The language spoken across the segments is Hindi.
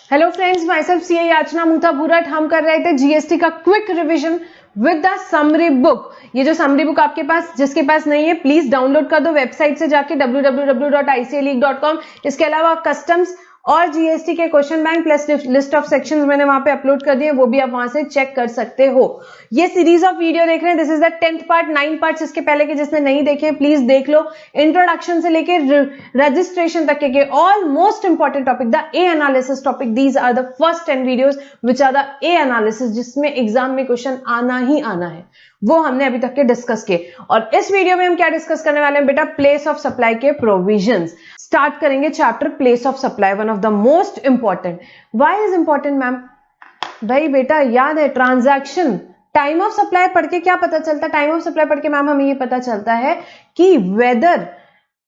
Hello friends, my self CA याचना मूथा भूरट। हम कर रहे थे जीएसटी का quick revision with the summary book. ये जो समरी बुक आपके पास, जिसके पास नहीं है प्लीज डाउनलोड कर दो वेबसाइट से जाके www.icalic.com। इसके अलावा कस्टम्स और जीएसटी के question bank plus list of sections मैंने वहां पे अपलोड कर दिए, वो भी आप वहां से चेक कर सकते हो। ये सीरीज ऑफ वीडियो देख रहे हैं, this is the 10th part, 9 parts इसके पहले के जिसने नहीं देखे प्लीज देख लो। इंट्रोडक्शन से लेके रजिस्ट्रेशन तक के all most important topic, the a analysis topic, these are the first 10 videos which are the a analysis, जिसमें एग्जाम में क्वेश्चन आना ही आना है, वो हमने अभी तक के डिस्कस किए। और इस वीडियो में हम क्या डिस्कस करने वाले हैं बेटा, प्लेस ऑफ सप्लाई के प्रोविजंस। स्टार्ट करेंगे chapter place of supply, one of the most important. Why is important ma'am? भाई बेटा याद है ट्रांजैक्शन, टाइम ऑफ सप्लाई पढ़ के क्या पता चलता है? टाइम ऑफ सप्लाई पढ़ के मैम हमें ये पता चलता है कि whether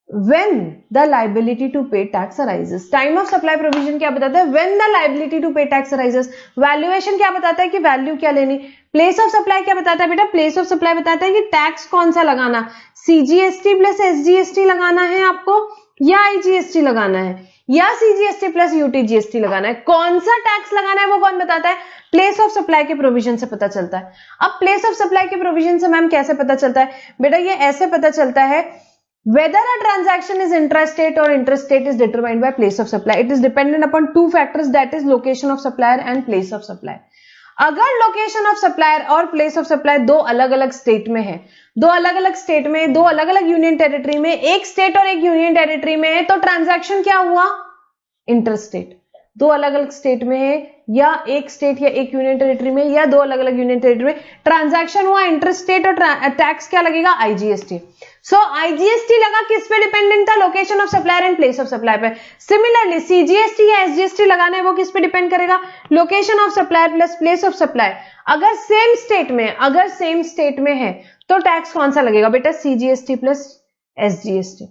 when the liability to pay tax arises। Time of supply provision क्या बताता है? when the liability to pay tax arises। Valuation क्या बताता है कि वैल्यू क्या लेनी। प्लेस ऑफ सप्लाई क्या बताता है बेटा? प्लेस ऑफ सप्लाई बताता है कि टैक्स कौन सा लगाना, सीजीएसटी प्लस एसजीएसटी लगाना है आपको, या आईजीएसटी लगाना है, या सीजीएसटी प्लस यूटीजीएसटी लगाना है। कौन सा टैक्स लगाना है वो कौन बताता है? प्लेस ऑफ सप्लाई के प्रोविजन से पता चलता है। अब प्लेस ऑफ सप्लाई के प्रोविजन से मैम कैसे पता चलता है बेटा? ये ऐसे पता चलता है, whether a transaction is intrastate or interstate is determined by place of supply। It is dependent upon two factors, that is location of supplier and place of supply। अगर लोकेशन ऑफ सप्लायर और प्लेस ऑफ सप्लाई दो अलग अलग स्टेट में है, दो अलग अलग स्टेट में, दो अलग अलग यूनियन टेरिटरी में, एक स्टेट और एक यूनियन टेरिटरी में है, तो ट्रांजैक्शन क्या हुआ? इंटरस्टेट। दो अलग अलग स्टेट में है, या एक स्टेट या एक यूनियन टेरिटरी में, या दो अलग अलग यूनियन टेरिटरी में ट्रांजैक्शन हुआ इंटरस्टेट, और टैक्स क्या लगेगा? आईजीएसटी। सो आईजीएसटी लगा किस पे डिपेंडेंट था? Location of supplier and place of supply पे। सिमिलरली सीजीएसटी या एसजीएसटी लगाना है, वो किस पे डिपेंड करेगा? Location of supplier plus place of supply. अगर सेम स्टेट में है तो टैक्स कौन सा लगेगा बेटा? CGST plus SGST,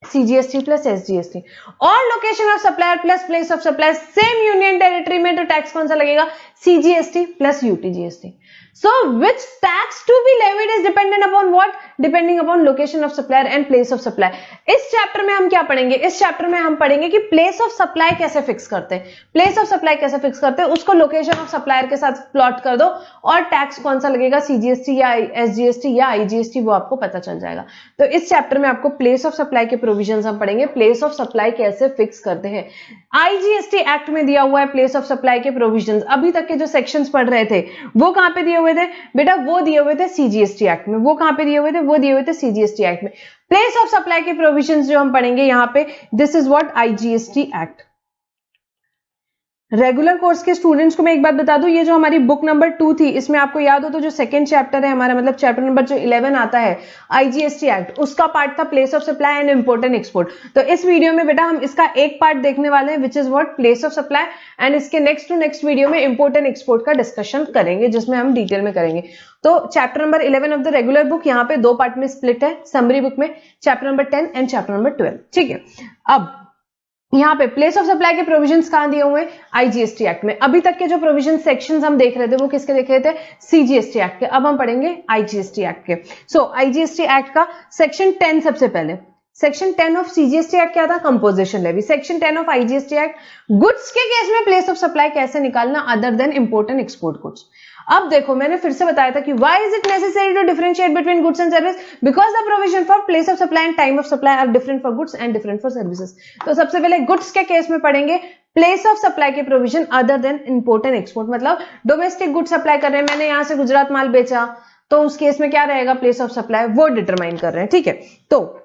CGST plus SGST. और location of supplier plus place of supply same union territory में, तो टैक्स कौन सा लगेगा? CGST plus UTGST. So which tax to be levied is dependent upon what? Depending upon location of supplier and place of supply। इस चैप्टर में हम क्या पढ़ेंगे? इस चैप्टर में हम पढ़ेंगे कि प्लेस ऑफ सप्लाई कैसे फिक्स करते हैं। प्लेस ऑफ सप्लाई कैसे फिक्स करते हैं, उसको लोकेशन ऑफ सप्लायर के साथ प्लॉट कर दो, और टैक्स कौन सा लगेगा? सीजीएसटी या एसजीएसटी या आईजीएसटी, वो आपको पता चल जाएगा। तो इस चैप्टर में आपको प्लेस ऑफ सप्लाई के प्रोविजंस हम पढ़ेंगे, प्लेस ऑफ सप्लाई कैसे फिक्स करते हैं। आईजीएसटी एक्ट में दिया हुआ है प्लेस ऑफ सप्लाई के प्रोविजंस। अभी तक के जो सेक्शंस पढ़ रहे थे वो कहां पे दिए हुए थे बेटा? वो दिए हुए थे सीजीएसटी एक्ट में। वो कहां पे दिए हुए थे? वो दिए हुए थे सीजीएसटी एक्ट में। प्लेस ऑफ सप्लाई के प्रोविजंस जो हम पढ़ेंगे यहां पे, this is what IGST act. Regular course के स्टूडेंट्स को मैं एक बात बता दूं, ये जो हमारी बुक नंबर 2 थी, इसमें आपको याद हो तो जो सेकंड चैप्टर है हमारा, मतलब चैप्टर नंबर जो 11 आता है आईजीएसटी एक्ट, उसका पार्ट था place of supply and import and export. तो इस वीडियो में बेटा हम इसका एक पार्ट देखने वाले हैं, which is what? Place of supply. And इसके नेक्स्ट टू नेक्स्ट वीडियो में इंपोर्ट एंड एक्सपोर्ट का डिस्कशन करेंगे, जिसमें हम डिटेल में करेंगे। तो chapter number 11 of the regular book यहाँ पे दो पार्ट में स्प्लिट है, समरी बुक में chapter number 10 and chapter number 12। ठीक है, अब यहाँ पे प्लेस ऑफ सप्लाई के प्रोविजंस कहां दिए हुए हैं? आईजीएसटी एक्ट में। अभी तक के जो प्रोविजन सेक्शंस हम देख रहे थे वो किसके देख रहे थे? सीजीएसटी एक्ट के। अब हम पढ़ेंगे आईजीएसटी एक्ट के। सो आईजीएसटी एक्ट का सेक्शन 10, सबसे पहले सेक्शन 10 ऑफ सीजीएसटी एक्ट क्या था? Composition levy. Section 10 of IGST act, goods के केस में प्लेस ऑफ सप्लाई कैसे निकालना other than import and export goods. अब देखो, मैंने फिर से बताया था कि why is it necessary to differentiate between goods and service? Because the provision for place of supply and time of supply are different for goods and different for services। तो सबसे पहले गुड्स के केस में पढ़ेंगे प्लेस ऑफ सप्लाई के provision other than import and export. मतलब डोमेस्टिक गुड सप्लाई कर रहे हैं, मैंने यहां से गुजरात माल बेचा, तो उस केस में क्या रहेगा? प्लेस ऑफ सप्लाई, वो डिटरमाइन कर रहे हैं। ठीक है, तो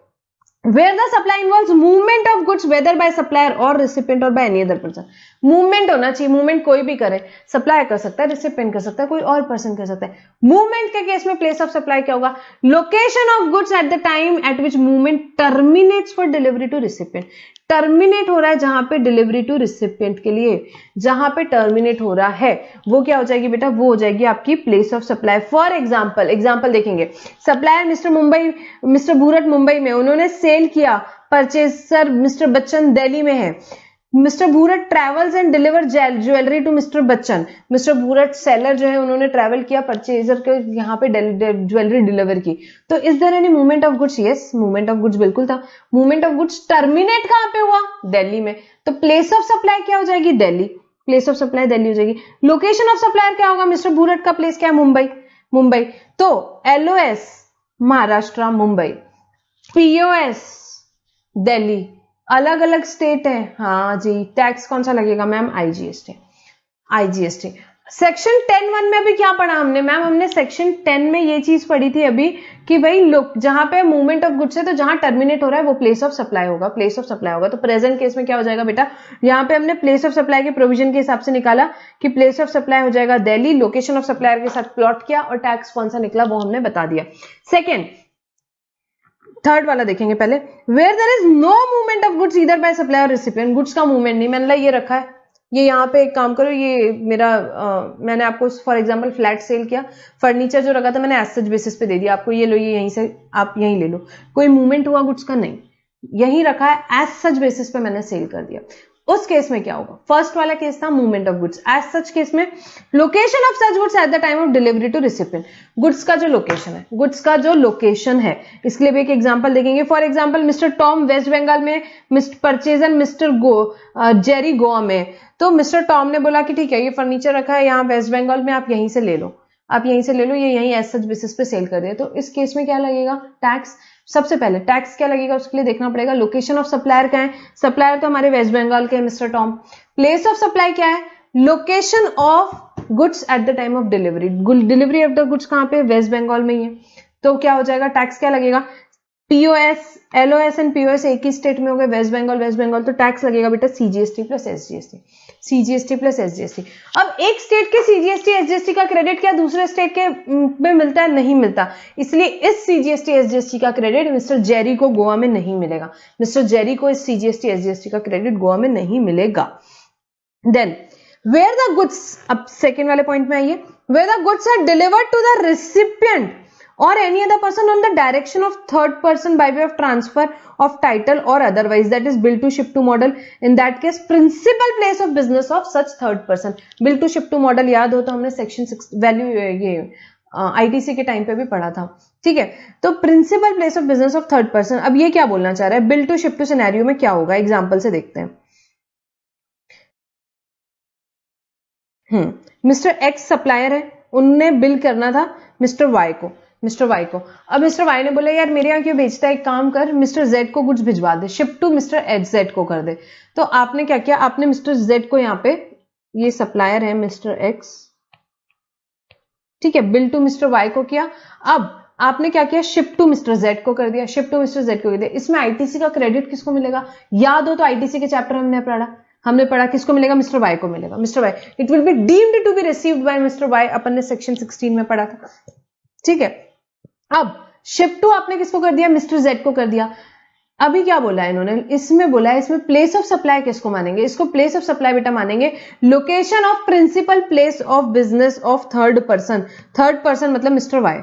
where the supply involves movement of goods whether by supplier or recipient or by any other person। Movement होना चाहिए, मूवमेंट कोई भी करे, सप्लाई कर सकता है, रिसिपिएंट कर सकता है, कोई और पर्सन कर सकता है। मूवमेंट के केस में प्लेस ऑफ सप्लाई क्या होगा? Location of goods at the time at which movement terminates for delivery to recipient. Terminate हो रहा है जहां पे डिलीवरी टू रिसिपिएंट के लिए, जहां पे टर्मिनेट हो रहा है वो क्या हो जाएगी बेटा? वो हो जाएगी आपकी place of supply. For example देखेंगे, सप्लायर मिस्टर भूरट मुंबई में, उन्होंने सेल किया, परचेसर मिस्टर बच्चन दिल्ली में है। Mister Bhurat travels and deliver jewellery to mister Bachchan. Mister Bhurat seller जो है उन्होंने ट्रेवल किया, परचेजर के यहाँ पे ज्वेलरी डिलीवर की। तो is there any movement of goods? Yes, movement of goods बिल्कुल था। मूवमेंट ऑफ गुड्स टर्मिनेट कहां पे हुआ? दिल्ली में। तो प्लेस ऑफ सप्लाई क्या हो जाएगी? Delhi. Place of supply Delhi हो जाएगी। लोकेशन ऑफ सप्लायर क्या होगा, मिस्टर भूरट का प्लेस क्या है, मुंबई। तो LOS महाराष्ट्र मुंबई, POS दिल्ली, अलग अलग स्टेट है। हाँ जी, टैक्स कौन सा लगेगा मैम, IGST। सेक्शन 10(1) में अभी क्या पढ़ा हमने मैम, हमने सेक्शन 10 में ये चीज पढ़ी थी अभी कि भाई लोग जहां पे मूवमेंट ऑफ गुड्स है तो जहां टर्मिनेट हो रहा है वो प्लेस ऑफ सप्लाई होगा। तो प्रेजेंट केस में क्या हो जाएगा बेटा, यहाँ पे हमने प्लेस ऑफ सप्लाई के प्रोविजन के हिसाब से निकाला कि प्लेस ऑफ सप्लाई हो जाएगा दिल्ली, लोकेशन ऑफ सप्लायर के साथ प्लॉट किया और टैक्स कौन सा निकला वो हमने बता दिया। थर्ड वाला देखेंगे पहले, where there is no movement of goods either by supplier recipient, goods का मूवमेंट नहीं, मैंने ये रखा है, ये यहाँ पे एक काम करो, ये मेरा मैंने आपको फॉर एग्जांपल फ्लैट सेल किया, फर्नीचर जो रखा था मैंने एज सच बेसिस पे दे दिया आपको, ये लो, ये यहीं से आप यहीं ले लो, कोई मूवमेंट हुआ गुड्स का नहीं, यहीं रखा है, एज सच बेसिस पे मैंने सेल कर दिया। उस केस में क्या होगा, फर्स्ट वाला केस था movement of goods, as such case में location of such goods at the time of delivery to recipient, goods का जो लोकेशन है, इसके लिए भी एक एग्जांपल देखेंगे। For example mister Tom West Bengal में परचेजर मिस्टर जेरी गोवा में, तो मिस्टर टॉम ने बोला कि ठीक है ये फर्नीचर रखा है यहाँ वेस्ट बंगाल में, आप यहीं से ले लो, ये यहीं एज सच बेसिस पे सेल कर दिया। तो इस केस में क्या लगेगा, टैक्स। सबसे पहले टैक्स क्या लगेगा उसके लिए देखना पड़ेगा, लोकेशन ऑफ सप्लायर क्या है, सप्लायर तो हमारे वेस्ट बंगाल के mister Tom, place of supply क्या है, location of goods at the time of delivery of the goods कहां पे, वेस्ट बंगाल में ही है, तो क्या हो जाएगा, टैक्स क्या लगेगा, POS LOS एंड POS एक ही स्टेट में हो गए, वेस्ट बंगाल, तो टैक्स लगेगा बेटा CGST प्लस SGST। अब एक स्टेट के CGST SGST का क्रेडिट क्या दूसरे स्टेट के में मिलता है, नहीं मिलता, इसलिए इस CGST SGST का क्रेडिट मिस्टर जेरी को गोवा में नहीं मिलेगा, इस CGST SGST का क्रेडिट गोवा में नहीं मिलेगा। देन वेयर द गुड्स, अब सेकेंड वाले पॉइंट में आइए, where the goods are delivered to the recipient or any other person on the direction of third person by way of transfer of title or otherwise, that is bill to ship to model, in that case principal place of business of such third person। bill to ship to model याद हो तो हमने सेक्शन 6 वैल्यू ये ITC के टाइम पे भी पढ़ा था, ठीक है। तो principal place of business of third person, अब ये क्या बोलना चाह रहा है, bill to ship to scenario में क्या होगा, एग्जाम्पल से देखते हैं। मिस्टर एक्स सप्लायर है, उनने बिल करना था मिस्टर वाई को, अब मिस्टर वाई ने बोला यार मेरे यहाँ क्यों भेजता है, एक काम कर मिस्टर जेड को कुछ भिजवा दे, ship to mister H Z को कर दे। तो आपने क्या किया, आपने मिस्टर जेड को यहाँ पे, ये सप्लायर है मिस्टर एक्स, ठीक है, बिल टू मिस्टर वाई को किया, अब आपने क्या किया, शिप टू मिस्टर जेड को कर दिया, इसमें ITC का क्रेडिट किसको मिलेगा, याद हो तो ITC के चैप्टर हमने पढ़ा किसको मिलेगा, मिस्टर वाई को मिलेगा, mister Y, it will be deemed to be received by mister Y, अपन ने सेक्शन 16 में पढ़ा था, ठीक है। अब शिप टू आपने किसको कर दिया, मिस्टर जेड को कर दिया। अभी क्या बोला है इन्होंने, इसमें बोला है, इसमें प्लेस ऑफ सप्लाई किसको मानेंगे, इसको प्लेस ऑफ सप्लाई बेटा मानेंगे location of principal place of business of third person मतलब mister Y,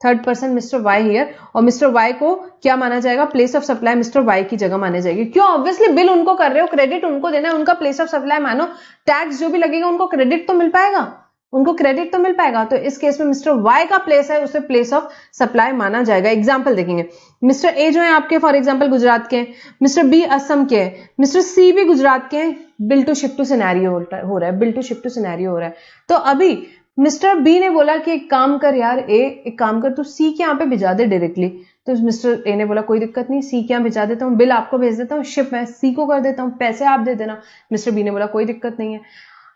third person mister Y here, और मिस्टर वाई को क्या माना जाएगा, place of supply mister Y की जगह माने जाएगी। क्यों, ऑब्वियसली बिल उनको कर रहे हो, क्रेडिट उनको देना है, उनका प्लेस ऑफ सप्लाई मानो, टैक्स जो भी लगेगा उनको क्रेडिट तो मिल पाएगा, तो इस केस में मिस्टर वाई का प्लेस है, उसे प्लेस ऑफ सप्लाई माना जाएगा। एग्जाम्पल देखेंगे, मिस्टर ए जो है आपके फॉर एग्जाम्पल गुजरात के, मिस्टर बी असम के, मिस्टर सी भी गुजरात के, bill to ship to scenario हो रहा है, तो अभी मिस्टर बी ने बोला कि एक काम कर यार ए, एक काम कर तू सी के यहाँ पे भिजा दे डायरेक्टली, तो मिस्टर ए ने बोला कोई दिक्कत नहीं, सी के यहाँ भिजा देता हूँ, बिल आपको भेज देता हूँ, शिप मैं सी को कर देता हूँ, पैसे आप दे देना। मिस्टर बी ने बोला कोई दिक्कत नहीं है,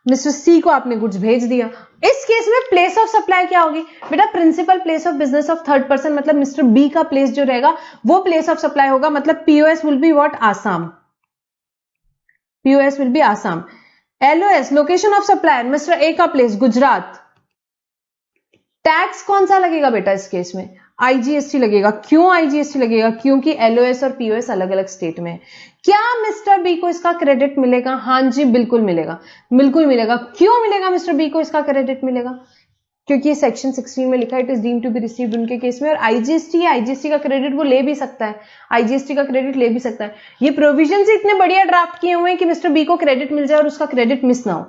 मिस्टर सी को आपने गुड्स भेज दिया। इस केस में प्लेस ऑफ सप्लाई क्या होगी बेटा, principal place of business of third person, मतलब मिस्टर बी का प्लेस जो रहेगा वो प्लेस ऑफ सप्लाई होगा, मतलब POS will be what, Assam, POS will be Assam. LOS location of supplier, mister A का प्लेस गुजरात। टैक्स कौन सा लगेगा बेटा इस केस में, IGST लगेगा। क्यों IGST लगेगा, क्योंकि LOS और POS अलग अलग स्टेट में है। क्या मिस्टर बी को इसका क्रेडिट मिलेगा, हाँ जी बिल्कुल मिलेगा, क्यों मिलेगा मिस्टर बी को इसका क्रेडिट मिलेगा, क्योंकि सेक्शन 16 में लिखा है it is deemed to be received उनके केस में, और IGST का क्रेडिट वो ले भी सकता है, ये प्रोविजन से इतने बढ़िया ड्राफ्ट किए हुए हैं कि मिस्टर बी को क्रेडिट मिल जाए और उसका क्रेडिट मिस ना हो।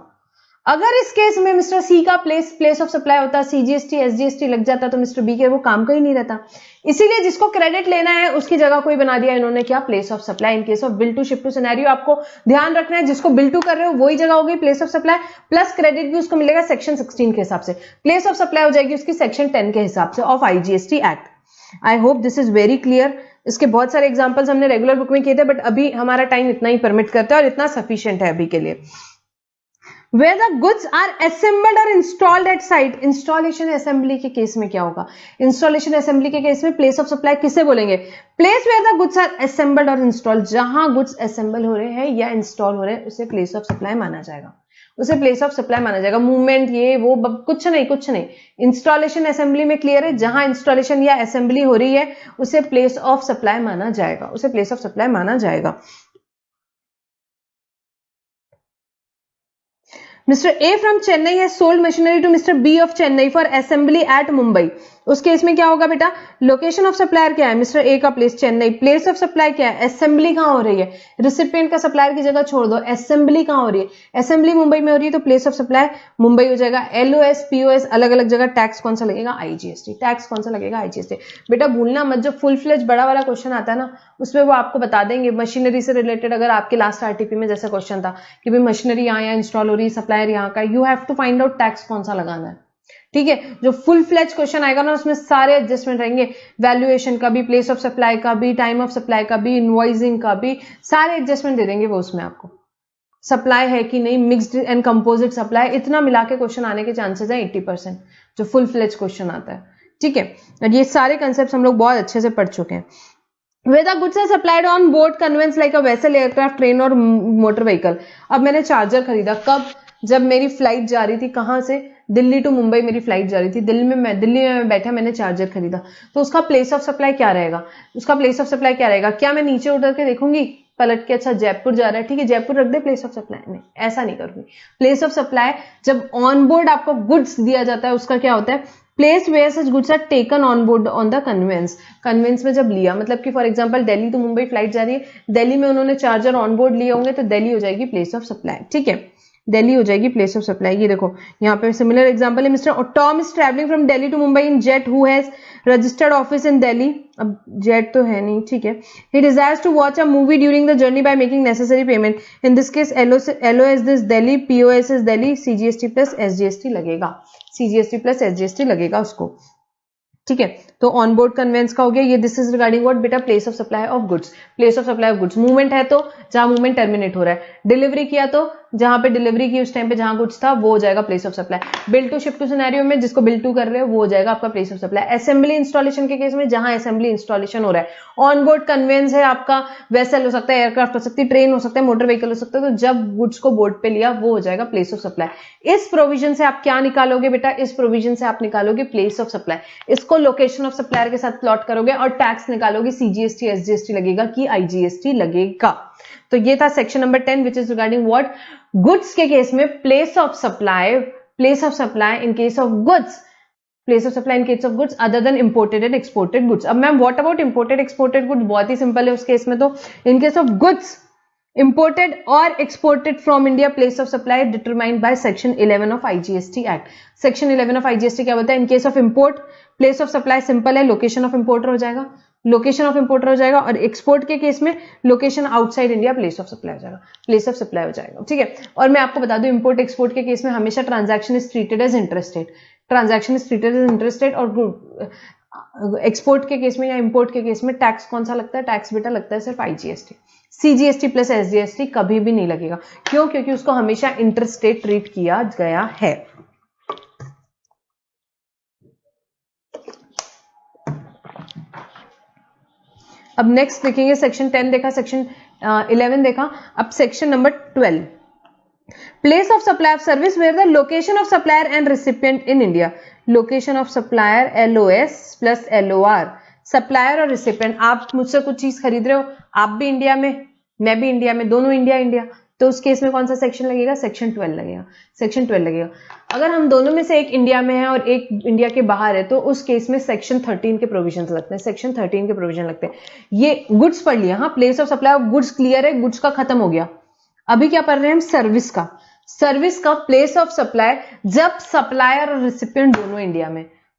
अगर इस केस में मिस्टर सी का प्लेस ऑफ सप्लाई होता, सीजीएसटी एसजीएसटी लग जाता, तो मिस्टर बी के वो काम का ही नहीं रहता। इसीलिए जिसको क्रेडिट लेना है उसकी जगह कोई बना दिया इन्होंने क्या, place of supply. In case of bill to ship to scenario आपको ध्यान रखना है, जिसको बिल टू कर रहे हो वही जगह होगी place of supply, plus credit भी उसको मिलेगा सेक्शन 16 के हिसाब से। प्लेस ऑफ सप्लाई हो जाएगी उसकी सेक्शन 10 के हिसाब से of IGST act. I hope this is very clear. इसके बहुत सारे एग्जांपल्स हमने रेगुलर बुक में किए थे, बट अभी हमारा टाइम इतना ही परमिट करता है और इतना सफिशिएंट है अभी के लिए। Where the goods are assembled or installed at site, installation assembly के केस में क्या होगा, इंस्टॉलेशन असेंबली के केस में प्लेस ऑफ सप्लाई किसे बोलेंगे, place where the goods are assembled और इंस्टॉल्ड, जहां गुड्स असेंबल हो रहे हैं या इंस्टॉल हो रहे हैं उसे प्लेस ऑफ सप्लाई माना जाएगा, उसे प्लेस ऑफ सप्लाई माना जाएगा। मूवमेंट ये वो कुछ नहीं। इंस्टॉलेशन असेंबली में क्लियर है, जहां इंस्टॉलेशन या असेंबली हो रही है उसे प्लेस ऑफ सप्लाई माना जाएगा, उसे प्लेस ऑफ सप्लाई माना जाएगा। Mr. A from Chennai has sold machinery to Mr. B of Chennai for assembly at Mumbai. उस केस में क्या होगा बेटा, लोकेशन ऑफ सप्लायर क्या है, मिस्टर ए का place Chennai, place of supply क्या है, असेंबली कहां हो रही है, रिसिपिएंट का सप्लायर की जगह छोड़ दो, असेंबली कहां हो रही है, असेंबली मुंबई में हो रही है तो प्लेस ऑफ सप्लाई मुंबई हो जाएगा। एलओएस पीओएस अलग अलग जगह, टैक्स कौन सा लगेगा, आईजीएसटी, टैक्स कौन सा लगेगा, आईजीएसटी। बेटा भूलना मत, जो फुल फ्लेज बड़ा वाला क्वेश्चन आता है ना उसमें वो आपको बता देंगे मशीनरी से रिलेटेड। अगर आपके लास्ट आरटीपी में जैसा क्वेश्चन था कि भाई मशीनरी यहाँ इंस्टॉल हो रही है, सप्लायर यहाँ का, you have to find out tax कौन सा लगाना है, ठीक है। जो फुल फ्लेज क्वेश्चन आएगा ना उसमें सारे एडजस्टमेंट रहेंगे, वैल्यूएशन का भी, प्लेस ऑफ सप्लाई का भी, टाइम ऑफ सप्लाई का भी, इनवॉइसिंग का भी, सारे एडजस्टमेंट दे देंगे वो उसमें आपको। सप्लाई है कि नहीं, मिक्स्ड एंड कंपोजिट सप्लाई, इतना मिला के क्वेश्चन आने के चांसेस है 80% जो फुल फ्लेज क्वेश्चन आता है, ठीक है। और ये सारे कंसेप्ट हम लोग बहुत अच्छे से पढ़ चुके हैं। Where the goods are supplied on board conveyance like a vessel, aircraft, train और मोटर व्हीकल। अब मैंने चार्जर खरीदा कब, जब मेरी फ्लाइट जा रही थी, कहां से, दिल्ली टू मुंबई मेरी फ्लाइट जा रही थी, दिल्ली में मैं बैठा मैंने चार्जर खरीदा, तो उसका प्लेस ऑफ सप्लाई क्या रहेगा, उसका प्लेस ऑफ सप्लाई क्या रहेगा। क्या मैं नीचे उतर के देखूंगी पलट के, अच्छा जयपुर जा रहा है, ठीक है जयपुर रख दे प्लेस ऑफ सप्लाई, नहीं ऐसा नहीं करूंगी। प्लेस ऑफ सप्लाई जब ऑन बोर्ड आपको गुड्स दिया जाता है उसका क्या होता है, place where such goods are taken on board on the conveyance. Conveyance में जब लिया, मतलब कि for example Delhi to Mumbai flight जा रही है, दिल्ली में उन्होंने चार्जर ऑन बोर्ड लिए होंगे तो दिल्ली हो जाएगी प्लेस ऑफ सप्लाई, ठीक है, दिल्ली हो जाएगी प्लेस ऑफ सप्लाई। ये देखो यहाँ पे सिमिलर एग्जांपल है, mister Tom is travelling from Delhi to Mumbai in Jet who has registered office in Delhi, अब जेट तो है नहीं, ठीक है। He desires to watch a movie during the journey by making necessary payment, in this case LOS this Delhi, POS is Delhi, CGST plus SGST लगेगा, सीजीएसटी प्लस एसजीएसटी लगेगा उसको, ठीक है। तो ऑन बोर्ड कन्वेंस का हो गया ये। दिस इज रिगार्डिंग व्हाट बेटा, place of supply of goods, place of supply of goods. Movement है तो जहां मूवमेंट टर्मिनेट हो रहा है, डिलीवरी किया तो जहां पे डिलीवरी की उस टाइम पे जहां गुड्स था वो हो जाएगा place of supply. Bill to ship to scenario में जिसको बिल टू कर रहे हो वो हो जाएगा आपका place of supply. Assembly installation के केस में जहां असेंबली इंस्टॉलेशन हो रहा है, ऑन बोर्ड कन्वेंस है आपका, वेसल हो सकता है, एयरक्राफ्ट हो सकती है, ट्रेन हो सकता है, मोटर व्हीकल हो सकता है, तो जब गुड्स को बोर्ड पे लिया वो हो जाएगा प्लेस ऑफ सप्लाई। इस प्रोविजन से आप क्या निकालोगे बेटा, इस प्रोविजन से आप निकालोगे प्लेस ऑफ सप्लाई, इसको लोकेशन ऑफ सप्लायर के साथ प्लॉट करोगे और टैक्स निकालोगे, सीजीएसटी एसजीएसटी लगेगा कि आईजीएसटी लगेगा। तो ये था section number 10 which is regarding what, goods के केस में place of supply, place of supply in case of goods, place of supply in case of goods other than imported and exported goods. अब ma'am what about imported exported goods, बहुत ही सिंपल है उस केस में, तो in case of goods imported or exported from India, place of supply determined by section 11 of IGST Act. section 11 of IGST क्या बोलता है, in case of import place of supply simple है, location of importer हो जाएगा, लोकेशन ऑफ इंपोर्टर हो जाएगा, और एक्सपोर्ट के केस में location outside India place of supply हो जाएगा, प्लेस ऑफ सप्लाई हो जाएगा, ठीक है। और मैं आपको बता दूं इंपोर्ट एक्सपोर्ट के केस में हमेशा transaction is treated as interested, transaction is treated as interested, और एक्सपोर्ट के केस में या इंपोर्ट के केस में टैक्स कौन सा लगता है, टैक्स बेटा लगता है सिर्फ आईजीएसटी, सीजीएसटी प्लस एसजीएसटी कभी भी नहीं लगेगा। क्यों, क्योंकि उसको हमेशा इंटरस्टेट ट्रीट किया गया है। अब नेक्स्ट देखेंगे, सेक्शन 10 देखा, सेक्शन 11 देखा, अब section number 12, place of supply of service where the location of supplier and recipient in India, location of supplier LOS plus LOR, supplier और रिसिपिएंट, आप मुझसे कुछ चीज खरीद रहे हो, आप भी इंडिया में मैं भी इंडिया में, दोनों इंडिया इंडिया, तो उस केस में कौन सा सेक्शन लगेगा, सेक्शन 12 लगेगा, सेक्शन 12 लगेगा। अगर हम दोनों में से एक इंडिया में है और एक इंडिया के बाहर है तो उस केस में सेक्शन 13 के प्रोविजन लगते हैं, सेक्शन 13 के प्रोविजन लगते हैं। ये गुड्स पढ़ लिया, हाँ, place of supply of goods clear है, गुड्स का खत्म हो गया। अभी क्या पढ़ रहे हैं हम, सर्विस का, सर्विस का प्लेस ऑफ सप्लाई जब सप्लायर और रिसिपिएंट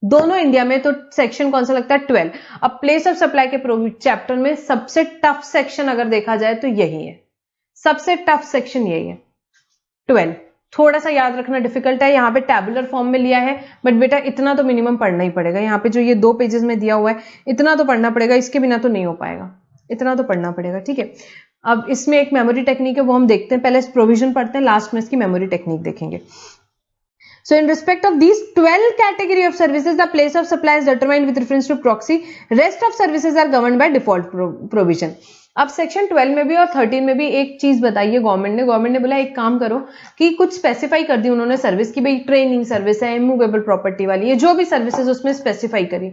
दोनों इंडिया में, तो सेक्शन कौन सा लगता है 12। अब प्लेस ऑफ सप्लाई के चैप्टर में सबसे टफ सेक्शन अगर देखा जाए तो यही है, सबसे टफ सेक्शन यही है 12। थोड़ा सा याद रखना डिफिकल्ट है, यहाँ पे टैबुलर फॉर्म में लिया है, बट बेटा इतना तो मिनिमम पढ़ना ही पड़ेगा। यहाँ पे जो ये 2 पेजेस में दिया हुआ है इतना तो पढ़ना पड़ेगा, इसके बिना तो नहीं हो पाएगा, इतना तो पढ़ना पड़ेगा, ठीक है। अब इसमें एक मेमोरी टेक्निक है, वो हम देखते हैं, पहले प्रोविजन पढ़ते हैं, लास्ट में इसकी मेमोरी टेक्निक देखेंगे। So in respect of these 12 category of services, the place of supply is determined with reference to proxy. Rest of services are governed by default provision. अब सेक्शन 12 में भी और 13 में भी एक चीज बताइए गवर्नमेंट ने बोला एक काम करो कि कुछ स्पेसिफाई कर दी उन्होंने सर्विस की, भाई ट्रेनिंग सर्विस है, इमूवेबल प्रॉपर्टी वाली है, जो भी सर्विसेज उसमें स्पेसिफाई करी,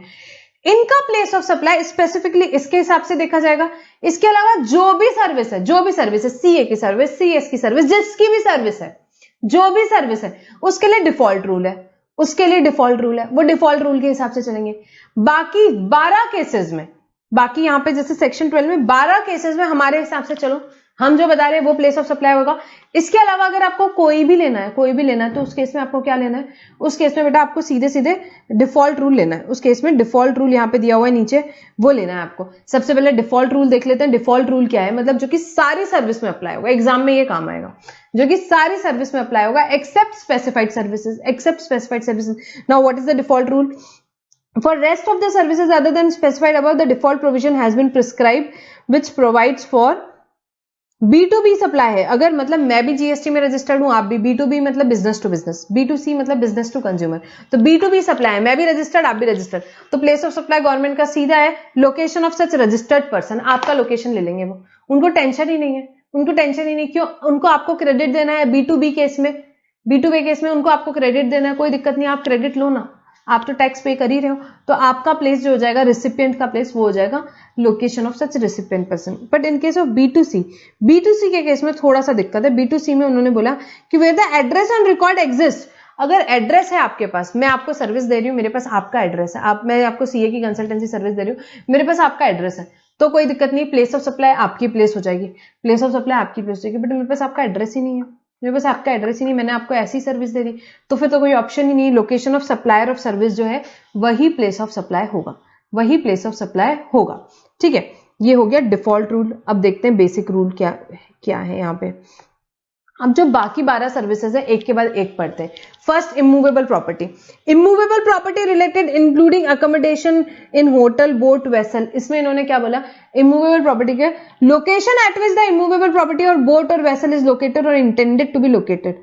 इनका प्लेस ऑफ सप्लाई स्पेसिफिकली इसके हिसाब से देखा जाएगा। इसके अलावा जो भी सर्विस है, सीए की सर्विस, सीएस की सर्विस, जिसकी भी सर्विस है, जो भी सर्विस है, उसके लिए डिफॉल्ट रूल है, वो डिफॉल्ट रूल के हिसाब से चलेंगे। बाकी 12 केसेस में, बाकी यहां पे जैसे सेक्शन 12 में 12 केसेस में हमारे हिसाब से चलो, हम जो बता रहे हैं वो प्लेस ऑफ सप्लाई होगा। इसके अलावा अगर आपको कोई भी लेना है तो उस केस में आपको क्या लेना है, उस केस में बेटा आपको सीधे डिफॉल्ट रूल लेना है। उस केस में डिफॉल्ट रूल यहाँ पे दिया हुआ है नीचे, वो लेना है आपको। सबसे पहले डिफॉल्ट रूल देख लेते हैं। डिफॉल्ट रूल क्या है, मतलब जो कि सारी सर्विस में अप्लाई होगा, एग्जाम में ये काम आएगा, जो कि सारी सर्विस में अप्लाई होगा except specified services. Now what is the default rule? For rest of the services other than specified above, the default provision has been prescribed, which provides for B2B supply है। अगर मतलब मैं भी जीएसटी में रजिस्टर्ड हूं, आप भी, B2B मतलब बिजनेस टू बिजनेस, B2C मतलब बिजनेस टू कंज्यूमर, तो B2B सप्लाई है, मैं भी रजिस्टर्ड, आप भी रजिस्टर्ड, तो प्लेस ऑफ सप्लाई गवर्नमेंट का सीधा है location of such registered person. आपका लोकेशन ले लेंगे वो, उनको टेंशन ही नहीं है, क्यों? उनको आपको क्रेडिट देना है B2B केस में उनको आपको क्रेडिट देना है, कोई दिक्कत नहीं, आप क्रेडिट लो ना, आप तो टैक्स पे कर ही रहे हो, तो आपका प्लेस जो हो जाएगा रिसिपिएंट का प्लेस, वो हो जाएगा location of such recipient person. But in case of B2C के केस में थोड़ा सा दिक्कत है। B2C में उन्होंने बोला कि where the address on record exist, अगर एड्रेस है आपके पास, मैं आपको सर्विस दे रही हूँ, मेरे पास आपका एड्रेस है, मैं आपको सीए की कंसल्टेंसी सर्विस दे रही हूँ, मेरे पास आपका एड्रेस है, तो कोई दिक्कत नहीं, प्लेस ऑफ सप्लाई आपकी प्लेस हो जाएगी, बट मेरे पास आपका एड्रेस ही नहीं है, मैंने आपको ऐसी सर्विस दे दी, तो फिर तो कोई ऑप्शन ही नहीं, location of supplier of service जो है वही प्लेस ऑफ सप्लाई होगा, ठीक है। ये हो गया डिफॉल्ट रूल। अब देखते हैं बेसिक रूल क्या है यहाँ पे। अब जो बाकी 12 सर्विसेज है एक के बाद एक पढ़ते हैं। First, immovable property related including accommodation in hotel, boat, vessel. इसमें इन्होंने क्या बोला, इमूवेबल प्रॉपर्टी के location at which the immovable property और बोट और वेसल इज लोकेटेड और इंटेंडेड टू बी लोकेटेड,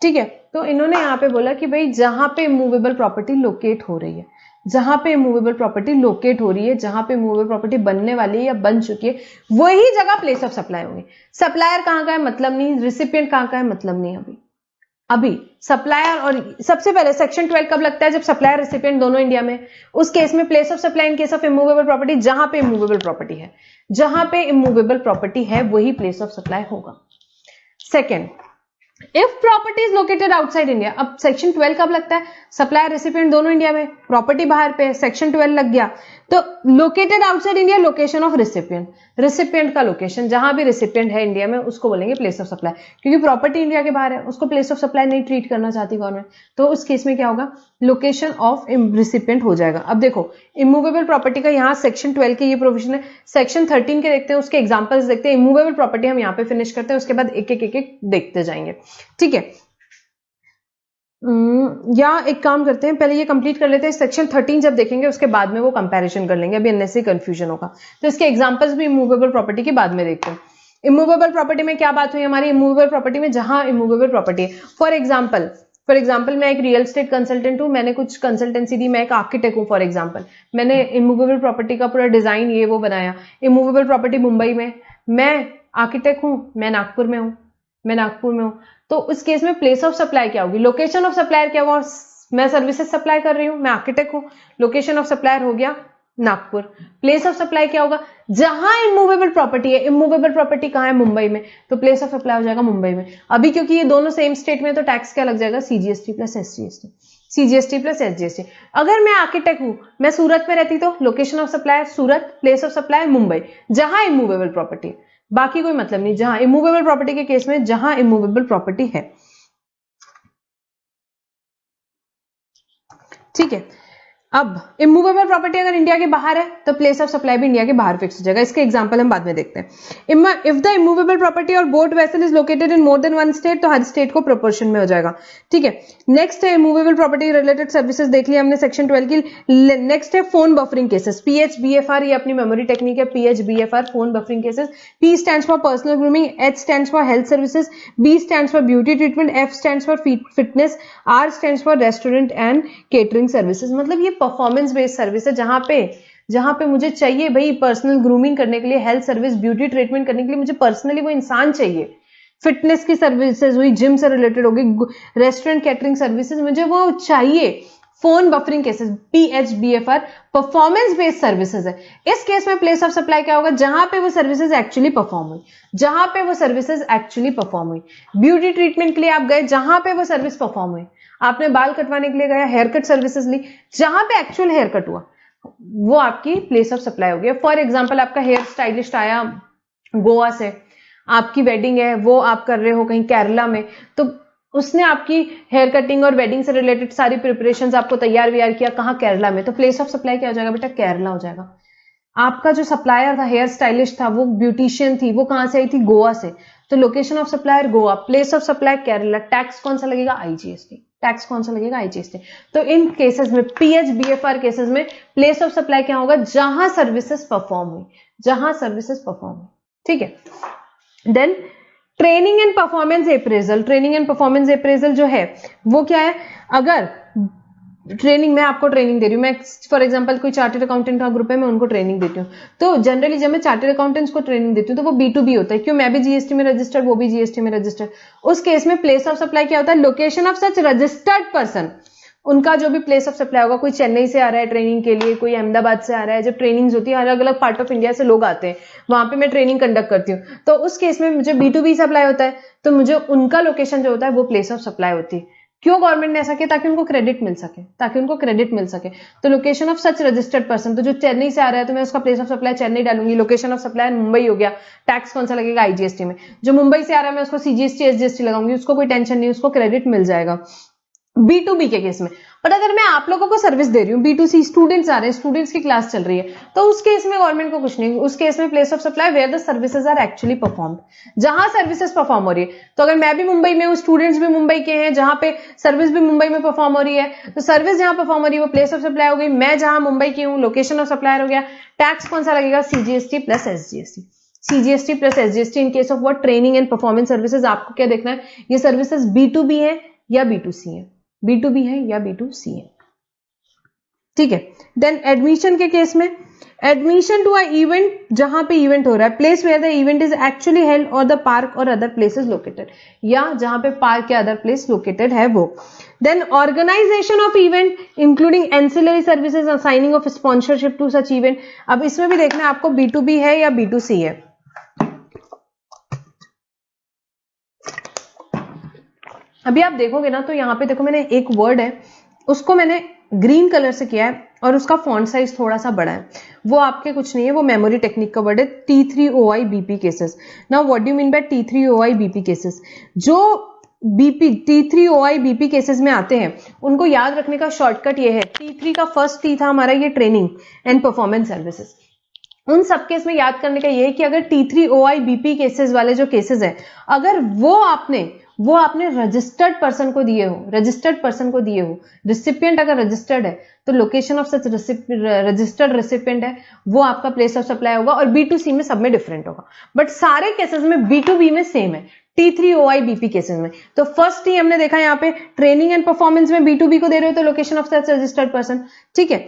ठीक है। तो इन्होंने यहाँ पे बोला कि भाई जहां पे इमूवेबल प्रॉपर्टी लोकेट हो रही है, जहां पे इमूवेबल प्रॉपर्टी बनने वाली है या बन चुकी है, वही जगह प्लेस ऑफ सप्लाई होगी। सप्लायर कहां का है मतलब नहीं, रिसिपिएंट कहां का है मतलब नहीं। अभी सप्लायर, और सबसे पहले सेक्शन 12 कब लगता है, जब सप्लायर रिसिपिएंट दोनों इंडिया में, उस केस में place of supply in case of immovable property, जहां पे इमूवेबल प्रॉपर्टी है वही प्लेस ऑफ सप्लाई होगा। Second, if property is located outside India. अब सेक्शन 12 कब लगता है, सप्लायर रेसिपिएंट दोनों इंडिया में, प्रॉपर्टी बाहर पे, सेक्शन 12 लग गया, तो located outside India, location of recipient का लोकेशन, जहां भी रिसिपिएंट है इंडिया में उसको बोलेंगे प्लेस ऑफ सप्लाई, क्योंकि प्रॉपर्टी इंडिया के बाहर है, उसको प्लेस ऑफ सप्लाई नहीं ट्रीट करना चाहती गवर्नमेंट, तो उस केस में क्या होगा, लोकेशन ऑफ रिसिपिएंट हो जाएगा। अब देखो इमूवेबल प्रॉपर्टी का यहाँ सेक्शन 12 के ये प्रोविजन है, सेक्शन 13 के देखते हैं, उसके एग्जांपल्स देखते हैं। इमूवेबल प्रॉपर्टी हम यहाँ पे फिनिश करते हैं, उसके बाद एक एक देखते जाएंगे, ठीक है। या एक काम करते हैं, पहले ये कंप्लीट कर लेते हैं, सेक्शन 13 जब देखेंगे उसके बाद में वो कंपैरिजन कर लेंगे, अभी अननेसेसरी कंफ्यूजन होगा। तो इसके एग्जांपल्स भी इमूवेबल प्रॉपर्टी के बाद में देखते हैं। इमूवेबल प्रॉपर्टी में क्या बात हुई हमारी, इमूवेबल प्रॉपर्टी में जहां इमूवेबल प्रॉपर्टी है, फॉर एग्जाम्पल मैं एक रियल एस्टेट कंसल्टेंट हूं, मैंने कुछ कंसल्टेंसी दी, मैं एक आर्किटेक्ट हूं फॉर एग्जाम्पल, मैंने इमूवेबल प्रॉपर्टी का पूरा डिजाइन ये वो बनाया, इमूवेबल प्रॉपर्टी मुंबई में, मैं आर्किटेक्ट हूं, मैं नागपुर में हूं, तो उस केस में प्लेस ऑफ सप्लाई क्या होगी, लोकेशन ऑफ सप्लायर क्या हुआ, मैं सर्विसेज सप्लाई कर रही हूं, मैं आर्किटेक्ट हूं, लोकेशन ऑफ सप्लायर हो गया नागपुर, प्लेस ऑफ सप्लाई क्या होगा, जहां इमूवेबल प्रॉपर्टी है, इमूवेबल प्रॉपर्टी कहां है, मुंबई में, तो प्लेस ऑफ सप्लाई हो जाएगा मुंबई में। अभी क्योंकि ये दोनों सेम स्टेट में, तो टैक्स क्या लग जाएगा, सीजीएसटी प्लस एसजीएसटी। अगर मैं आर्किटेक्ट हूं, मैं सूरत में रहती, तो location of supply Surat, place of supply Mumbai, जहां इमूवेबल प्रॉपर्टी, बाकी कोई मतलब नहीं। जहां इमूवेबल प्रॉपर्टी के केस में जहां इमूवेबल प्रॉपर्टी है, ठीक है। अब इमूवेबल प्रॉपर्टी अगर इंडिया के बाहर है तो प्लेस ऑफ सप्लाई भी इंडिया के बाहर फिक्स हो जाएगा। इसके एग्जांपल हम बाद में देखते हैं। इफ द इमूवेबल प्रॉपर्टी और boat vessel is located in more than one state, तो हर स्टेट को प्रोपोर्शन में हो जाएगा, ठीक है। नेक्स्ट है इमूवेबल प्रॉपर्टी रिलेटेड सर्विसेज, देख लिया हमने सेक्शन 12 की। नेक्स्ट है फोन बफरिंग केसेस, PHBFR, ये अपनी मेमोरी टेक्निक है, PHBFR phone buffering cases. P stands for personal grooming, H stands for health services, B stands for beauty treatment, F stands for fitness, R stands for restaurant and catering services. मतलब ये परफॉर्मेंस बेस्ड सर्विस है, जहां पे मुझे चाहिए भाई पर्सनल ग्रूमिंग करने के लिए, हेल्थ सर्विस, ब्यूटी ट्रीटमेंट करने के लिए मुझे पर्सनली वो इंसान चाहिए। फिटनेस की सर्विसेज हुई, जिम से रिलेटेड होगी, रेस्टोरेंट कैटरिंग सर्विसेज, मुझे वो चाहिए। Phone buffering cases, PHBFR performance based services है। इस केस में प्लेस ऑफ सप्लाई क्या होगा? जहां पे वो सर्विसेज एक्चुअली परफॉर्म हुई, जहां पे वो सर्विसेज एक्चुअली परफॉर्म हुई। ब्यूटी ट्रीटमेंट के लिए आप गए, जहां पे वो सर्विस परफॉर्म हुई। आपने बाल कटवाने के लिए गया, हेयर कट सर्विसेज ली, जहां पे एक्चुअल हेयर कट हुआ, वो आपकी प्लेस ऑफ सप्लाई होगी। फॉर एग्जाम्पल, आपका हेयर स्टाइलिस्ट आया गोवा से, आपकी वेडिंग है, वो आप कर रहे हो कहीं केरला में, तो उसने आपकी हेयर कटिंग और वेडिंग से रिलेटेड सारी प्रिपरेशंस आपको तैयार व्यार किया, कहाँ? केरला में। तो प्लेस ऑफ सप्लाई क्या हो जाएगा बेटा? केरला हो जाएगा। आपका जो सप्लायर था, हेयर स्टाइलिस्ट था, वो ब्यूटिशियन थी, वो कहां से आई थी? गोवा से। तो location of supplier Goa, place of supply Kerala. Tax कौन सा लगेगा? IGST। टैक्स कौन सा लगेगा? IGST। तो इन केसेस में, PHBFR केसेस में प्लेस ऑफ सप्लाई क्या होगा? जहां सर्विसेज परफॉर्म हुई, जहां सर्विसेज परफॉर्म हुई, ठीक है। Then training and performance appraisal. Training and performance appraisal जो है वो क्या है? अगर ट्रेनिंग, मैं आपको ट्रेनिंग दे रही हूँ, मैं फॉर एग्जांपल कोई चार्टर्ड अकाउंटेंट का ग्रुप है, मैं उनको ट्रेनिंग देती हूँ, तो जनरली जब मैं चार्टर्ड अकाउंटेंट्स को ट्रेनिंग देती हूँ तो वो B2B होता है। क्यों? मैं भी GST में रजिस्टर्ड, वो भी GST में रजिस्टर्ड। उस केस में प्लेस ऑफ सप्लाई क्या होता है? Location of such registered person, उनका जो भी प्लेस ऑफ सप्लाई होगा। कोई चेन्नई से आ रहा है ट्रेनिंग के लिए, कोई अहमदाबाद से आ रहा है। जब ट्रेनिंग्स होती है, अलग अलग पार्ट ऑफ इंडिया से लोग आते हैं, वहां पे मैं ट्रेनिंग कंडक्ट करती हूँ, तो उस केस में मुझे B2B सप्लाई होता है, तो मुझे उनका लोकेशन जो होता है वो प्लेस ऑफ सप्लाई होती है। क्यों गवर्नमेंट ने ऐसा किया? ताकि उनको क्रेडिट मिल सके, ताकि उनको क्रेडिट मिल सके। तो location of such registered person, तो जो चेन्नई से आ रहा है तो मैं उसका प्लेस ऑफ सप्लाई चेन्नई डालूंगी। लोकेशन ऑफ सप्लाई मुंबई हो गया, टैक्स कौन सा लगेगा? IGST में। जो मुंबई से आ रहा है मैं उसको CGST SGST लगाऊंगी, उसको कोई टेंशन नहीं, उसको क्रेडिट मिल जाएगा। B2B के केस में। पर अगर मैं आप लोगों को सर्विस दे रही हूँ, B2C, स्टूडेंट्स आ रहे हैं, स्टूडेंट्स की क्लास चल रही है, तो उस केस में गवर्नमेंट को कुछ नहीं। उस केस में place of supply where the services are actually performed, जहां सर्विसेज परफॉर्म हो रही है। तो अगर मैं भी मुंबई में हूँ, स्टूडेंट्स भी मुंबई के हैं, जहां पे सर्विस भी मुंबई में परफॉर्म हो रही है, तो सर्विस जहां परफॉर्म हो रही है वो प्लेस ऑफ सप्लाई हो गई। मैं जहां मुंबई की हूँ, लोकेशन ऑफ सप्लायर हो गया। टैक्स कौन सा लगेगा? CGST plus SGST। CGST plus SGST in case of what? Training and performance services. आपको क्या देखना है? ये सर्विसेज B2B है या B2C है? B2B है या B2C है, ठीक है। देन एडमिशन के केस में, एडमिशन टू अ इवेंट, जहां पे इवेंट हो रहा है, place where the event is actually held और द पार्क और अदर प्लेसेस लोकेटेड, या जहां पे पार्क या अदर प्लेस लोकेटेड है वो। Then organisation of event including ancillary services, assigning of sponsorship to such event. अब इसमें भी देखना है आपको B2B है या B2C है। अभी आप देखोगे ना, तो यहां पे देखो मैंने एक वर्ड है, उसको मैंने ग्रीन कलर से किया है और उसका फॉन्ट साइज थोड़ा सा बड़ा है। वो आपके कुछ नहीं है, वो मेमोरी टेक्निक का वर्ड है, T3OI BP cases. Now what do you mean by T3OI BP cases? जो T3OI BP केसेस में आते हैं, उनको याद रखने का शॉर्टकट ये है। T3 का फर्स्ट T था हमारा ये ट्रेनिंग एंड परफॉर्मेंस सर्विसेज। उन सब केस में याद करने का ये है कि अगर T3OI BP केसेस वाले जो केसेस है, अगर वो आपने रजिस्टर्ड पर्सन को दिए हो, रिसिपिएंट अगर रजिस्टर्ड है, तो location of such registered recipient है, वो आपका प्लेस ऑफ सप्लाई होगा। और B2C में सब में डिफरेंट होगा, बट सारे केसेस में B2B में सेम है, T3OI BP केसेस में। तो फर्स्ट T हमने देखा यहाँ पे, ट्रेनिंग एंड परफॉर्मेंस में B2B को दे रहे हो तो location of such registered person, ठीक है।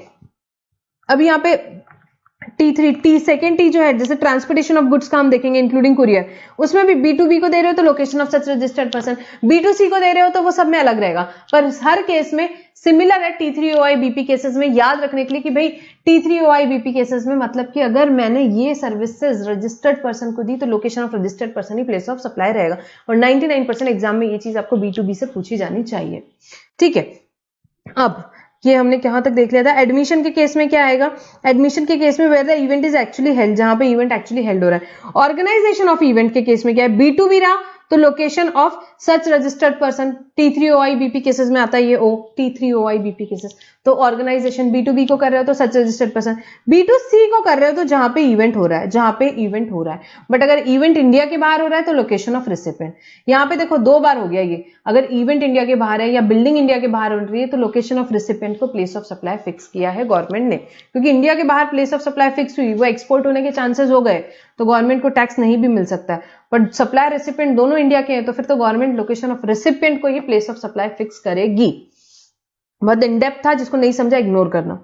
अब यहाँ पे T3 सेकेंड T जो है, जैसे ट्रांसपोर्टेशन ऑफ गुड्स का हम देखेंगे इंक्लूडिंग कुरियर, उसमें भी B2B को दे रहे हो तो location of such registered person, B2C को दे रहे हो तो वो सब में अलग रहेगा, पर हर केस में सिमिलर है। T3OI BP केसेस में याद रखने के लिए कि भाई T3OI BP केसेस में मतलब कि अगर मैंने ये सर्विसेज रजिस्टर्ड पर्सन को दी तो location of registered person he place of supply रहेगा। और 99% एग्जाम में ये चीज आपको B2B से पूछी जानी चाहिए, ठीक है। अब ये हमने कहां तक देख लिया था। एडमिशन के केस में क्या आएगा, एडमिशन के केस में where the event is actually held, जहां पे इवेंट एक्चुअली हेल्ड हो रहा है। ऑर्गेनाइजेशन ऑफ इवेंट के केस में क्या है, B2B रहा तो location of such registered person, T3OIBP cases में आता है ये O, T3OIBP केसेस, तो ऑर्गेनाइजेशन B2B को कर रहे हो तो सच रजिस्टर्ड पर्सन, B2C को कर रहे हो तो जहां पे इवेंट हो रहा है, जहां पे इवेंट हो रहा है। बट अगर इवेंट इंडिया के बाहर हो रहा है तो लोकेशन ऑफ रिसिपिएंट। यहाँ पे देखो 2 बार हो गया ये, अगर इवेंट इंडिया के बाहर है या बिल्डिंग इंडिया के बाहर हो रही है तो लोकेशन ऑफ रिसिपिएंट को प्लेस ऑफ सप्लाई फिक्स किया है गवर्नमेंट ने, क्योंकि इंडिया के बाहर प्लेस ऑफ सप्लाई फिक्स हुई, वो एक्सपोर्ट होने के चांसेस हो गए तो गवर्नमेंट को टैक्स नहीं भी मिल सकता है। बट सप्लाई रेसिपिएंट दोनों इंडिया के हैं तो फिर तो गवर्नमेंट लोकेशन ऑफ रेसिपिएंट को ही प्लेस ऑफ सप्लाई फिक्स करेगी। बहुत इन डेप्थ था, जिसको नहीं समझा इग्नोर करना।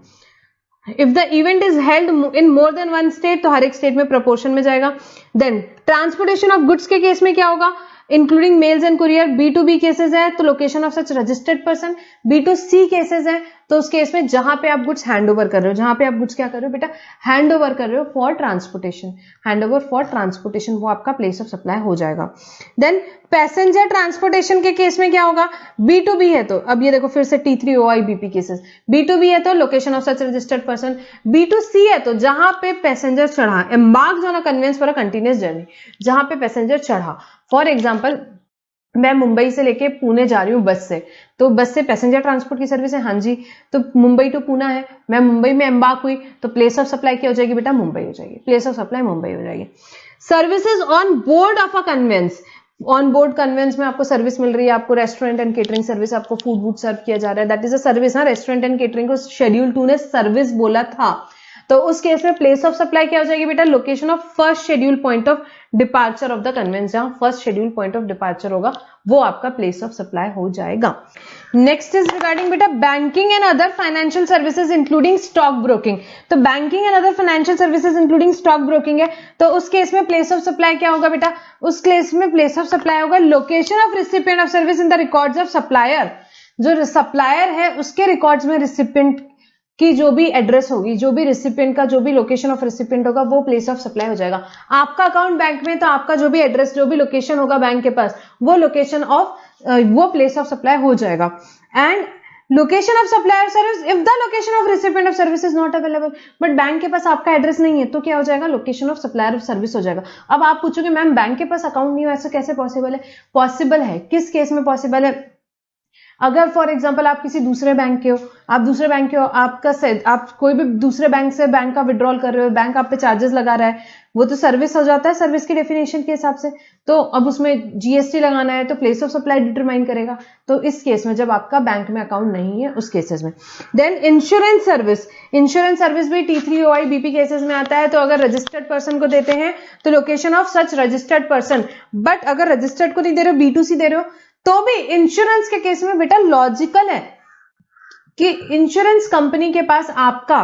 If the event is held in more than 1 state तो हर एक स्टेट में प्रोपोर्शन में जाएगा। देन ट्रांसपोर्टेशन ऑफ गुड्स के केस में क्या होगा, including mails and courier, B2B cases है तो location of such registered person, B2C cases है तो उस केस में जहां पे आप गुड्स हैंड ओवर कर रहे हो, जहां पे आप गुड्स क्या कर रहे हो बेटा, हैंड ओवर कर रहे हो for transportation, hand over for transportation, वो आपका प्लेस ऑफ सप्लाई हो जाएगा। देन पैसेंजर ट्रांसपोर्टेशन के केस में क्या होगा, B2B है तो अब ये देखो फिर से T3OIBP केसेस, B2B है तो location of such registered person, B2C है तो जहां पे पैसेंजर चढ़ा, embarked on a conveyance for a continuous journey, जहां पे पैसेंजर चढ़ा। फॉर एग्जाम्पल मैं मुंबई से लेके पुणे जा रही हूँ बस से, तो बस से पैसेंजर ट्रांसपोर्ट की सर्विस है, हाँ जी, तो मुंबई टू पुणे है, मैं मुंबई में एम्बार्क हुई तो प्लेस ऑफ सप्लाई क्या हो जाएगी बेटा, मुंबई हो जाएगी, प्लेस ऑफ सप्लाई मुंबई हो जाएगी। Services on board of a conveyance, on board conveyance में आपको सर्विस मिल रही है, आपको रेस्टोरेंट एंड केटरिंग सर्विस, आपको फूड वूड सर्व किया जा रहा है, दैट इज अ सर्विस। हाँ, रेस्टोरेंट एंड केटरिंग को शेड्यूल 2 ने सर्विस बोला था, तो उस केस में प्लेस ऑफ सप्लाई क्या हो जाएगी बेटा, location of first schedule point of departure of the conveyance, जहां first schedule point of departure होगा वो आपका प्लेस ऑफ सप्लाई हो जाएगा। नेक्स्ट इज रिगार्डिंग बेटा banking and other financial services including stock broking. तो banking and other financial services including stock broking है तो उस केस में प्लेस ऑफ सप्लाई क्या होगा बेटा, उस केस में प्लेस ऑफ सप्लाई होगा location of recipient of service in the records of supplier, जो सप्लायर है उसके रिकॉर्ड्स में रिसिपिएंट की जो भी एड्रेस होगी, जो भी रिसिपिएंट का जो भी लोकेशन ऑफ रिसिपिएंट होगा वो प्लेस ऑफ सप्लाई हो जाएगा। आपका अकाउंट बैंक में तो आपका जो भी एड्रेस जो भी लोकेशन होगा बैंक के पास वो लोकेशन ऑफ वो प्लेस ऑफ सप्लाई हो जाएगा। And location of supplier service if the location of recipient of service is not available, but bank के पास आपका एड्रेस नहीं है तो क्या हो जाएगा, location of supplier of service हो जाएगा। अब आप पूछोगे मैम बैंक के पास अकाउंट नहीं हो, ऐसा कैसे पॉसिबल है? पॉसिबल है, किस केस में पॉसिबल है, अगर फॉर एग्जांपल आप किसी दूसरे बैंक के हो, आप दूसरे बैंक के हो, आप कोई भी दूसरे बैंक से बैंक का विड्रॉल कर रहे हो, बैंक आप पे चार्जेस लगा रहा है, वो तो सर्विस हो जाता है सर्विस की डेफिनेशन के हिसाब से, तो अब उसमें जीएसटी लगाना है तो प्लेस ऑफ सप्लाई डिटरमाइन करेगा, तो इस केस में जब आपका बैंक में अकाउंट नहीं है उस केसेस में। देन इंश्योरेंस सर्विस भी T3OIBP केसेस में आता है, तो अगर रजिस्टर्ड पर्सन को देते हैं तो location of such registered person, but अगर रजिस्टर्ड को नहीं दे रहे हो, B2C दे रहे हो, तो भी इंश्योरेंस के केस में बेटा लॉजिकल है कि इंश्योरेंस कंपनी के पास आपका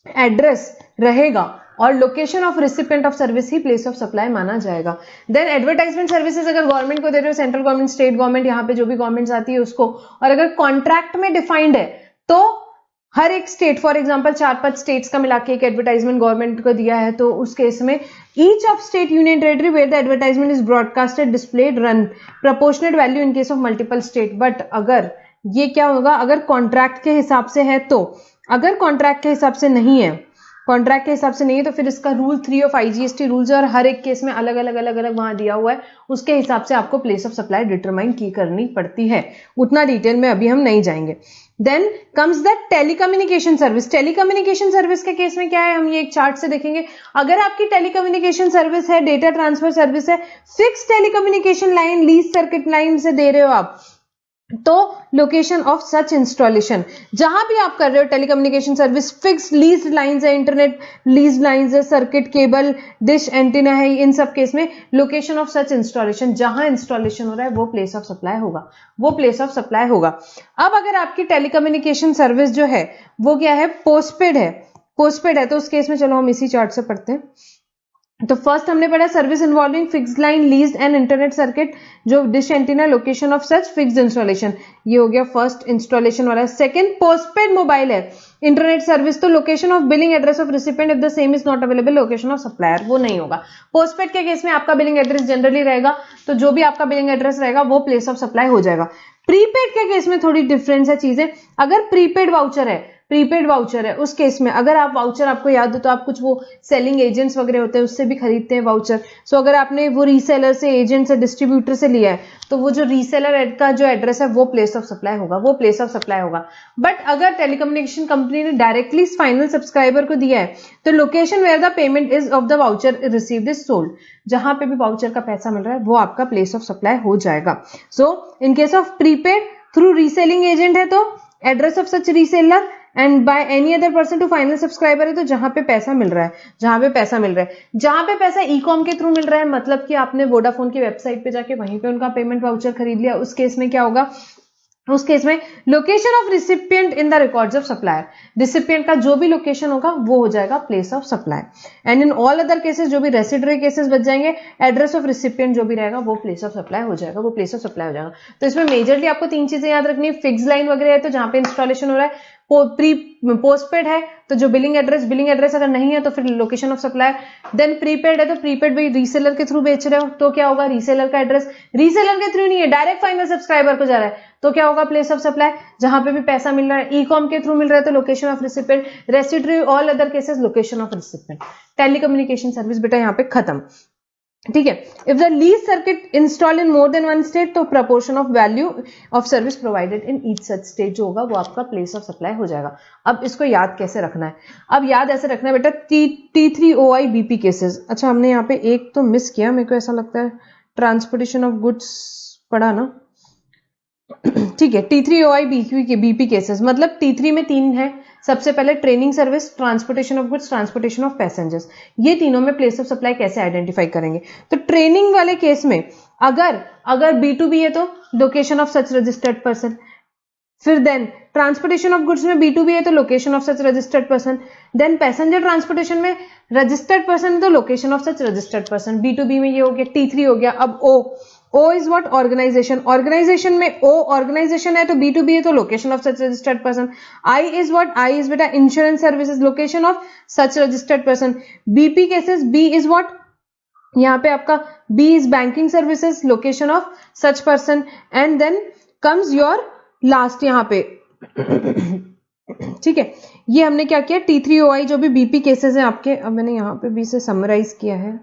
एड्रेस रहेगा और location of recipient of service he place of supply माना जाएगा। देन एडवर्टाइजमेंट सर्विसेज अगर गवर्नमेंट को दे रहे हो, सेंट्रल गवर्नमेंट, स्टेट गवर्नमेंट, यहाँ पे जो भी गवर्नमेंट आती है उसको, और अगर कॉन्ट्रैक्ट में डिफाइंड है तो हर एक स्टेट, फॉर एग्जांपल 4-5 स्टेट्स का मिला के एक एडवर्टाइजमेंट गवर्नमेंट को दिया है, तो उस केस में each of state union territory where the advertisement is broadcasted displayed run proportionate value in case of multiple state. But अगर ये क्या होगा, अगर कॉन्ट्रैक्ट के हिसाब से है तो, अगर कॉन्ट्रैक्ट के हिसाब से नहीं है, कॉन्ट्रैक्ट के हिसाब से नहीं है तो फिर इसका रूल 3 ऑफ IGST रूल्स और हर एक केस में अलग अलग वहां दिया हुआ है, उसके हिसाब से आपको प्लेस ऑफ सप्लाई डिटरमाइन की करनी पड़ती है। उतना डिटेल में अभी हम नहीं जाएंगे। Then comes the telecommunication service. Telecommunication service के केस में क्या है, हम ये एक चार्ट से देखेंगे। अगर आपकी टेलीकम्युनिकेशन सर्विस है, डेटा ट्रांसफर सर्विस है, fix telecommunication line, lease circuit line से दे रहे हो आप, तो लोकेशन ऑफ सच इंस्टॉलेशन, जहां भी आप कर रहे हो telecommunication service, fix lease lines है, इंटरनेट लीज लाइंस है, सर्किट केबल, डिश एंटीना है, इन सब केस में लोकेशन ऑफ सच इंस्टॉलेशन, जहां इंस्टॉलेशन हो रहा है वो प्लेस ऑफ सप्लाई होगा, वो प्लेस ऑफ सप्लाई होगा। अब अगर आपकी टेलीकम्युनिकेशन सर्विस जो है वो क्या है, पोस्टपेड है, पोस्टपेड है, तो उस केस में चलो हम इसी चार्ट से पढ़ते हैं। तो फर्स्ट हमने पढ़ा service involving fixed line, lease and internet circuit, जो dish antenna, location of such fixed installation, ये हो गया फर्स्ट इंस्टॉलेशन वाला। सेकंड पोस्टपेड मोबाइल है, इंटरनेट सर्विस, तो location of billing address of recipient if the same is not available, location of supplier वो नहीं होगा। पोस्टपेड के केस में आपका बिलिंग एड्रेस जनरली रहेगा, तो जो भी आपका बिलिंग एड्रेस रहेगा वो प्लेस ऑफ सप्लाई हो जाएगा। प्रीपेड के केस में थोड़ी डिफरेंस है चीजें। अगर प्रीपेड वाउचर है उस केस में अगर आप वाउचर, आपको याद हो तो आप कुछ वो सेलिंग एजेंट्स वगैरह होते हैं उससे भी खरीदते हैं वाउचर। सो अगर आपने वो रीसेलर से, एजेंट से, डिस्ट्रीब्यूटर से लिया है तो वो जो रीसेलर का जो एड्रेस है वो प्लेस ऑफ सप्लाई होगा, बट अगर टेलीकम्युनिकेशन कंपनी ने डायरेक्टली फाइनल सब्सक्राइबर को दिया है तो location where the payment is of the voucher received is sold, जहां पे भी वाउचर का पैसा मिल रहा है वो आपका प्लेस ऑफ सप्लाई हो जाएगा। So in case of prepaid through reselling agent है तो address of such reseller and by any other person to final subscriber है तो जहां पे पैसा मिल रहा है, जहां पे पैसा ई कॉम के थ्रू मिल रहा है, मतलब कि आपने वोडाफोन की वेबसाइट पे जाके वहीं पे उनका पेमेंट वाउचर खरीद लिया, उस केस में क्या होगा, उस केस में location of recipient in the records of supplier, recipient का जो भी लोकेशन होगा वो हो जाएगा place of supply. And in all other cases जो भी रेसिडरी केसेस बच जाएंगे, एड्रेस ऑफ रिसिपिएंट जो भी रहेगा वो प्लेस ऑफ सप्लाई हो जाएगा, तो इसमें मेजरली आपको 3 चीजें याद रखनी है। फिक्स लाइन वगैरह है तो जहां पे इंस्टॉलेशन हो रहा है, पोस्टपेड है तो जो बिलिंग एड्रेस अगर नहीं है तो फिर location of supplier, then prepaid है तो प्रीपेड भी रीसेलर के थ्रू बेच रहे हो तो क्या होगा, रीसेलर का एड्रेस, रीसेलर के थ्रू नहीं है डायरेक्ट फाइनल सब्सक्राइबर को जा रहा है तो क्या होगा, प्लेस ऑफ सप्लाई, जहां पे भी पैसा मिल रहा है। ई कॉम के थ्रू मिल रहा है तो location of recipient, residuary all other cases location of recipient. Telecommunication service बेटा यहाँ पे खत्म, ठीक है। If the lease circuit install in more than one state तो proportion of value of service provided in each such state जो होगा वो आपका प्लेस ऑफ सप्लाई हो जाएगा। अब इसको याद कैसे रखना है, अब याद ऐसे रखना है बेटा, T3OI BP केसेस। अच्छा हमने यहाँ पे एक तो मिस किया, मेरे को ऐसा लगता है ट्रांसपोर्टेशन ऑफ गुड्स पढ़ा ना, ठीक है। T3OI BP केसेस मतलब T3 में 3 है, सबसे पहले training service, transportation of goods, transportation of passengers, ये तीनों में प्लेस ऑफ सप्लाई कैसे आइडेंटिफाई करेंगे। तो ट्रेनिंग वाले केस में अगर B2B है तो location of such registered person, फिर देन ट्रांसपोर्टेशन ऑफ गुड्स में B2B है तो location of such registered person, then passenger transportation में रजिस्टर्ड पर्सन तो location of such registered person. B2B में ये हो गया, T3 हो गया। अब O is what, organisation, organisation में O ऑर्गेनाइजेशन है तो B2B है तो location of such registered person. I is what, I is बेटा insurance services, location of such registered person. BP cases B is what, यहाँ पे आपका B is banking services, location of such person. And then comes your last यहाँ पे ठीक है। ये हमने क्या किया, T3OI जो भी BP केसेस हैं आपके, अब मैंने यहाँ पे B से समराइज किया है।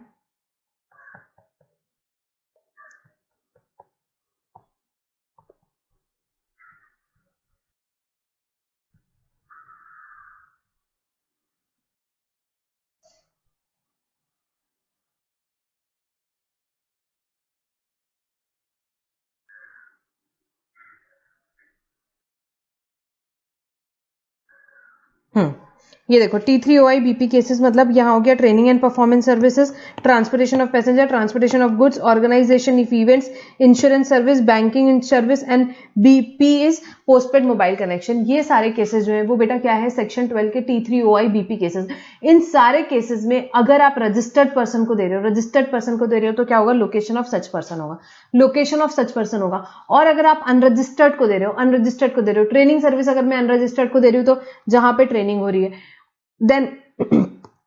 ये देखो T3OI BP केसेस मतलब यहाँ हो गया training and performance services, transportation of passenger, transportation of goods, organisation of events, insurance service, banking service and BP is postpaid mobile connection. ये सारे केसेस जो है वो बेटा क्या है, सेक्शन 12 के T3OI BP केसेस। इन सारे केसेस में अगर आप रजिस्टर्ड पर्सन को दे रहे हो तो क्या होगा, लोकेशन ऑफ सच पर्सन होगा। और अगर आप अनरजिस्टर्ड को दे रहे हो, ट्रेनिंग सर्विस अगर मैं अनरजिस्टर्ड को दे रही हूँ तो जहां पे ट्रेनिंग हो रही है। देन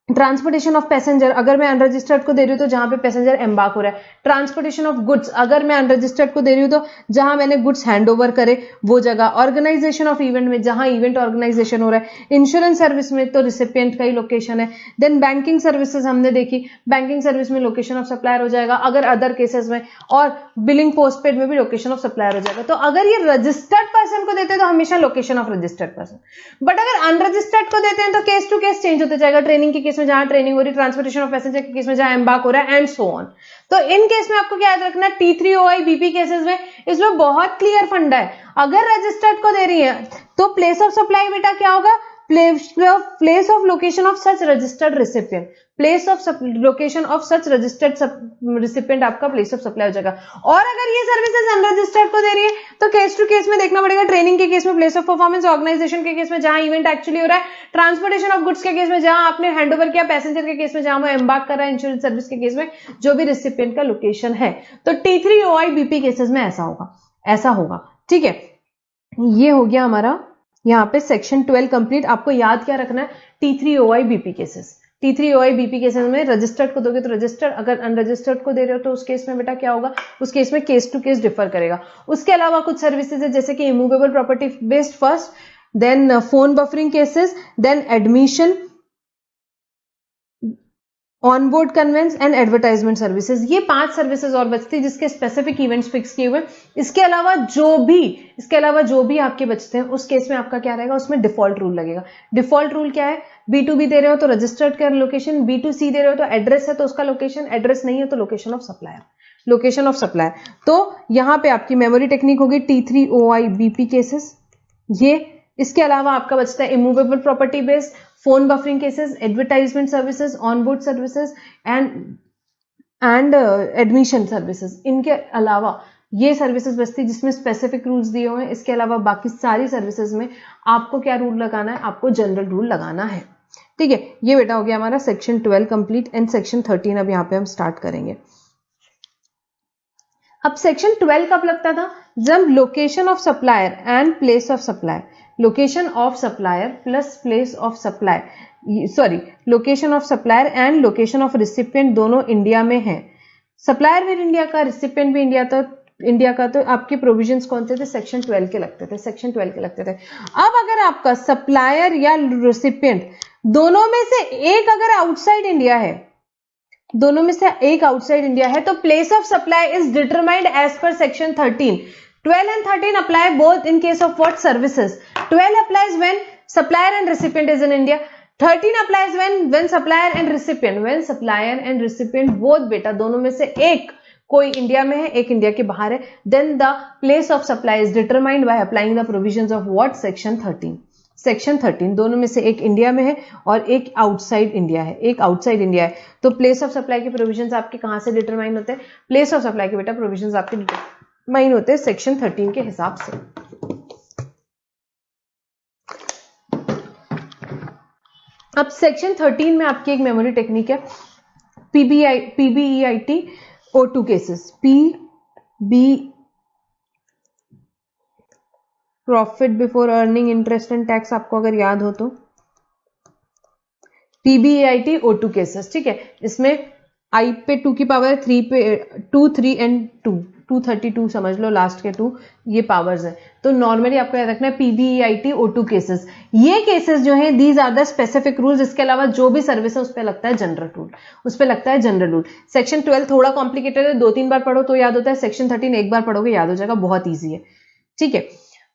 ट्रांसपोर्टेशन ऑफ पैसेंजर अगर मैं अनरजिस्टर्ड को दे रही हूँ तो जहां पे पैसेंजर एम्बार्क हो रहा है। ट्रांसपोर्टेशन ऑफ गुड्स अगर मैं अनरजिस्टर्ड को दे रही हूँ तो जहां मैंने गुड्स हैंडओवर करे वो जगह। ऑर्गेनाइजेशन ऑफ इवेंट में जहां इवेंट ऑर्गेनाइजेशन हो रहा है। इंश्योरेंस सर्विस में तो रिसिपिएंट का ही लोकेशन है। देन बैंकिंग सर्विसेज हमने देखी, बैंकिंग सर्विस में लोकेशन ऑफ सप्लायर हो जाएगा अगर अदर केसेस में, और बिलिंग पोस्टपेड में भी लोकेशन ऑफ सप्लायर हो जाएगा। तो अगर ये रजिस्टर्ड पर्सन को देते हैं तो हमेशा location of registered person, but अगर अनरजिस्टर्ड को देते हैं तो केस टू केस चेंज होता जाएगा। ट्रेनिंग के केस में जहां ट्रेनिंग हो रही, ट्रांसपोर्टेशन ऑफ पैसेंजर के केस में जहां एम्बार्क हो रहा है, एंड सो ऑन। तो इन केस में आपको क्या याद रखना है, T3OI BP केसेस में इसमें बहुत क्लियर फंडा है। अगर रजिस्टर्ड को दे रही है तो प्लेस ऑफ सप्लाई बेटा क्या होगा, place of location of such registered recipient, place of location of such registered recipient आपका प्लेस ऑफ सप्लाई हो जाएगा। और अगर ये सर्विसेज अनरजिस्टर्ड को दे रही है तो केस टू केस में देखना पड़ेगा। ट्रेनिंग के केस में प्लेस ऑफ परफॉर्मेंस, ऑर्गेनाइजेशन के केस में जहां इवेंट एक्चुअली हो रहा है, ट्रांसपोर्टेशन ऑफ गुड्स के केस में जहां आपने हैंडओवर किया, पैसेंजर के केस में जहां वो एम्बार्क कर रहा है, इंश्योरेंस सर्विस के केस में जो भी रिसिपिएंट का लोकेशन है। तो T3OI BP केसेस में ऐसा होगा, ठीक है। ये हो गया हमारा यहाँ पे सेक्शन 12 कंप्लीट। आपको याद क्या रखना है, T3OI BP cases, T3OI BP cases में रजिस्टर्ड को दोगे तो रजिस्टर्ड, अगर अनरजिस्टर्ड को दे रहे हो तो उस केस में बेटा क्या होगा, उस केस में केस टू केस डिफर करेगा। उसके अलावा कुछ सर्विसेज है जैसे कि immovable property based first, then phone buffering cases, then admission, onboard conveyance and advertisement services. ये 5 सर्विसेज और बचती है जिसके स्पेसिफिक इवेंट्स फिक्स किए हुए। इसके अलावा जो भी आपके बचते हैं उस केस में आपका क्या रहेगा, उसमें डिफॉल्ट रूल लगेगा। डिफॉल्ट रूल क्या है, B2B दे रहे हो तो रजिस्टर्ड का लोकेशन, B2C दे रहे हो तो एड्रेस है तो उसका लोकेशन, एड्रेस नहीं है तो location of supplier, location of supplier. तो यहां पे आपकी मेमोरी टेक्निक होगी T3OI BP केसेस ये। इसके अलावा आपका बचता है immovable property based, phone buffering cases, advertisement services, onboard services and admission services. इनके अलावा ये सर्विसेज बचती है जिसमें स्पेसिफिक रूल्स दिए हुए हैं। इसके अलावा बाकी सारी सर्विसेज में आपको क्या रूल लगाना है, आपको जनरल रूल लगाना है। ठीक है, ये बेटा हो गया हमारा सेक्शन 12 कंप्लीट एंड सेक्शन 13 अब यहाँ पे हम स्टार्ट करेंगे। अब सेक्शन 12 कब लगता था, जब location of supplier and place of supply, location of supplier plus place of supply, sorry location of supplier and location of recipient दोनों इंडिया में है। सप्लायर भी इंडिया का, रिसिपिएंट भी इंडिया का, तो आपके प्रोविजंस कौन से थे, सेक्शन 12 के लगते थे, सेक्शन 12 के लगते थे। अब अगर आपका सप्लायर या रिसिपिएंट दोनों में से एक अगर आउटसाइड इंडिया है, दोनों में से एक आउटसाइड इंडिया है, तो place of supply is determined as per section 13। 12 and 13 apply both in case of what services. 12 applies when supplier and recipient is in India. 13 applies when supplier and recipient, when supplier and recipient both बेटा दोनों में से एक कोई इंडिया में है, एक इंडिया के बाहर है, then the place of supply is determined by applying the provisions of what, section 13. Section 13 दोनों में से एक इंडिया में है और एक आउटसाइड इंडिया है, एक आउटसाइड इंडिया है। तो प्लेस ऑफ सप्लाई के प्रोविजंस आपके कहां से डिटरमाइन होते हैं, प्लेस ऑफ सप्लाई के बेटा प्रोविजंस आपके डिटरमाइन होते हैं सेक्शन 13 के हिसाब से। अब सेक्शन 13 में आपकी एक मेमोरी टेक्निक है PBEIT O2 cases, PB profit before earning interest and tax, आपको अगर याद हो तो PBEIT O2 केसेस। ठीक है, इसमें I पे 2 की पावर 3 पे 2, 3 एंड 2, 232 समझ लो, लास्ट के 2 ये पावर्स हैं। तो नॉर्मली आपको याद रखना है PBEIT O2 केसेस। ये केसेस जो हैं these are the specific rules. इसके अलावा जो भी सर्विस है उस पर लगता है जनरल रूल, उस पर लगता है जनरल रूल। सेक्शन 12 थोड़ा कॉम्प्लिकेटेड है, 2-3 बार पढ़ो तो याद होता है। सेक्शन 13 एक बार पढ़ोगे याद हो जाएगा, बहुत ईजी है। ठीक है,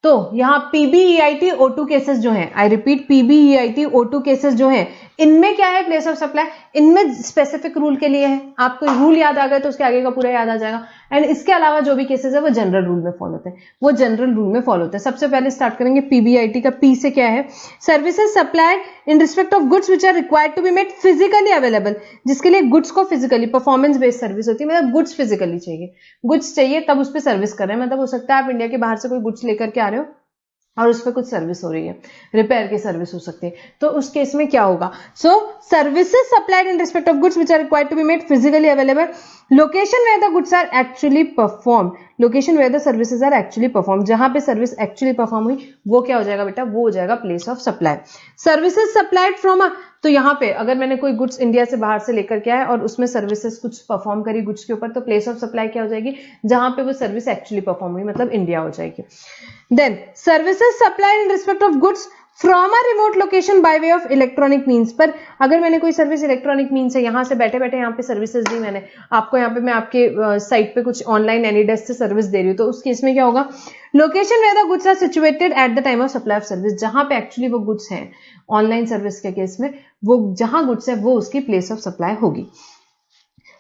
तो यहां PBEIT O2 केसेस जो हैं, I repeat PBEIT O2 cases जो हैं, इनमें क्या है, प्लेस ऑफ सप्लाई, इनमें स्पेसिफिक रूल के लिए है। आपको रूल याद आ गए तो उसके आगे का पूरा याद आ जाएगा। एंड इसके अलावा जो भी केसेस है वो जनरल रूल में फॉलो होते हैं, वो जनरल रूल में फॉलो होते हैं। सबसे पहले स्टार्ट करेंगे PBEIT का। P से क्या है, services supplied in respect of goods which are required to be made physically available, जिसके लिए गुड्स को फिजिकली, परफॉर्मेंस बेस्ड सर्विस होती है, मतलब गुड्स फिजिकली चाहिए, गुड्स चाहिए तब उस पर सर्विस कर रहे हैं। मतलब हो सकता है आप इंडिया के बाहर से कोई गुड्स लेकर के आ रहे हो और उस पर कुछ सर्विस हो रही है, रिपेयर की सर्विस हो सकती है, तो उस केस में क्या होगा, so services supplied in respect of goods which are required to be made physically available, location where the goods are actually perform, location where the services are actually perform, जहां पे सर्विस एक्चुअली परफॉर्म हुई वो क्या हो जाएगा बेटा, वो हो जाएगा place of supply. Services supplied from, तो यहाँ पे अगर मैंने कोई गुड्स इंडिया से बाहर से लेकर के आया और उसमें सर्विसेज कुछ परफॉर्म करी गुड्स के ऊपर, तो प्लेस ऑफ सप्लाई क्या हो जाएगी, जहां पे वो सर्विस एक्चुअली परफॉर्म हुई, मतलब इंडिया हो जाएगी। Then services supplied in respect of goods from a remote location by way of electronic means, पर अगर मैंने कोई सर्विस इलेक्ट्रॉनिक मीन्स से यहाँ से बैठे बैठे यहाँ पे सर्विसेज दी मैंने आपको, यहाँ पे मैं आपके साइट पे कुछ ऑनलाइन एनी डेस्क से सर्विस दे रही हूँ, तो उस केस में क्या होगा, location where the goods are situated at the time of supply of service, जहां पे एक्चुअली वो गुड्स हैं, ऑनलाइन सर्विस के केस में वो जहां गुड्स है वो उसकी प्लेस ऑफ सप्लाई होगी।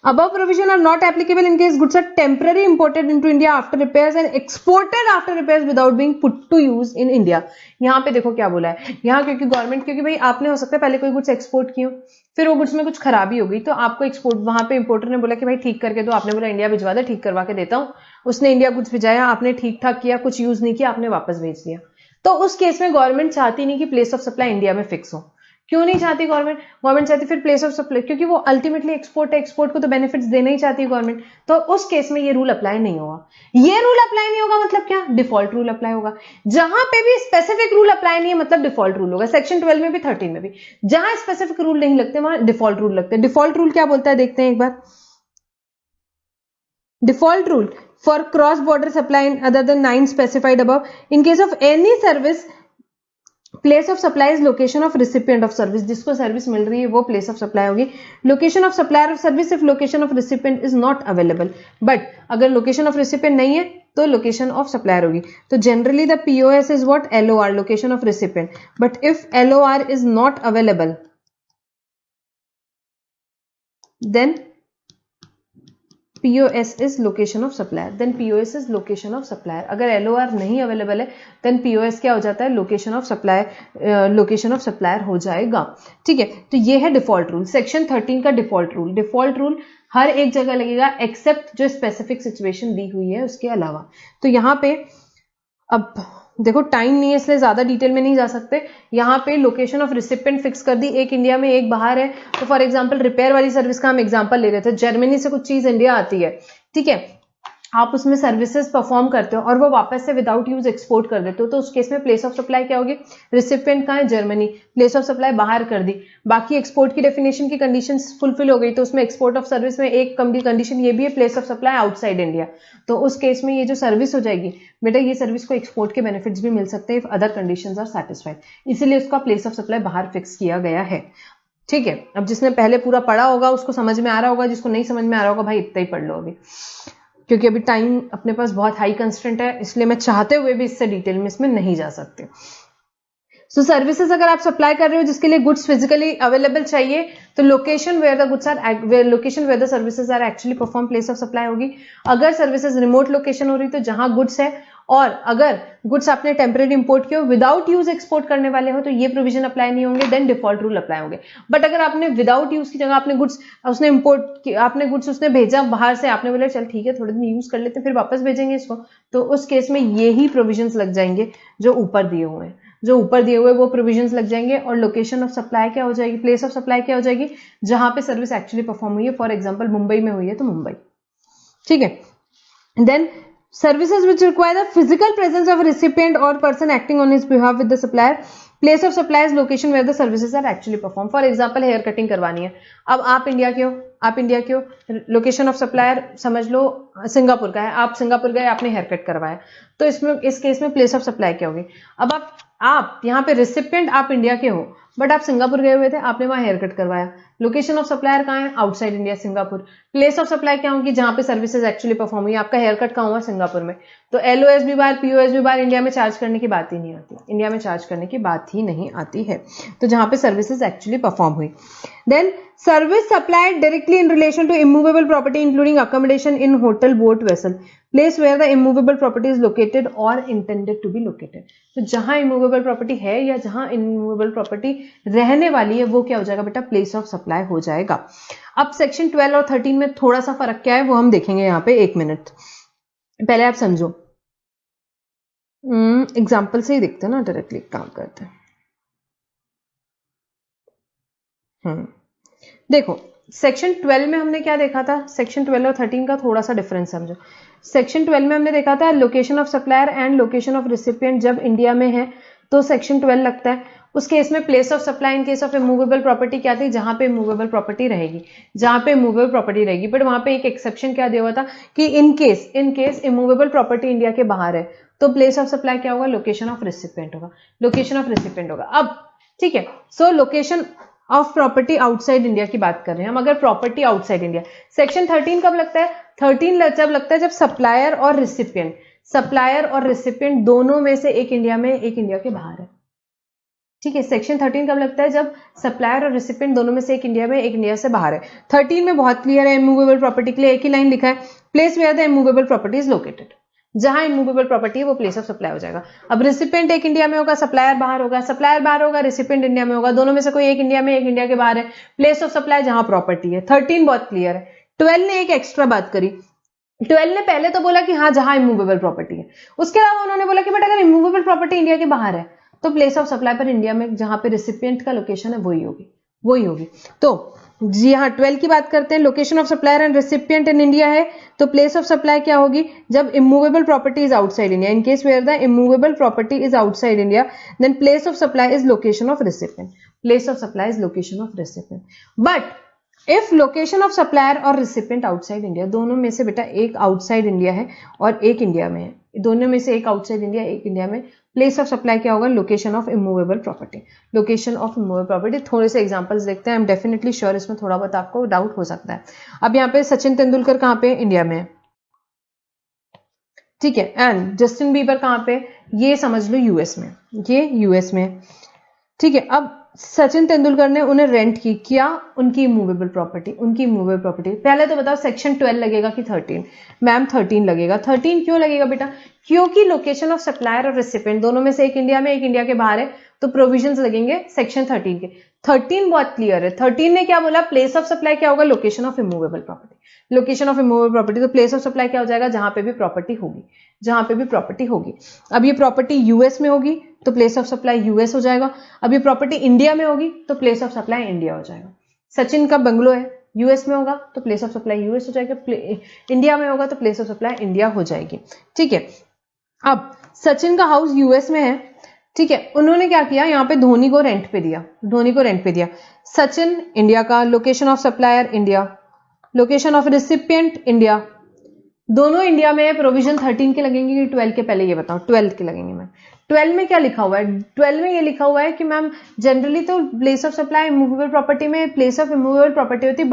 Above provision are not applicable in case goods are temporarily imported into India after repairs and exported after repairs without being put to use in India। यहाँ पे देखो क्या बोला है, यहाँ क्योंकि गवर्नमेंट, क्योंकि भाई आपने हो सकता है पहले कोई गुड्स एक्सपोर्ट की हो, फिर वो गुड्स में कुछ खराबी हो गई, तो आपको एक्सपोर्ट, वहां पे इंपोर्टर ने बोला कि भाई ठीक करके दो, आपने बोला इंडिया भिजवा दे, ठीक करवा के देता हूँ, उसने इंडिया गुड्स भिजाया, आपने ठीक ठाक किया, कुछ यूज नहीं किया, आपने वापस भेज दिया, तो उस केस में गवर्नमेंट चाहती नहीं कि प्लेस ऑफ सप्लाई इंडिया में फिक्स हो, क्यों नहीं चाहती गवर्नमेंट? गवर्नमेंट चाहती फिर प्लेस ऑफ सप्लाई, क्योंकि वो अल्टीमेटली एक्सपोर्ट है, एक्सपोर्ट को तो बेनिफिट्स देना ही चाहती है गवर्नमेंट। तो उस केस में ये रूल अप्लाई नहीं होगा। ये रूल अप्लाई नहीं होगा मतलब क्या? डिफॉल्ट रूल अप्लाई होगा। जहां पे भी स्पेसिफिक रूल अप्लाई नहीं है मतलब डिफॉल्ट रूल होगा। सेक्शन 12 में भी 13 में भी जहां स्पेसिफिक रूल नहीं लगते वहां डिफॉल्ट रूल लगते हैं। डिफॉल्ट रूल क्या बोलता है देखते हैं एक बार। Default rule for cross border supply in other than 9 specified above, in case of any service place of supply is location of recipient of service. जिसको सर्विस मिल रही है वो प्लेस ऑफ सप्लाई होगी। Location of supplier of service if location of recipient is not available, but अगर लोकेशन ऑफ रिसिपिएंट नहीं है तो लोकेशन ऑफ सप्लायर होगी। तो generally the POS is what? LOR, location of recipient. But if LOR is not available then POS is location of supplier, then POS is location of supplier। अगर LOR नहीं अवेलेबल है then POS क्या हो जाता है? Location of supply, location of supplier हो जाएगा। ठीक है, तो ये है डिफॉल्ट रूल, सेक्शन 13 का डिफॉल्ट रूल। डिफॉल्ट रूल हर एक जगह लगेगा एक्सेप्ट जो स्पेसिफिक सिचुएशन दी हुई है उसके अलावा। तो यहां पे अब देखो टाइम नहीं है इसलिए ज्यादा डिटेल में नहीं जा सकते। यहाँ पे लोकेशन ऑफ रिसिपिएंट फिक्स कर दी, एक इंडिया में एक बाहर है। तो फॉर एग्जांपल रिपेयर वाली सर्विस का हम एग्जांपल ले रहे थे। जर्मनी से कुछ चीज इंडिया आती है, ठीक है, आप उसमें सर्विसेज परफॉर्म करते हो और वो वापस से विदाउट यूज एक्सपोर्ट कर देते हो, तो उस केस में प्लेस ऑफ सप्लाई क्या होगी? रिसिपिएंट कहाँ है? जर्मनी। प्लेस ऑफ सप्लाई बाहर कर दी। बाकी एक्सपोर्ट की डेफिनेशन की कंडीशंस फुलफिल हो गई, तो उसमें एक्सपोर्ट ऑफ सर्विस में एक कंडीशन ये भी है, place of supply outside India. तो उस केस में ये जो सर्विस हो जाएगी बेटा, ये सर्विस को एक्सपोर्ट के बेनिफिट्स भी मिल सकते हैं if other conditions are satisfied, इसीलिए उसका प्लेस ऑफ सप्लाई बाहर फिक्स किया गया है। ठीक है, अब जिसने पहले पूरा पढ़ा होगा उसको समझ में आ रहा होगा, जिसको नहीं समझ में आ रहा होगा भाई इतना ही पढ़ लो अभी, क्योंकि अभी टाइम अपने पास बहुत हाई कंस्टेंट है, इसलिए मैं चाहते हुए भी इससे डिटेल में इसमें नहीं जा सकते। सो सर्विसेज अगर आप सप्लाई कर रहे हो जिसके लिए गुड्स फिजिकली अवेलेबल चाहिए, तो location where the goods are, location where the services are actually perform place of supply होगी। अगर सर्विसेज रिमोट लोकेशन हो रही तो जहां गुड्स है, और अगर गुड्स आपने टेम्परेरी इंपोर्ट किए हो विदाउट यूज एक्सपोर्ट करने वाले हो तो ये प्रोविजन अप्लाई नहीं होंगे, देन डिफॉल्ट रूल अप्लाई होंगे। बट अगर आपने विदाउट यूज की जगह आपने गुड्स उसने इंपोर्ट, आपने गुड्स उसने भेजा बाहर से, आपने बोला चल ठीक है थोड़े दिन यूज कर लेते हैं फिर वापस भेजेंगे इसको, तो उस केस में यही प्रोविजंस लग जाएंगे जो ऊपर दिए हुए हैं। जो ऊपर दिए हुए वो प्रोविजंस लग जाएंगे, और लोकेशन ऑफ सप्लाई क्या हो जाएगी? प्लेस ऑफ सप्लाई क्या हो जाएगी? जहां पे सर्विस एक्चुअली परफॉर्म हुई है। फॉर एग्जांपल मुंबई में हुई है तो मुंबई। ठीक है, then services which require the physical presence of a recipient or person acting on his behalf with the supplier, place of supply is location where the services are actually performed। for example hair cutting करवानी है, अब आप इंडिया के हो, लोकेशन ऑफ सप्लायर समझ लो सिंगापुर का है, आप सिंगापुर गए, आपने हेयर कट करवाया, तो इसमें इस केस में प्लेस ऑफ सप्लाई क्या होगी? अब आप यहाँ पे रिसिपिएंट आप इंडिया के हो बट आप सिंगापुर गए हुए थे, आपने वहां हेयर कट करवाया, लोकेशन ऑफ सप्लायर कहाँ है? Outside India, Singapore. Place of supply क्या होगी? जहां पे सर्विसेज एक्चुअली परफॉर्म हुई, आपका हेयर कट कहाँ हुआ? सिंगापुर में। तो एलओएस भी बार, पीओएस भी बार इंडिया में चार्ज करने की बात ही नहीं आती, इंडिया में चार्ज करने की बात ही नहीं आती है, तो जहां पे सर्विसेज एक्चुअली परफॉर्म हुई। Then service supplied directly in relation to immovable property including accommodation in hotel, boat, vessel, place where the immovable property is located और इंटेंडेड टू बी लोकेटेड। तो जहां इमूवेबल प्रॉपर्टी है या जहां इमूवेबल प्रॉपर्टी रहने वाली है वो क्या हो जाएगा बेटा? प्लेस ऑफ सप्लाई हो जाएगा। अब सेक्शन 12 और 13 में थोड़ा सा फर्क क्या है वो हम देखेंगे यहाँ पे, एक मिनट पहले आप समझो। एग्जाम्पल से ही देखते हैं ना, डायरेक्टली काम करते हैं। देखो सेक्शन 12 में हमने क्या देखा था? सेक्शन 12 और 13 का थोड़ा सा डिफरेंस समझो। सेक्शन 12 में हमने देखा था location of supplier and location of recipient जब इंडिया में है तो सेक्शन 12 लगता है। उस केस में place of supply in case of immovable property क्या थी? जहां पे इमूवेबल प्रॉपर्टी रहेगी, जहां पे इमूवेबल प्रॉपर्टी रहेगी। बट वहां पे एक एक्सेप्शन क्या दिया हुआ था कि in case immovable property India के बाहर है तो प्लेस ऑफ सप्लाई क्या होगा? लोकेशन ऑफ रिसिपिएंट होगा, लोकेशन ऑफ रिसिपिएंट होगा। अब ठीक है, सो location of property outside India की बात कर रहे हैं हम। अगर प्रॉपर्टी आउटसाइड इंडिया, सेक्शन 13 कब लगता है? 13 जब लगता है जब सप्लायर और रिसिपिएंट दोनों में से एक इंडिया में एक इंडिया के बाहर है। ठीक है, सेक्शन 13 कब लगता है? जब सप्लायर और रिसिपिएंट दोनों में से एक इंडिया में एक इंडिया से बाहर है। 13 में बहुत क्लियर है, इमूवेबल प्रॉपर्टी के लिए एक ही लाइन लिखा है, place where the immovable property is located. जहां इमूवेबल प्रॉपर्टी है वो प्लेस ऑफ सप्लाई हो जाएगा। अब रिसिपिएंट एक इंडिया में होगा, सप्लायर बाहर होगा, रिसिपिएंट इंडिया में होगा, दोनों में से कोई एक इंडिया में एक इंडिया के बाहर है, प्लेस ऑफ सप्लाई जहां प्रॉपर्टी है। 13 बहुत क्लियर है। 12 ने एक एक्स्ट्रा बात करी। 12 ने पहले तो बोला कि हाँ जहां इमूवेबल प्रॉपर्टी है, उसके अलावा उन्होंने बोला कि बट अगर इमूवेबल प्रॉपर्टी इंडिया के बाहर है तो प्लेस ऑफ सप्लाई पर इंडिया में जहां पे रिसिपिएंट का लोकेशन है वही होगी। तो जी हाँ, 12 की बात करते हैं। Location of supplier and recipient in India है, तो प्लेस ऑफ सप्लाई क्या होगी? जब immovable property is outside India, in case where the immovable property is outside India, then place of supply is location of recipient. Place of supply is location of recipient. But if location of supplier और रेसिपिएंट आउटसाइड इंडिया, दोनों में से बेटा एक आउटसाइड इंडिया है और एक इंडिया में है, दोनों में से एक आउटसाइड इंडिया एक इंडिया में, प्लेस ऑफ सप्लाई क्या होगा? Location of immovable property. Location of immovable property, थोड़े से एग्जांपल्स देखते हैं। आई एम डेफिनेटली श्योर इसमें थोड़ा बहुत आपको डाउट हो सकता है। अब यहाँ पे सचिन तेंदुलकर कहाँ पे? इंडिया में, ठीक है। एंड जस्टिन बीबर कहाँ पे? ये समझ लो यूएस में, ये यूएस में, ठीक है। अब सचिन तेंदुलकर ने उन्हें रेंट की, क्या? उनकी इमूवेबल प्रॉपर्टी, उनकी इमूवेबल प्रॉपर्टी। पहले तो बताओ सेक्शन 12 लगेगा कि 13? मैम 13 लगेगा। 13 क्यों लगेगा बेटा? क्योंकि लोकेशन ऑफ सप्लायर और रेसिपिएंट दोनों में से एक इंडिया में एक इंडिया के बाहर है, तो प्रोविजंस लगेंगे सेक्शन 13 के। 13 बहुत क्लियर है। 13 ने क्या बोला? प्लेस ऑफ सप्लाई क्या होगा? Location of immovable property. Location of immovable property, तो प्लेस ऑफ सप्लाई क्या हो जाएगा? जहां पे भी प्रॉपर्टी होगी, जहां पे भी प्रॉपर्टी होगी। अब ये प्रॉपर्टी यूएस में होगी तो प्लेस ऑफ सप्लाई यूएस हो जाएगा। अब ये प्रॉपर्टी इंडिया में होगी तो प्लेस ऑफ सप्लाई इंडिया हो जाएगा। सचिन का बंगलो है, यूएस में होगा तो प्लेस ऑफ सप्लाई यूएस हो जाएगा, इंडिया में होगा तो प्लेस ऑफ सप्लाई इंडिया हो जाएगी, ठीक है। अब सचिन का हाउस यूएस में है, ठीक है। उन्होंने क्या किया? यहाँ पे धोनी को रेंट पे दिया, धोनी को रेंट पे दिया। सचिन इंडिया का, location of supplier India, location of recipient India, दोनों इंडिया में। प्रोविजन 13 के लगेंगे कि 12 के? पहले ये बताओ, 12 के लगेंगे। मैम 12 में क्या लिखा हुआ है? 12 में ये लिखा हुआ है कि मैम जनरली तो place of supply immovable property में प्लेस ऑफ इमूवेबल प्रॉपर्टी होती है,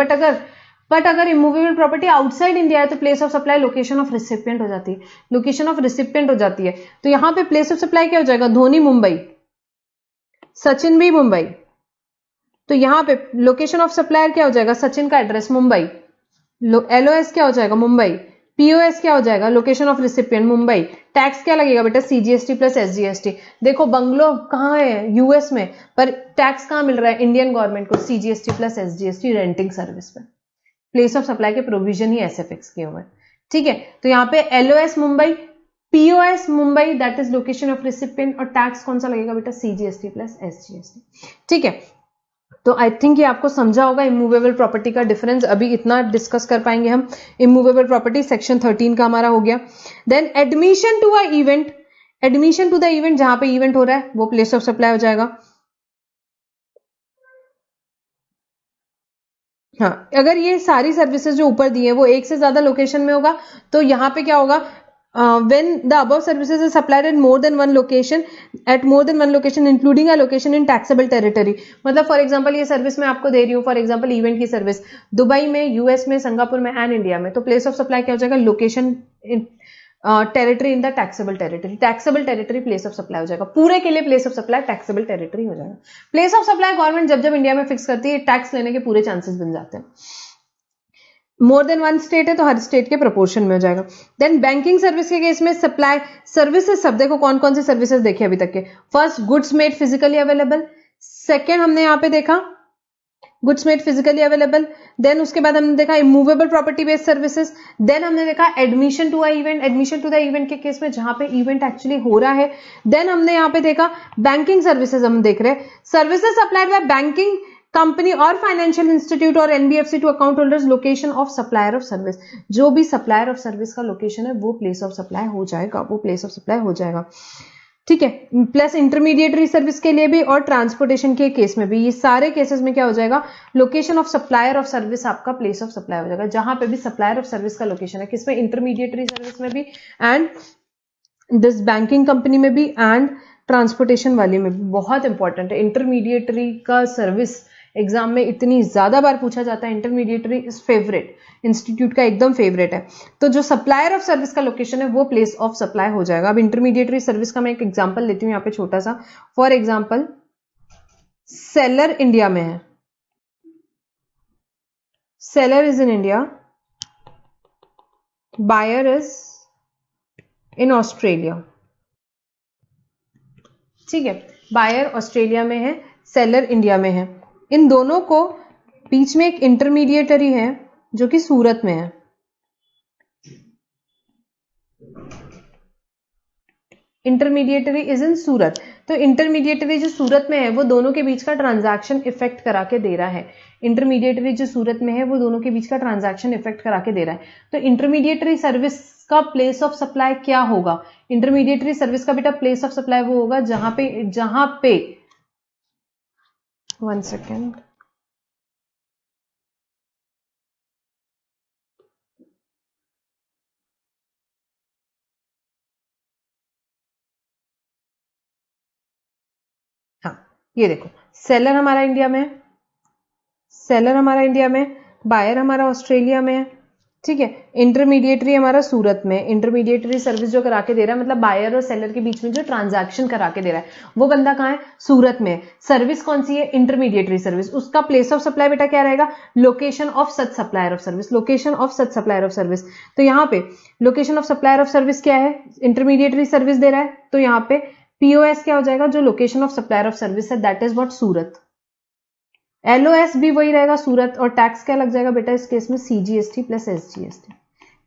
बट अगर इमूवेबल प्रॉपर्टी आउटसाइड इंडिया है तो place of supply location of recipient हो जाती है, लोकेशन ऑफ रिसिपिएंट हो जाती है। तो यहां पे प्लेस ऑफ सप्लाई क्या हो जाएगा? धोनी मुंबई, सचिन भी मुंबई, तो यहां पे लोकेशन ऑफ सप्लायर क्या हो जाएगा? सचिन का एड्रेस मुंबई, एलओएस क्या हो जाएगा? मुंबई, पीओएस क्या हो जाएगा? Location of recipient Mumbai. Tax क्या लगेगा बेटा? CGST plus SGST. देखो बंगलो कहाँ है? यूएस में, पर टैक्स कहाँ मिल रहा है? इंडियन गवर्नमेंट को, CGST plus SGST renting service पे। प्लेस ऑफ सप्लाई के प्रोविजन ही ऐसे फिक्स किए हुए हैं, ठीक है। तो यहाँ पे LOS Mumbai, POS Mumbai, that is location of recipient, और टैक्स कौन सा लगेगा बेटा? सीजीएसटी प्लस एसजीएसटी, ठीक है। तो आई थिंक ये आपको समझा होगा इमूवेबल प्रॉपर्टी का डिफरेंस। अभी इतना डिस्कस कर पाएंगे हम। इमूवेबल प्रॉपर्टी सेक्शन 13 का हमारा हो गया। Then admission to a event, admission to the event, जहां पे इवेंट हो रहा है वो प्लेस ऑफ सप्लाई हो जाएगा। हाँ, अगर ये सारी सर्विसेज जो ऊपर दी है वो एक से ज्यादा लोकेशन में होगा तो यहाँ पे क्या होगा? when the above services is supplied at more than one location including a location in taxable territory, मतलब फॉर एग्जांपल ये सर्विस मैं आपको दे रही हूँ, फॉर एग्जांपल इवेंट की सर्विस दुबई में, यूएस में, सिंगापुर में एंड इंडिया में, तो प्लेस ऑफ सप्लाई क्या हो जाएगा? Location territory in the taxable territory, taxable territory place of supply हो जाएगा। पूरे के लिए place of supply taxable territory हो जाएगा। प्लेस ऑफ सप्लाई गवर्नमेंट जब जब इंडिया में फिक्स करती है, टैक्स लेने के पूरे चांसेस बन जाते हैं। मोर देन वन स्टेट है तो हर स्टेट के प्रोपोर्शन में हो जाएगा। देन बैंकिंग सर्विस के केस में सप्लाई सर्विसेज, सब देखो कौन कौन से सर्विसेज देखे अभी तक के। First, goods made physically available. Second हमने यहाँ पे देखा goods made physically available. Then उसके बाद हमने देखा immovable property based services. Then हमने देखा admission to a event, admission to the event के केस में जहां पे इवेंट एक्चुअली हो रहा है। देन हमने यहाँ पे देखा बैंकिंग सर्विसेज, हम देख रहे हैं services supplied by banking company और फाइनेंशियल इंस्टीट्यूट और NBFC to account holders, location of supplier of service. जो भी सप्लायर ऑफ सर्विस का लोकेशन है वो प्लेस ऑफ सप्लाई हो जाएगा, वो प्लेस ऑफ सप्लाई हो जाएगा, ठीक है। प्लस इंटरमीडिएटरी सर्विस के लिए भी और ट्रांसपोर्टेशन के केस में भी, ये सारे केसेस में क्या हो जाएगा? Location of supplier of service आपका प्लेस ऑफ सप्लाई हो जाएगा। जहां पे भी सप्लायर ऑफ सर्विस का लोकेशन है, किसमें? इंटरमीडिएटरी सर्विस में भी एंड दिस बैंकिंग कंपनी में भी एंड ट्रांसपोर्टेशन वाली में भी। बहुत इंपॉर्टेंट है इंटरमीडिएटरी का सर्विस, एग्जाम में इतनी ज्यादा बार पूछा जाता है। इंटरमीडिएटरी इज फेवरेट, इंस्टीट्यूट का एकदम फेवरेट है। तो जो सप्लायर ऑफ सर्विस का लोकेशन है वो प्लेस ऑफ सप्लाई हो जाएगा। अब इंटरमीडिएटरी सर्विस का मैं एक एग्जांपल लेती हूँ यहाँ पे छोटा सा। फॉर एग्जांपल सेलर इंडिया में है, seller is in India, buyer is in Australia, ठीक है। बायर ऑस्ट्रेलिया में है, सेलर इंडिया में है। इन दोनों को बीच में एक इंटरमीडिएटरी है जो कि सूरत में है। इंटरमीडिएटरी इज इन सूरत। तो इंटरमीडिएटरी जो सूरत में है वो दोनों के बीच का ट्रांजैक्शन इफेक्ट करा के दे रहा है। इंटरमीडिएटरी जो सूरत में है वो दोनों के बीच का ट्रांजैक्शन इफेक्ट करा के दे रहा है। तो इंटरमीडिएटरी सर्विस का प्लेस ऑफ सप्लाई क्या होगा? इंटरमीडिएटरी सर्विस का बेटा प्लेस ऑफ सप्लाई वो होगा जहां पे 1 सेकेंड, ये देखो, सेलर हमारा इंडिया में है, सेलर हमारा इंडिया में, बायर हमारा ऑस्ट्रेलिया में है, ठीक है। इंटरमीडिएटरी हमारा सूरत में, इंटरमीडिएटरी सर्विस जो करा के दे रहा है, मतलब बायर और सेलर के बीच में जो ट्रांजैक्शन करा के दे रहा है वो बंदा कहाँ है? सूरत में। सर्विस कौन सी है? Intermediary service. उसका प्लेस ऑफ सप्लाई बेटा क्या रहेगा? Location of such supplier of service, location of such supplier of service. तो यहाँ पे location of supplier of service क्या है? इंटरमीडिएटरी सर्विस दे रहा है, तो यहाँ पे पीओएस क्या हो जाएगा? जो location of supplier of service है, that is what? Surat. LOS भी वही रहेगा, सूरत। और टैक्स क्या लग जाएगा बेटा इस केस में? CGST plus SGST,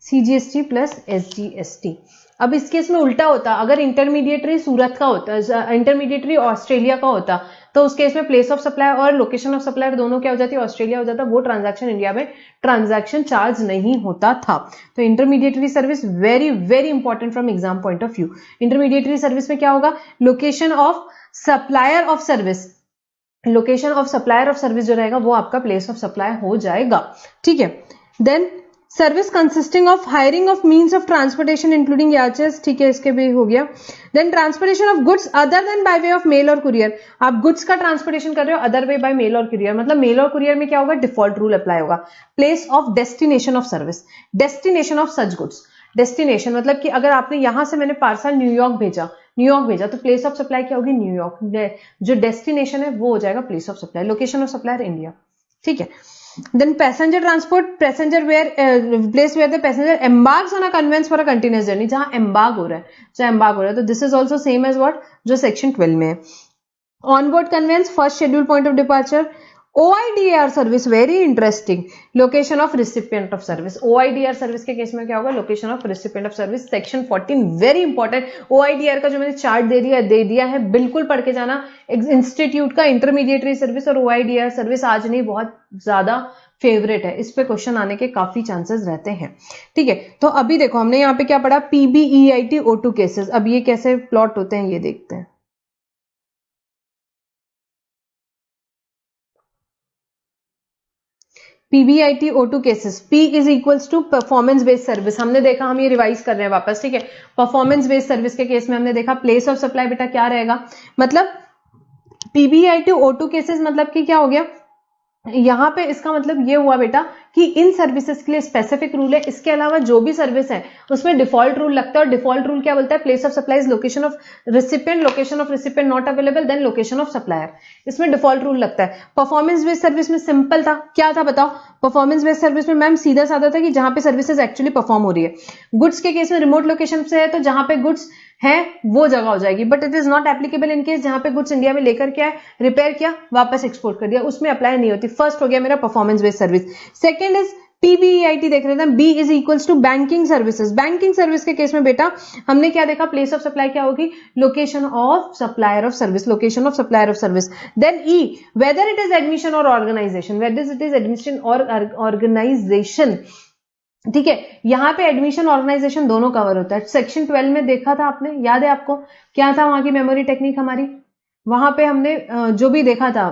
CGST plus SGST. अब इस केस में उल्टा होता, अगर इंटरमीडिएटरी सूरत का होता, इंटरमीडिएटरी ऑस्ट्रेलिया का होता, तो उस केस में प्लेस ऑफ सप्लाई और लोकेशन ऑफ सप्लायर दोनों क्या हो जाती? ऑस्ट्रेलिया हो जाता। वो ट्रांजैक्शन इंडिया में ट्रांजैक्शन चार्ज नहीं होता था। तो intermediary service very very important from exam point of view. Intermediary service में क्या होगा? Location of supplier of service, location of supplier of service जो रहेगा वो आपका प्लेस ऑफ सप्लाई हो जाएगा, ठीक है। Then service consisting of hiring of means of transportation including याचेस, ठीक है, इसके भी हो गया। Then transportation of goods other than by way of mail और कुरियर। आप गुड्स का ट्रांसपोर्टेशन कर रहे हो अदर वे बाय मेल और कुरियर, मतलब मेल और कुरियर में क्या होगा? डिफॉल्ट रूल अप्लाई होगा। Place of destination of service, destination of such goods. Destination मतलब कि अगर आपने यहां से मैंने पार्सल न्यूयॉर्क भेजा तो प्लेस ऑफ सप्लाई क्या होगी? न्यूयॉर्क। जो डेस्टिनेशन है वो हो जाएगा place of supply. Location of supplier India, ठीक है। Then passenger transport, passenger where place where the passenger embarks on a conveyance for a continuous journey, जहां एम्बार्क हो रहा है, तो this is also same as what? जो सेक्शन 12 में है। Onboard conveyance first schedule point of departure. OIDR service very interesting, location of recipient of service. OIDR service के केस में क्या होगा? Location of recipient of service, section 14 very important. OIDR का जो मैंने चार्ट दे दिया है, बिल्कुल पढ़ के जाना। इंस्टीट्यूट का इंटरमीडिएटरी सर्विस और OIDR सर्विस आज नहीं बहुत ज्यादा फेवरेट है, इस पे क्वेश्चन आने के काफी चांसेस रहते हैं, ठीक है। तो अभी देखो हमने यहाँ पे क्या पढ़ा? PBEIT O2 cases. अब ये कैसे प्लॉट होते हैं ये देखते हैं। PBIT O2 cases, P is equals to performance based service. हमने देखा, हम ये रिवाइज कर रहे हैं वापस, ठीक है। परफॉर्मेंस बेस्ड सर्विस के केस में हमने देखा प्लेस ऑफ सप्लाई बेटा क्या रहेगा? मतलब PBIT O2 केसेस मतलब कि क्या हो गया यहां पे? इसका मतलब ये हुआ बेटा कि इन सर्विसेज के लिए स्पेसिफिक रूल है, इसके अलावा जो भी सर्विस है उसमें डिफॉल्ट रूल लगता है। और डिफॉल्ट रूल क्या बोलता है? Place of supply is location of recipient, location of recipient not available, then location of supplier. इसमें डिफॉल्ट रूल लगता है। परफॉर्मेंस बेस्ड सर्विस में सिंपल था, क्या था बताओ? परफॉर्मेंस बेस्ड सर्विस में मैम सीधा साधा था कि जहां पे सर्विसेज एक्चुअली परफॉर्म हो रही है। गुड्स के केस में रिमोट लोकेशन से है तो जहां पे गुड्स है वो जगह हो जाएगी, but it is not applicable in case जहां पे गुड्स इंडिया में लेकर क्या है, रिपेयर किया, वापस एक्सपोर्ट कर दिया, उसमें अप्लाई नहीं होती। फर्स्ट हो गया मेरा performance based service. Second is PBEIT देख रहे थे, B is equals to banking services. Banking service के केस में बेटा हमने क्या देखा? प्लेस ऑफ सप्लाई क्या होगी? Location of supplier of service, location of supplier of service. Then E, whether it is admission और organisation, whether it is admission और ऑर्गेनाइजेशन, ठीक है। यहां पे एडमिशन ऑर्गेनाइजेशन दोनों कवर होता है। सेक्शन 12 में देखा था आपने, याद है आपको क्या था वहां की मेमोरी टेक्निक हमारी? वहां पे हमने जो भी देखा था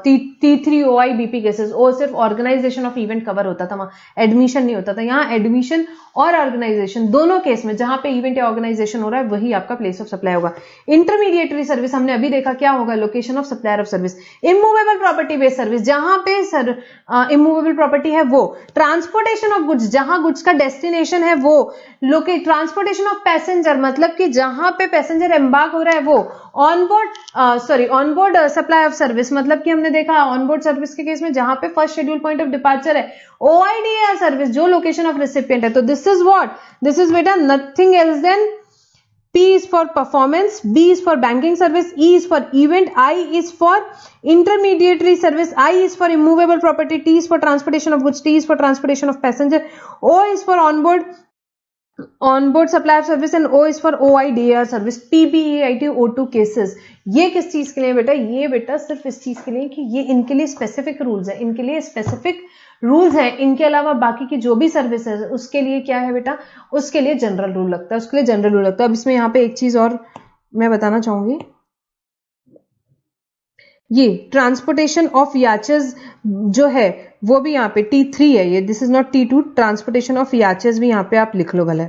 T3OI BP केसेस, वो सिर्फ ऑर्गेनाइजेशन ऑफ इवेंट कवर होता था, वहां एडमिशन नहीं होता था। यहाँ एडमिशन और ऑर्गेनाइजेशन दोनों केस में जहां पे इवेंट या ऑर्गेनाइजेशन हो रहा है वही आपका प्लेस ऑफ सप्लाई होगा। इंटरमीडिएटरी सर्विस हमने अभी देखा क्या होगा? Location of supplier of service. Immovable property based service, जहां पे इमूवेबल प्रॉपर्टी है वो। ट्रांसपोर्टेशन ऑफ गुड्स, जहां गुड्स का डेस्टिनेशन है वो। ट्रांसपोर्टेशन ऑफ पैसेंजर, मतलब कि जहां पे पैसेंजर एम्बार्क हो रहा है वो। ऑनबोर्ड सप्लाई ऑफ सर्विस, मतलब कि हमने देखा ऑनबोर्ड सर्विस के केस में जहां पे first schedule point of departure है। OIDR सर्विस, जो लोकेशन ऑफ रिसिपिएंट है। तो this is what? This is बेटा nothing else then P is for performance, B is for banking service, E is for event, I is for intermediary service, I is for immovable property, T is for transportation of goods, T is for transportation of passenger, O is for onboard on board supply of service and O is for OIDAR service, PBEIT O2 cases. ये किस चीज के लिए बेटा? ये बेटा सिर्फ इस चीज के लिए कि ये इनके लिए स्पेसिफिक रूल्स है, इनके लिए स्पेसिफिक रूल्स है। इनके अलावा बाकी की जो भी सर्विस है उसके लिए क्या है बेटा? उसके लिए जनरल रूल लगता है, उसके लिए जनरल रूल लगता है। अब इसमें यहाँ पे एक चीज और मैं बताना चाहूंगी, ये ट्रांसपोर्टेशन ऑफ याचेस जो है वो भी यहाँ पे T3 है, ये this is not T2। Transportation of याचेस भी यहाँ पे आप लिख लो भले,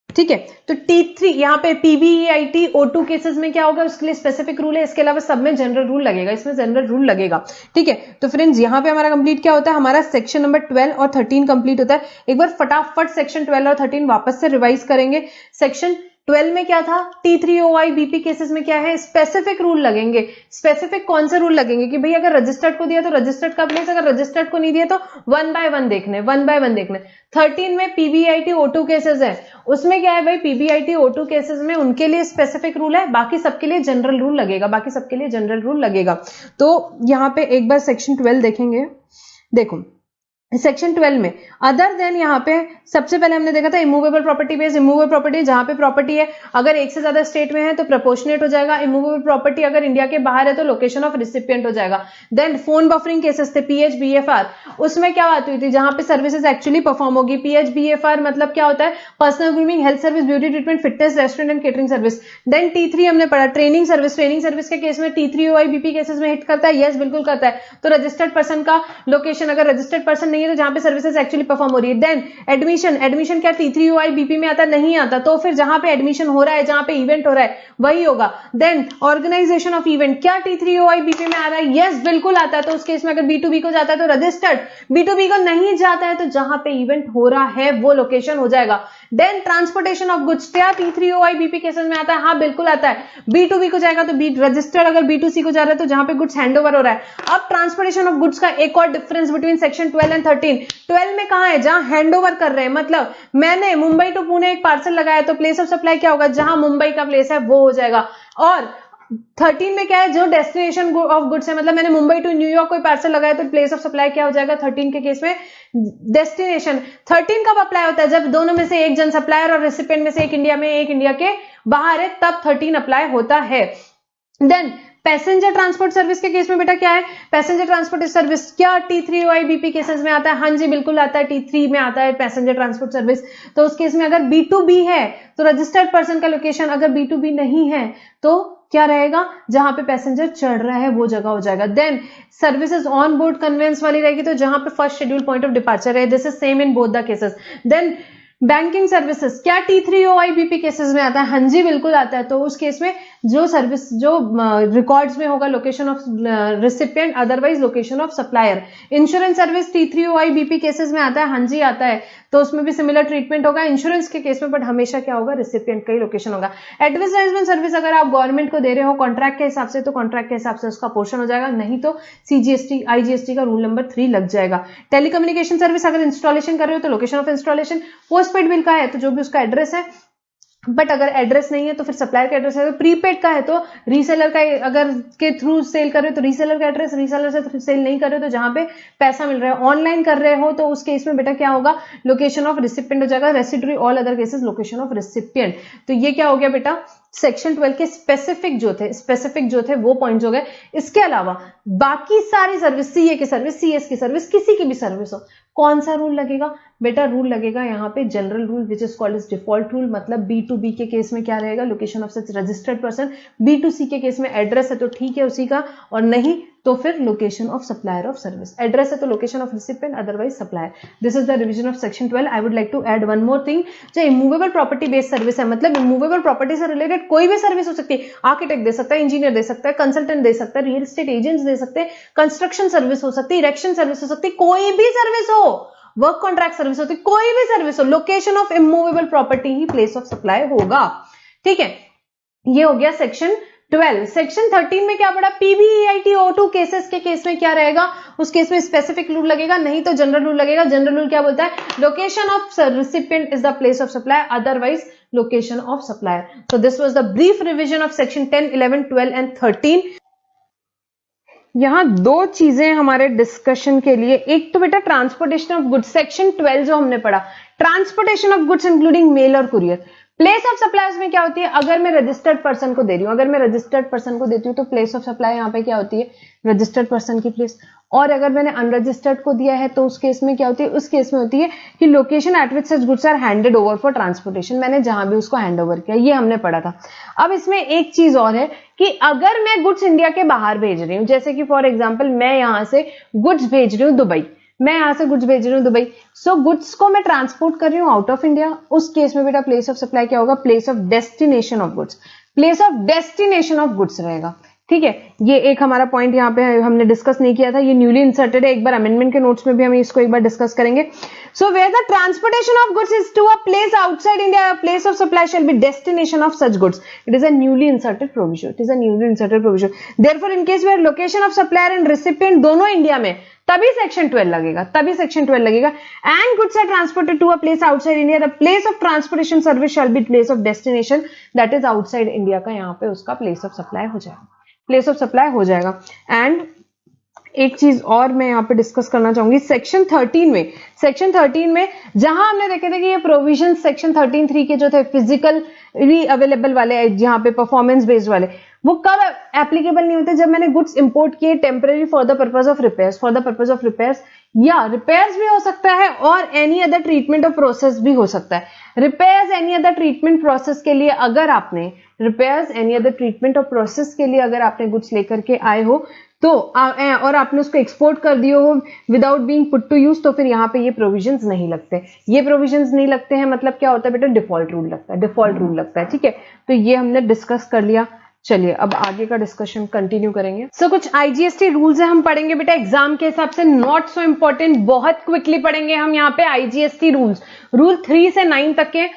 ठीक है। तो T3 यहाँ पे PBEIT O2 केसेस में क्या होगा? उसके लिए स्पेसिफिक रूल है, इसके अलावा सब में जनरल रूल लगेगा, इसमें जनरल रूल लगेगा, ठीक है। तो फ्रेंड्स यहाँ पे हमारा कंप्लीट क्या होता है? हमारा सेक्शन नंबर 12 और 13 कंप्लीट होता है। एक बार फटाफट सेक्शन 12 और 13 वापस से रिवाइज करेंगे। सेक्शन 12 में क्या था? T3 OIBP केसेस में क्या है? स्पेसिफिक रूल लगेंगे। स्पेसिफिक कौन से रूल लगेंगे कि भाई अगर रजिस्टर्ड को दिया तो रजिस्टर्ड का प्लेस, अगर रजिस्टर्ड को नहीं दिया तो वन बाय वन देखने। 13 में PBIT O2 केसेस है, उसमें क्या है भाई? PBIT O2 केसेस में उनके लिए स्पेसिफिक रूल है, बाकी सबके लिए जनरल रूल लगेगा, बाकी सबके लिए जनरल रूल लगेगा। तो यहाँ पे एक बार सेक्शन 12 देखेंगे। देखो सेक्शन 12 में अदर देन यहाँ पे सबसे पहले हमने देखा था immovable property based. Immovable property जहां पे प्रॉपर्टी है अगर एक से ज्यादा स्टेट में है तो प्रोपोर्शनेट हो जाएगा। इमूवेबल प्रॉपर्टी अगर इंडिया के बाहर है तो लोकेशन ऑफ रिसिपिएंट हो जाएगा। देन फोन बफरिंग केसेस थे PHBFR, उसमें क्या बात हुई थी? जहां पे सर्विसेज एक्चुअली परफॉर्म होगी। PHBFR मतलब क्या होता है? Personal grooming, health service, beauty treatment, fitness, restaurant and catering service. Then T3 हमने पढ़ा ट्रेनिंग सर्विस। ट्रेनिंग सर्विस के केस में T3 OIBP केसेस में हिट करता है, यस बिल्कुल करता है। तो रजिस्टर्ड पर्सन का लोकेशन, अगर रजिस्टर्ड पर्सन नहीं है तो जहां पे सर्विसेज एक्चुअली परफॉर्म हो रही है। देन एडमिशन, एडमिशन क्या T3 OIBP में आता? नहीं आता। तो फिर जहां पे एडमिशन हो रहा है, जहां पे इवेंट हो रहा है वही होगा। देन ऑर्गेनाइजेशन ऑफ इवेंट क्या T3 OIBP में आ रहा है? यस बिल्कुल आता है। तो उस केस में अगर B2B को जाता है तो रजिस्टर्ड, B2B को नहीं जाता है तो जहां पे इवेंट हो रहा है वो लोकेशन हो जाएगा। देन ट्रांसपोर्टेशन ऑफ गुड्स क्या T3 OIBP केसेस में आता है? हाँ बिल्कुल आता है। B2B को जाएगा तो रजिस्टर्ड, अगर B2C को जा रहा है तो जहां पे गुड्स हैंडओवर हो रहा है। अब ट्रांसपोर्टेशन ऑफ गुड्स का एक और डिफरेंस बिटवीन सेक्शन 12 एंड 13। 12 में कहां है? जहां हैंडओवर कर रहे हैं, मतलब मैंने मुंबई टू पुणे एक पार्सल लगाया तो प्लेस ऑफ सप्लाई क्या होगा? जहां मुंबई का प्लेस है वो हो जाएगा। और 13 में क्या है? जो डेस्टिनेशन ऑफ गुड्स है, मतलब मैंने मुंबई टू न्यूयॉर्क कोई पार्सल लगाया तो प्लेस ऑफ सप्लाई क्या हो जाएगा? 13 के केस में डेस्टिनेशन। 13 कब अप्लाई होता है? जब दोनों में से एक जन सप्लायर और रेसिपिएंट में से एक इंडिया में एक इंडिया के बाहर है, तब 13 अप्लाई होता है। देन पैसेंजर ट्रांसपोर्ट सर्विस के केस में बेटा क्या है? पैसेंजर ट्रांसपोर्ट सर्विस क्या T3 OIBP केसेस में आता है? हाँ जी बिल्कुल आता है, T3 में आता है पैसेंजर ट्रांसपोर्ट सर्विस। तो उस केस में अगर B2B है तो रजिस्टर्ड पर्सन का लोकेशन, अगर B2B नहीं है तो क्या रहेगा? जहां पे पैसेंजर चढ़ रहा है वो जगह हो जाएगा। Then services on board conveyance वाली रहेगी तो जहां पे first schedule point of departure है। This is same in both the cases. Then banking services क्या T3 OIBP केसेस में आता है? हाँ जी बिल्कुल आता है। तो उस केस में जो सर्विस जो रिकॉर्ड्स में होगा location of recipient, otherwise location of supplier. Insurance service T3 OIBP cases में आता है? हाँ जी आता है। तो उसमें भी सिमिलर ट्रीटमेंट होगा इंश्योरेंस के केस में, बट हमेशा क्या होगा? रिसिपिएंट का ही लोकेशन होगा। एडवर्टाइजमेंट सर्विस अगर आप गवर्नमेंट को दे रहे हो कॉन्ट्रैक्ट के हिसाब से तो कॉन्ट्रैक्ट के हिसाब से उसका पोर्शन हो जाएगा, नहीं तो CGST IGST का रूल नंबर 3 लग जाएगा। टेलीकम्युनिकेशन सर्विस अगर इंस्टॉलेशन कर रहे हो तो location of installation. Postpaid bill का है तो जो भी उसका एड्रेस है, बट अगर एड्रेस नहीं है तो फिर सप्लायर का एड्रेस है। तो प्रीपेड का है तो रीसेलर का, अगर के थ्रू सेल कर रहे हो तो रीसेलर का एड्रेस, रीसेलर से सेल नहीं कर रहे हो तो जहां पे पैसा मिल रहा है। ऑनलाइन कर रहे हो तो उस केस में बेटा क्या होगा? लोकेशन ऑफ रिसिपिएंट हो जाएगा। Residuary all other cases location of recipient. तो ये क्या हो गया बेटा? सेक्शन 12 के स्पेसिफिक जो थे वो पॉइंट्स हो गए। इसके अलावा बाकी सारी सर्विस, CA की सर्विस, CS की सर्विस, किसी की भी सर्विस हो, कौन सा रूल लगेगा बेटा? रूल लगेगा यहाँ पे general rule which is called is default rule. मतलब B2B के केस में क्या रहेगा? Location of such registered person. B2C के केस में एड्रेस है तो ठीक है उसी का, और नहीं तो फिर location of supplier of service. Address है तो location of recipient, otherwise supplier. This is the revision of section 12। I would like to add one more thing. जो इमूवेबल प्रॉपर्टी बेस्ड सर्विस है, मतलब इमूवेबल प्रॉपर्टी से रिलेटेड कोई भी सर्विस हो सकती है। आर्किटेक्ट दे सकता है, इंजीनियर दे सकता है, कंसल्टेंट दे सकता है, रियल एस्टेट एजेंट्स दे सकते हैं, कंस्ट्रक्शन सर्विस हो सकती है, इरेक्शन सर्विस हो सकती है, कोई भी सर्विस हो, वर्क कॉन्ट्रैक्ट सर्विस होती है, कोई भी सर्विस हो, location of immovable property he place of supply होगा। ठीक है, ये हो गया सेक्शन 12। सेक्शन 13 में क्या पड़ा? PBEIT O2 केसेस के केस में क्या रहेगा? उस केस में स्पेसिफिक रूल लगेगा, नहीं तो जनरल रूल लगेगा। जनरल रूल क्या बोलता है? Location of recipient is the place of supply, otherwise location of supplier. So this was the brief revision of section 10, 11, 12 and 13। यहाँ दो चीजें हमारे डिस्कशन के लिए, एक तो बेटा ट्रांसपोर्टेशन ऑफ गुड्स, सेक्शन 12 जो हमने पढ़ा, transportation of goods including mail और कुरियर। प्लेस ऑफ सप्लाई में क्या होती है, अगर मैं रजिस्टर्ड पर्सन को दे रही हूँ, अगर मैं रजिस्टर्ड पर्सन को देती हूँ तो प्लेस ऑफ सप्लाई यहाँ पे क्या होती है, रजिस्टर्ड पर्सन की प्लेस। और अगर मैंने अनरजिस्टर्ड को दिया है तो उस केस में क्या होती है, उस केस में होती है कि location at which such goods are handed over for transportation, मैंने जहां भी उसको हैंड ओवर किया, ये हमने पढ़ा था। अब इसमें एक चीज और है कि अगर मैं गुड्स इंडिया के बाहर भेज रही हूँ, जैसे कि फॉर एग्जाम्पल मैं यहां से गुड्स भेज रही हूँ दुबई, मैं यहां से गुड्स भेज रही हूँ दुबई, सो गुड्स को मैं ट्रांसपोर्ट कर रही हूँ आउट ऑफ इंडिया, उस केस में बेटा प्लेस ऑफ सप्लाई क्या होगा, place of destination of goods, place of destination of goods रहेगा। ठीक है, ये एक हमारा पॉइंट यहाँ पे हमने डिस्कस नहीं किया था, ये न्यूली इंसर्टेड है, एक बार अमेंडमेंट के नोट्स में भी हम इसको एक बार डिस्कस करेंगे। So where the transportation of goods is to a place outside India, place of supply shall be destination of such goods, it is a newly inserted provision, it is a newly inserted provision. Therefore in case where location of supplier and recipient दोनों इंडिया में, तभी सेक्शन 12 लगेगा, तभी सेक्शन 12 लगेगा। And goods are transported to a place outside India, the place of transportation service shall be place of destination, that is outside India का यहाँ पे उसका प्लेस ऑफ सप्लाई हो जाएगा, प्लेस ऑफ सप्लाई हो जाएगा। एंड एक चीज और मैं यहाँ पे डिस्कस करना चाहूंगी, सेक्शन 13 में, सेक्शन 13 में जहां हमने देखे थे कि ये प्रोविजन सेक्शन 13(3) के जो थे फिजिकली अवेलेबल वाले, जहां पे परफॉर्मेंस बेस्ड वाले, वो कब एप्लीकेबल नहीं होते, जब मैंने गुड्स इंपोर्ट किए temporary for the purpose of repairs, for the purpose of repairs, या रिपेयर्स भी हो सकता है और any other treatment of process भी हो सकता है। Repairs any other treatment process के लिए अगर आपने, repairs any other treatment of process के लिए अगर आपने गुड्स लेकर के आए हो तो और आपने उसको एक्सपोर्ट कर दिए हो without being put to use, तो फिर यहाँ पे ये प्रोविजंस नहीं लगते, ये प्रोविजंस नहीं लगते हैं, मतलब क्या होता है बेटा, डिफॉल्ट रूल लगता है, डिफॉल्ट रूल लगता है। ठीक है, तो ये हमने डिस्कस कर लिया। चलिए अब आगे का डिस्कशन कंटिन्यू करेंगे। सो कुछ आईजीएसटी रूल्स है, हम पढ़ेंगे बेटा एग्जाम के हिसाब से, नॉट सो इंपॉर्टेंट, बहुत क्विकली पढ़ेंगे हम यहाँ पे आईजीएसटी रूल्स। रूल 3 से 9 तक के,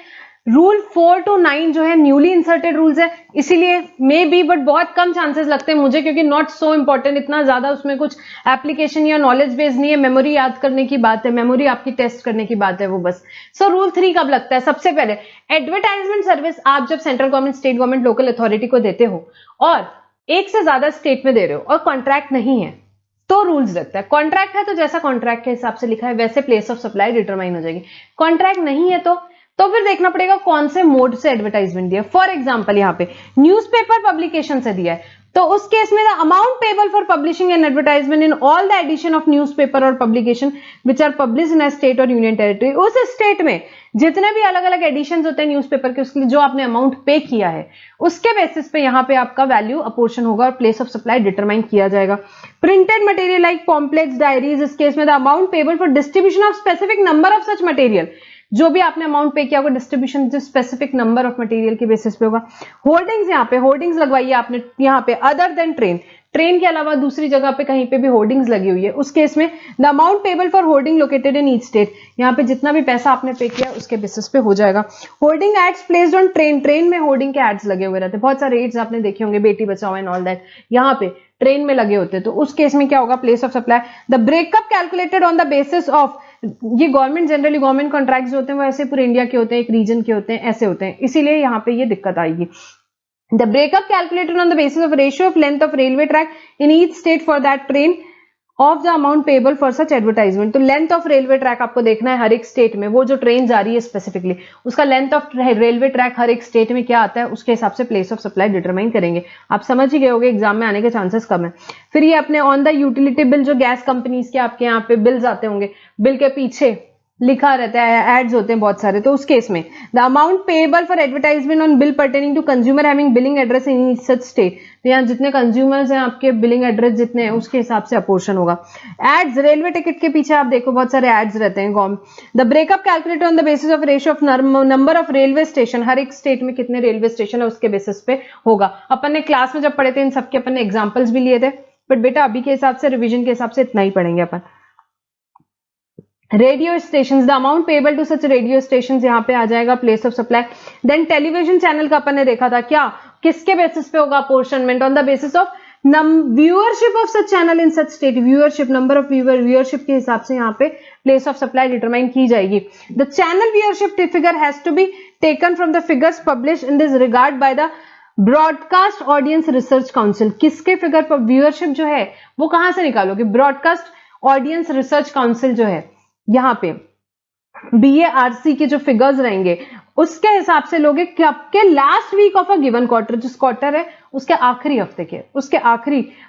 रूल 4 to 9 जो है न्यूली इंसर्टेड रूल्स है, इसीलिए मे बी, बट बहुत कम चांसेस लगते हैं मुझे, क्योंकि नॉट सो इंपॉर्टेंट, इतना ज्यादा उसमें कुछ एप्लीकेशन या नॉलेज बेस नहीं है, मेमोरी याद करने की बात है, मेमोरी आपकी टेस्ट करने की बात है वो बस। सो रूल 3 कब लगता है, सबसे पहले एडवर्टाइजमेंट सर्विस आप जब central government, state government, local authority को देते हो और एक से ज्यादा स्टेट में दे रहे हो और कॉन्ट्रैक्ट नहीं है तो रूल्स लगता है। कॉन्ट्रैक्ट है तो जैसा कॉन्ट्रैक्ट के हिसाब से लिखा है वैसे प्लेस ऑफ सप्लाई डिटरमाइन हो जाएगी। कॉन्ट्रैक्ट नहीं है तो फिर देखना पड़ेगा कौन से मोड से एडवर्टाइजमेंट दिया। फॉर एग्जांपल यहाँ पे न्यूज़पेपर पब्लिकेशन से दिया है तो उस केस में the amount payable for publishing and advertisement in all the edition of newspaper और publication which are publish in a state और यूनियन टेरिटरी, उस स्टेट में जितने भी अलग अलग एडिशन होते हैं न्यूज़पेपर के, उसके लिए जो आपने अमाउंट पे किया है उसके बेसिस पे यहाँ पे आपका वैल्यू अपोर्शन होगा और प्लेस ऑफ सप्लाई डिटरमाइन किया जाएगा। Printed material like pamphlets, diaries, इस केस में the amount payable for distribution of specific number of such material, जो भी आपने अमाउंट पे किया होगा डिस्ट्रीब्यूशन जो स्पेसिफिक नंबर ऑफ मटेरियल के बेसिस पे होगा। होर्डिंग्स, यहाँ पे होर्डिंग्स लगवाइए आपने यहाँ पे, अदर देन ट्रेन, ट्रेन के अलावा दूसरी जगह पे कहीं पे भी होर्डिंग्स लगी हुई है, उस केस में the amount payable for hoarding located in each state, यहाँ पे जितना भी पैसा आपने पे किया उसके बेसिस पे हो जाएगा। Hoarding ads placed on train, train में होर्डिंग के एड्स लगे हुए रहते हैं, बहुत सारे एड्स आपने देखे होंगे, Beti Bachao and all that, यहाँ पे ट्रेन में लगे होते हैं, तो उस केस में क्या होगा, place of supply. The breakup calculated on the basis of, ये गवर्नमेंट जनरली गवर्नमेंट कॉन्ट्रैक्ट्स होते हैं वो ऐसे पूरे इंडिया के होते हैं, एक रीजन के होते हैं, ऐसे होते हैं, इसीलिए यहाँ पे ये दिक्कत आएगी। The breakup calculated on the basis of ratio of length of railway track in each state for that train of the amount payable for such advertisement। तो लेंथ ऑफ रेलवे ट्रैक आपको देखना है हर एक स्टेट में, वो जो ट्रेन जा रही है स्पेसिफिकली उसका लेंथ ऑफ रेलवे ट्रैक हर एक स्टेट में क्या आता है, उसके हिसाब से प्लेस ऑफ सप्लाई डिटरमाइन करेंगे। आप समझ ही गए होंगे, एग्जाम में आने के चांसेस कम है। फिर ये अपने ऑन द यूटिलिटी बिल, जो गैस कंपनीज के आपके यहाँ पे बिल्स आते होंगे, बिल के पीछे लिखा रहता है, एड्स होते हैं बहुत सारे, तो उस केस में the amount payable for advertisement on bill pertaining to consumer having billing address in such state, तो यहाँ जितने कंज्यूमर्स हैं आपके बिलिंग एड्रेस जितने हैं उसके हिसाब से अपोर्शन होगा। एड्स, रेलवे टिकट के पीछे आप देखो बहुत सारे एड्स रहते हैं। The breakup calculated on the basis of ratio of number of railway station, हर एक स्टेट में कितने रेलवे स्टेशन है उसके बेसिस पे होगा। अपन ने क्लास में जब पढ़े थे इन सबके अपन ने एग्जाम्पल्स भी लिए थे, बट बेटा अभी के हिसाब से रिविजन के हिसाब से इतना ही पढ़ेंगे अपन। Radio station, the amount payable to such radio station, यहाँ पे आ जाएगा place of supply. Then television channel का अपन ने देखा था, क्या किसके बेसिस पे होगा apportionment, on the basis of viewership of such channel in such state, viewership, number of viewership के हिसाब से यहाँ पे प्लेस ऑफ सप्लाई डिटरमाइन की जाएगी। The channel viewership figure has to be taken from the figures publish in this regard by the Broadcast Audience Research Council, किसके फिगर पर व्यूअरशिप जो है वो कहां से निकालोगे? ब्रॉडकास्ट ऑडियंस रिसर्च काउंसिल जो है यहाँ पे BARC के जो फिगर्स रहेंगे उसके हिसाब से लोगे कि आपके last week of a given quarter, जिस क्वार्टर है उसके आखिरी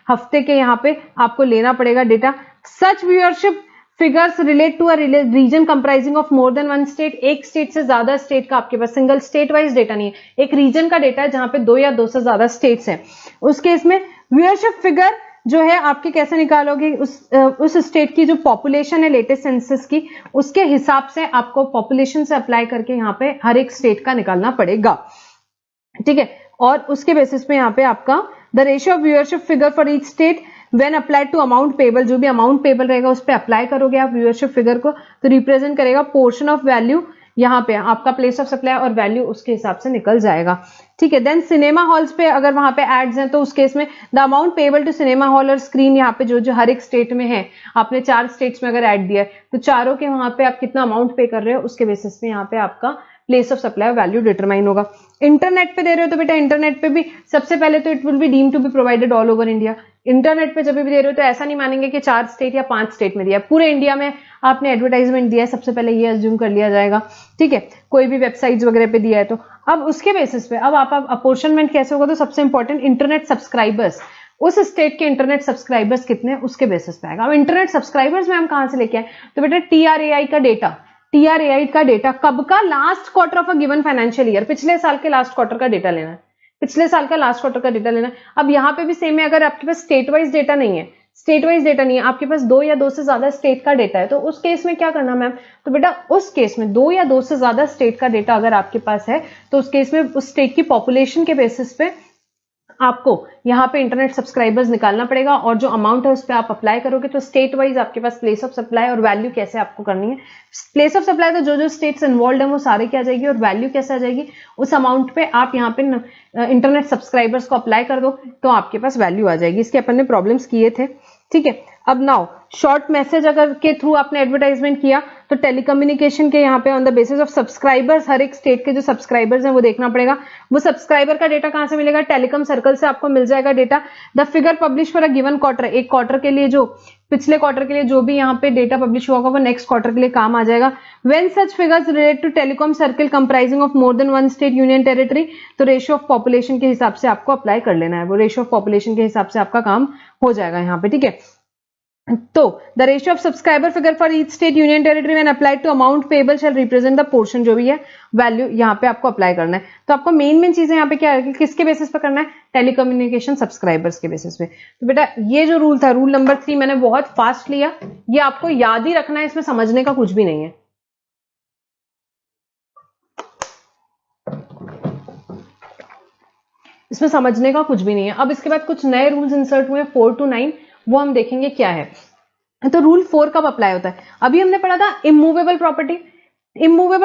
हफ्ते के यहाँ पे आपको लेना पड़ेगा data. Such viewership figures relate to a region comprising of more than one state, एक स्टेट से ज्यादा स्टेट का आपके पास सिंगल स्टेट वाइज डेटा नहीं है, एक रीजन का डेटा है जहां पे 2 या 2 से ज्यादा स्टेट्स हैं। उस केस में व्यूअरशिप फिगर जो है आपके कैसे निकालोगे? उस स्टेट की जो पॉपुलेशन है लेटेस्ट सेंसस की, उसके हिसाब से आपको पॉपुलेशन से अप्लाई करके यहाँ पे हर एक स्टेट का निकालना पड़ेगा, ठीक है। और उसके बेसिस पे यहाँ पे आपका the ratio of viewership figure for each state when applied to amount payable, जो भी अमाउंट पेबल रहेगा उस पर अप्लाई करोगे आप व्यूअरशिप फिगर को, तो रिप्रेजेंट करेगा पोर्शन ऑफ वैल्यू, यहाँ पे आपका प्लेस ऑफ सप्लाई और वैल्यू उसके हिसाब से निकल जाएगा, ठीक है। देन सिनेमा हॉल्स पे अगर वहां पे एड्स हैं तो उस केस में the amount payable to cinema hall और स्क्रीन, यहाँ पे जो हर एक स्टेट में है, आपने 4 स्टेट्स में अगर ऐड दिया है तो चारों के वहां पे आप कितना अमाउंट पे कर रहे हो उसके बेसिस पे यहाँ पे आपका place of supply value determine होगा। इंटरनेट पे दे रहे हो तो बेटा इंटरनेट पे भी सबसे पहले तो it will be deemed to be provided all over India. Internet पे जब भी दे रहे हो तो ऐसा नहीं मानेंगे कि 4 स्टेट या 5 स्टेट में दिया है, पूरे इंडिया में आपने एडवर्टाइजमेंट दिया है, सबसे पहले ये अज्यूम कर लिया जाएगा, ठीक है। कोई भी वेबसाइट्स वगैरह पे दिया है तो अब उसके बेसिस पे अब आप अपोर्शनमेंट कैसे होगा? तो सबसे इंपॉर्टेंट इंटरनेट सब्सक्राइबर्स, उस स्टेट के इंटरनेट सब्सक्राइबर्स कितने उसके बेसिस पे आएगा। अब इंटरनेट सब्सक्राइबर्स में हम कहां से लेके आए? तो बेटा TRAI का डेटा कब का? Last quarter of a given financial year, पिछले साल के लास्ट क्वार्टर का डेटा लेना है, पिछले साल का लास्ट क्वार्टर का डेटा लेना है। अब यहाँ पे भी सेम है, अगर आपके पास स्टेट वाइज डेटा नहीं है, आपके पास 2 या 2 से ज्यादा स्टेट का डेटा है, तो उस केस में क्या करना मैम? तो बेटा उस केस में 2 या 2 से ज्यादा स्टेट का डेटा अगर आपके पास है तो उस केस में उस स्टेट की पॉपुलेशन के बेसिस पे आपको यहाँ पे इंटरनेट सब्सक्राइबर्स निकालना पड़ेगा और जो अमाउंट है उस पर आप अप्लाई करोगे तो स्टेट वाइज आपके पास प्लेस ऑफ सप्लाई और वैल्यू कैसे आपको करनी है। प्लेस ऑफ सप्लाई तो जो स्टेट्स इन्वॉल्व है वो सारे क्या आ जाएगी और वैल्यू कैसे आ जाएगी? उस अमाउंट पे आप यहाँ पे इंटरनेट सब्सक्राइबर्स को अप्लाई कर दो तो आपके पास वैल्यू आ जाएगी। इसके अपन ने प्रॉब्लम्स किए थे, ठीक है। अब नाउ शॉर्ट मैसेज अगर के थ्रू आपने एडवर्टाइजमेंट किया तो टेलीकम्युनिकेशन के यहाँ पे on the basis of subscribers, हर एक स्टेट के जो सब्सक्राइबर्स हैं वो देखना पड़ेगा। वो सब्सक्राइबर का डेटा कहां से मिलेगा? टेलीकॉम सर्कल से आपको मिल जाएगा data. The figure publish for a given quarter, एक क्वार्टर के लिए जो पिछले क्वार्टर के लिए जो भी यहाँ पे डेटा पब्लिश हुआ होगा वो नेक्स्ट क्वार्टर के लिए काम आ जाएगा। When such figures relate to telecom circle comprising of more than 1 state union territory, तो रेशियो ऑफ पॉपुलेशन के हिसाब से आपको अप्लाई कर लेना है, वो रेशियो ऑफ पॉपुलेशन के हिसाब से आपका काम हो जाएगा यहाँ पे, ठीक है। तो the ratio of subscriber figure for each state union territory when applied to amount payable shall represent the portion, जो भी है वैल्यू यहाँ पे आपको अप्लाई करना है। तो आपको मेन चीजें यहाँ पे क्या है, किसके बेसिस पे करना है? टेलीकम्युनिकेशन सब्सक्राइबर्स के बेसिस पे। तो बेटा ये जो रूल था, रूल नंबर 3 मैंने बहुत फास्ट लिया, ये आपको याद ही रखना है, इसमें समझने का कुछ भी नहीं है। इसमें समझने का कुछ भी नहीं है। अब इसके बाद कुछ नए रूल्स इंसर्ट हुए 4 to 9, वो हम देखेंगे क्या है। तो रूल 4 कब अप्लाई होता है? अभी हमने पढ़ा था इमूवेबल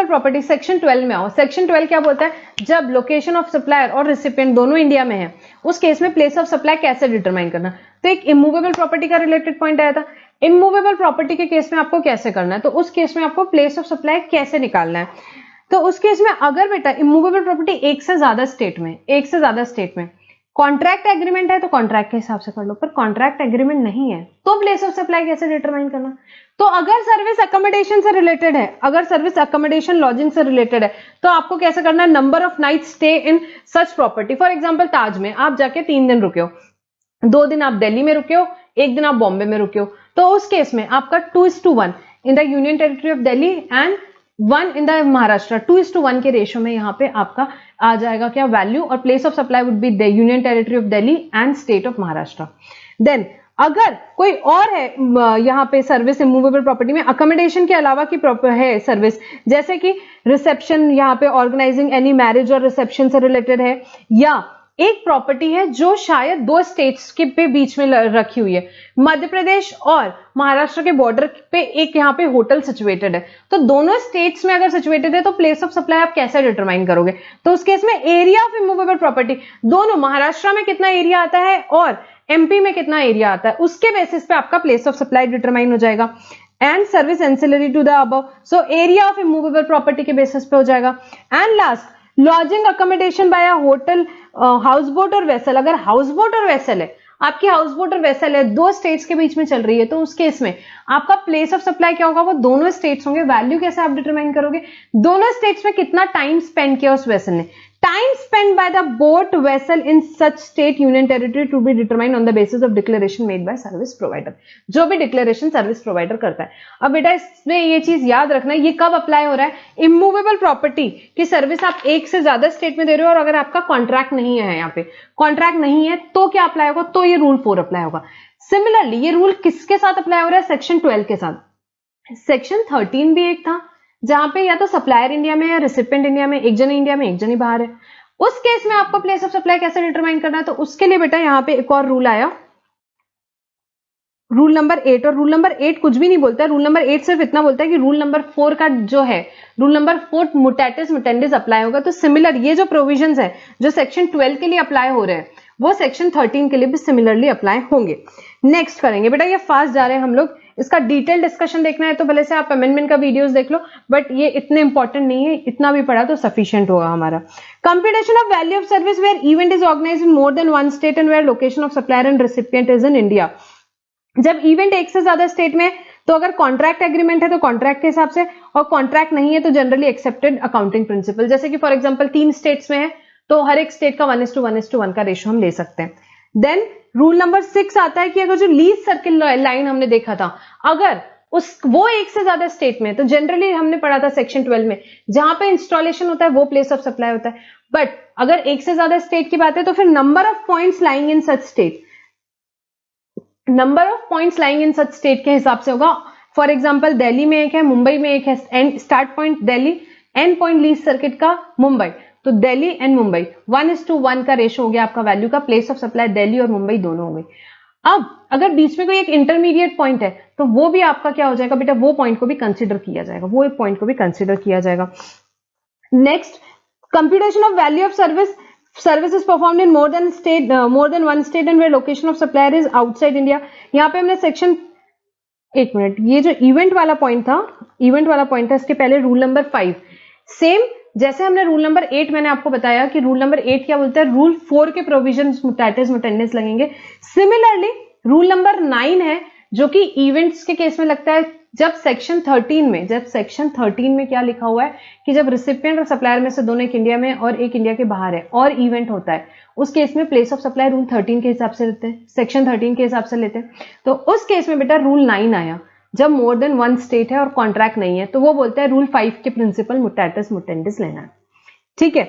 प्रॉपर्टी सेक्शन 12 में आओ। सेक्शन 12 क्या बोलता है? जब लोकेशन ऑफ सप्लायर और रिसिपिएंट दोनों इंडिया में है, उस केस में प्लेस ऑफ सप्लाई कैसे डिटरमाइन करना। तो एक इमूवेबल प्रॉपर्टी का रिलेटेड पॉइंट आया था। इमूवेबल प्रॉपर्टी के केस में आपको कैसे करना है, तो उस केस में आपको प्लेस ऑफ सप्लाई कैसे निकालना है। तो उस केस में अगर बेटा इमूवेबल प्रॉपर्टी एक से ज्यादा स्टेट में कॉन्ट्रैक्ट एग्रीमेंट है तो कॉन्ट्रैक्ट के हिसाब से कर लो, पर कॉन्ट्रैक्ट एग्रीमेंट नहीं है तो प्लेस ऑफ सप्लाई कैसे डिटरमाइन करना। तो अगर सर्विस अकोमोडेशन से रिलेटेड है, अगर सर्विस अकोमोडेशन लॉजिंग से रिलेटेड है, तो आपको कैसे करना है? Number of night stay in such property. For example Taj में आप जाके 3 दिन रुके हो, 2 दिन आप दिल्ली में रुके हो, 1 दिन आप बॉम्बे में रुके हो, तो उस केस में आपका 2:1 in the union territory of Delhi and 1 in the Maharashtra, 2:1 के रेशियो में यहाँ पे आपका आ जाएगा क्या? वैल्यू। और place of supply would be the union territory of Delhi and state of Maharashtra. Then अगर कोई और है यहाँ पे सर्विस इमूवेबल प्रॉपर्टी में अकोमोडेशन के अलावा की है सर्विस, जैसे कि रिसेप्शन, यहाँ पे ऑर्गेनाइजिंग एनी मैरिज और रिसेप्शन से रिलेटेड है, या एक प्रॉपर्टी है जो शायद 2 स्टेट्स के पे बीच में रखी हुई है, मध्य प्रदेश और महाराष्ट्र के बॉर्डर पे एक यहाँ पे होटल सिचुएटेड है, तो दोनों स्टेट्स में अगर सिचुएटेड है तो प्लेस ऑफ सप्लाई आप कैसे डिटरमाइन करोगे? तो उस केस में एरिया ऑफ इमूवेबल प्रॉपर्टी, दोनों महाराष्ट्र में कितना एरिया आता है और एमपी में कितना एरिया आता है, उसके बेसिस पे आपका प्लेस ऑफ सप्लाई डिटरमाइन हो जाएगा। And service ancillary to the above, so area of immovable property के बेसिस पे हो जाएगा। And last lodging accommodation by a hotel, house boat और वेसल। अगर हाउस बोट और वेसल है, आपकी हाउस बोट और वेसल है, दो स्टेट्स के बीच में चल रही है, तो उस केस में आपका प्लेस ऑफ सप्लाई क्या होगा, वो दोनों स्टेट्स होंगे। वैल्यू कैसे आप डिटरमाइन करोगे, दोनों स्टेट्स में कितना टाइम स्पेंड किया उस वेसल ने। Time spend by the boat vessel in such state union territory to be determine on the basis of declaration made by service provider. जो भी डिक्लेरेशन सर्विस प्रोवाइडर करता है। अब बेटा इसमें ये चीज याद रखना, ये कब अप्लाई हो रहा है, इमूवेबल प्रॉपर्टी की सर्विस आप एक से ज्यादा स्टेट में दे रहे हो और अगर आपका कॉन्ट्रैक्ट नहीं है, यहाँ पे कॉन्ट्रैक्ट नहीं है तो क्या अप्लाई होगा, तो ये रूल 4 अप्लाई होगा। सिमिलरली ये रूल किसके साथ अप्लाई हो रहा है, सेक्शन 12 के साथ। सेक्शन 13 भी एक था जहां पे या तो सप्लायर इंडिया में या रिसिपिएंट इंडिया में, एक जन इंडिया में एक जन ही बाहर है। उस केस में आपको प्लेस ऑफ सप्लाई कैसे डिटरमाइन करना है, तो उसके लिए बेटा यहाँ पे एक और रूल आया, रूल नंबर 8। और रूल नंबर 8 कुछ भी नहीं बोलता है, रूल नंबर 8 सिर्फ इतना बोलता है कि रूल नंबर 4 का जो है, रूल नंबर 4 मुटेटिस मुटेंडिस अप्लाई होगा। तो सिमिलर ये जो प्रोविजंस है जो सेक्शन 12 के लिए अप्लाई हो रहे हैं, वो सेक्शन 13 के लिए भी सिमिलरली अप्लाई होंगे। नेक्स्ट करेंगे बेटा, ये फास्ट जा रहे हैं हम लोग, इसका डिटेल डिस्कशन देखना है तो भले से आप अमेंडमेंट का वीडियोस देख लो, बट ये इतने इंपॉर्टेंट नहीं है, इतना भी पढ़ा तो सफिशिएंट होगा हमारा। Computation of value of service where event is organised in more than one state and where location of supplier and recipient is in India. जब इवेंट एक से ज्यादा स्टेट में, तो अगर कॉन्ट्रैक्ट एग्रीमेंट है तो कॉन्ट्रैक्ट के हिसाब से, और कॉन्ट्रैक्ट नहीं है तो जनरली एक्सेप्टेड अकाउंटिंग प्रिंसिपल। जैसे कि फॉर एग्जांपल 3 स्टेट्स में है तो हर एक स्टेट का 1:1:1 का रेशो हम ले सकते हैं। देन रूल नंबर 6 आता है कि अगर जो लीज सर्किल लाइन हमने देखा था, अगर वो एक से ज्यादा स्टेट में, तो जनरली हमने पढ़ा था सेक्शन 12 में, जहां पे इंस्टॉलेशन होता है वो प्लेस ऑफ सप्लाई होता है। बट अगर एक से ज्यादा स्टेट की बात है तो फिर number of points lying in such state, number of points lying in such state के हिसाब से होगा। फॉर एग्जांपल दिल्ली में एक है, मुंबई में एक है, and start point Delhi, and point lease circuit का मुंबई, तो दिल्ली एंड मुंबई 1:1 का रेशो हो गया आपका वैल्यू का, प्लेस ऑफ सप्लाई दिल्ली और मुंबई दोनों हो गई। अब अगर बीच में कोई एक इंटरमीडिएट पॉइंट है तो वो भी आपका क्या हो जाएगा बेटा, वो पॉइंट को भी कंसिडर किया जाएगा, वो एक पॉइंट को भी कंसिडर किया जाएगा। Next, computation of value of service is performed in more than one state and where location of supplier is outside India. यहाँ पे हमने सेक्शन, एक मिनट, ये जो इवेंट वाला पॉइंट था, इसके पहले रूल नंबर 5 सेम जैसे हमने रूल नंबर 8 मैंने आपको बताया कि रूल नंबर 8 क्या बोलता है, रूल 4 के प्रोविजंस मुटेटिस मुटेंडिस लगेंगे। सिमिलरली रूल नंबर 9 है जो कि इवेंट्स के केस में लगता है, जब सेक्शन 13 में क्या लिखा हुआ है कि जब रिसिपिएंट और सप्लायर में से दोनों एक इंडिया में और एक इंडिया के बाहर है और इवेंट होता है, उस केस में प्लेस ऑफ सप्लाई रूल 13 के हिसाब से लेते हैं, सेक्शन 13 के हिसाब से लेते हैं। तो उस केस में बेटा रूल 9 आया, जब मोर देन वन स्टेट है और कॉन्ट्रैक्ट नहीं है, तो वो बोलता है रूल 5 के प्रिंसिपल मुटेटिस मुटेंडिस लेना है। ठीक है,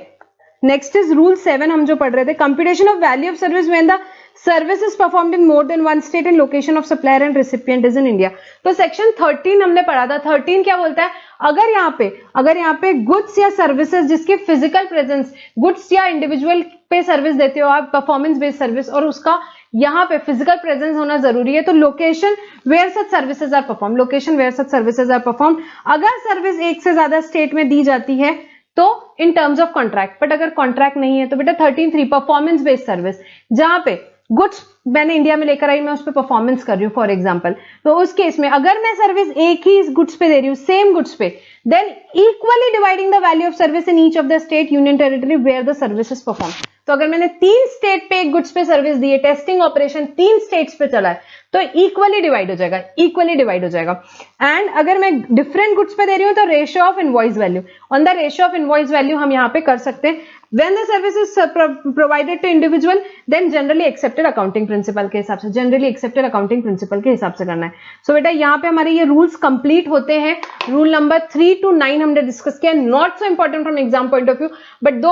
नेक्स्ट इज रूल 7 हम जो पढ़ रहे थे, computation of value of service when the service is performed in more than one state and location of supplier and recipient is in India. तो सेक्शन 13 हमने पढ़ा था, 13 क्या बोलता है, अगर यहाँ पे गुड्स या सर्विसेज जिसके फिजिकल प्रेजेंस, गुड्स या इंडिविजुअल पे सर्विस देते हो आप, परफॉर्मेंस बेस्ड सर्विस, और उसका यहाँ पे फिजिकल प्रेजेंस होना जरूरी है, तो location where such services are perform, अगर सर्विस एक से ज्यादा स्टेट में दी जाती है तो in terms of contract, but अगर कॉन्ट्रैक्ट नहीं है तो बेटा 13(3) परफॉर्मेंस बेस्ड सर्विस, जहां पे गुड्स मैंने इंडिया में लेकर आई, मैं उस पर परफॉर्मेंस कर रही हूँ फॉर एग्जांपल, तो उस केस में अगर मैं सर्विस एक ही गुड्स पे दे रही हूँ, सेम गुड्स पे, then equally dividing the value of service in each of the state union territory where the service is perform. तो अगर मैंने 3 स्टेट पे एक गुड्स पे सर्विस दी है, टेस्टिंग ऑपरेशन 3 स्टेट्स पे चला है, तो इक्वली डिवाइड हो जाएगा। एंड अगर मैं डिफरेंट गुड्स पे दे रही हूँ तो ratio of invoice value, on the ratio of invoice value हम यहाँ पे कर सकते हैं। When the service is provided to individual, then generally accepted accounting principle के हिसाब से, करना है। So बेटा यहाँ पे हमारे ये रूल्स कंप्लीट होते हैं। रूल नंबर 3 to 9 हमने डिस्कस किया, not so important from exam point of view, but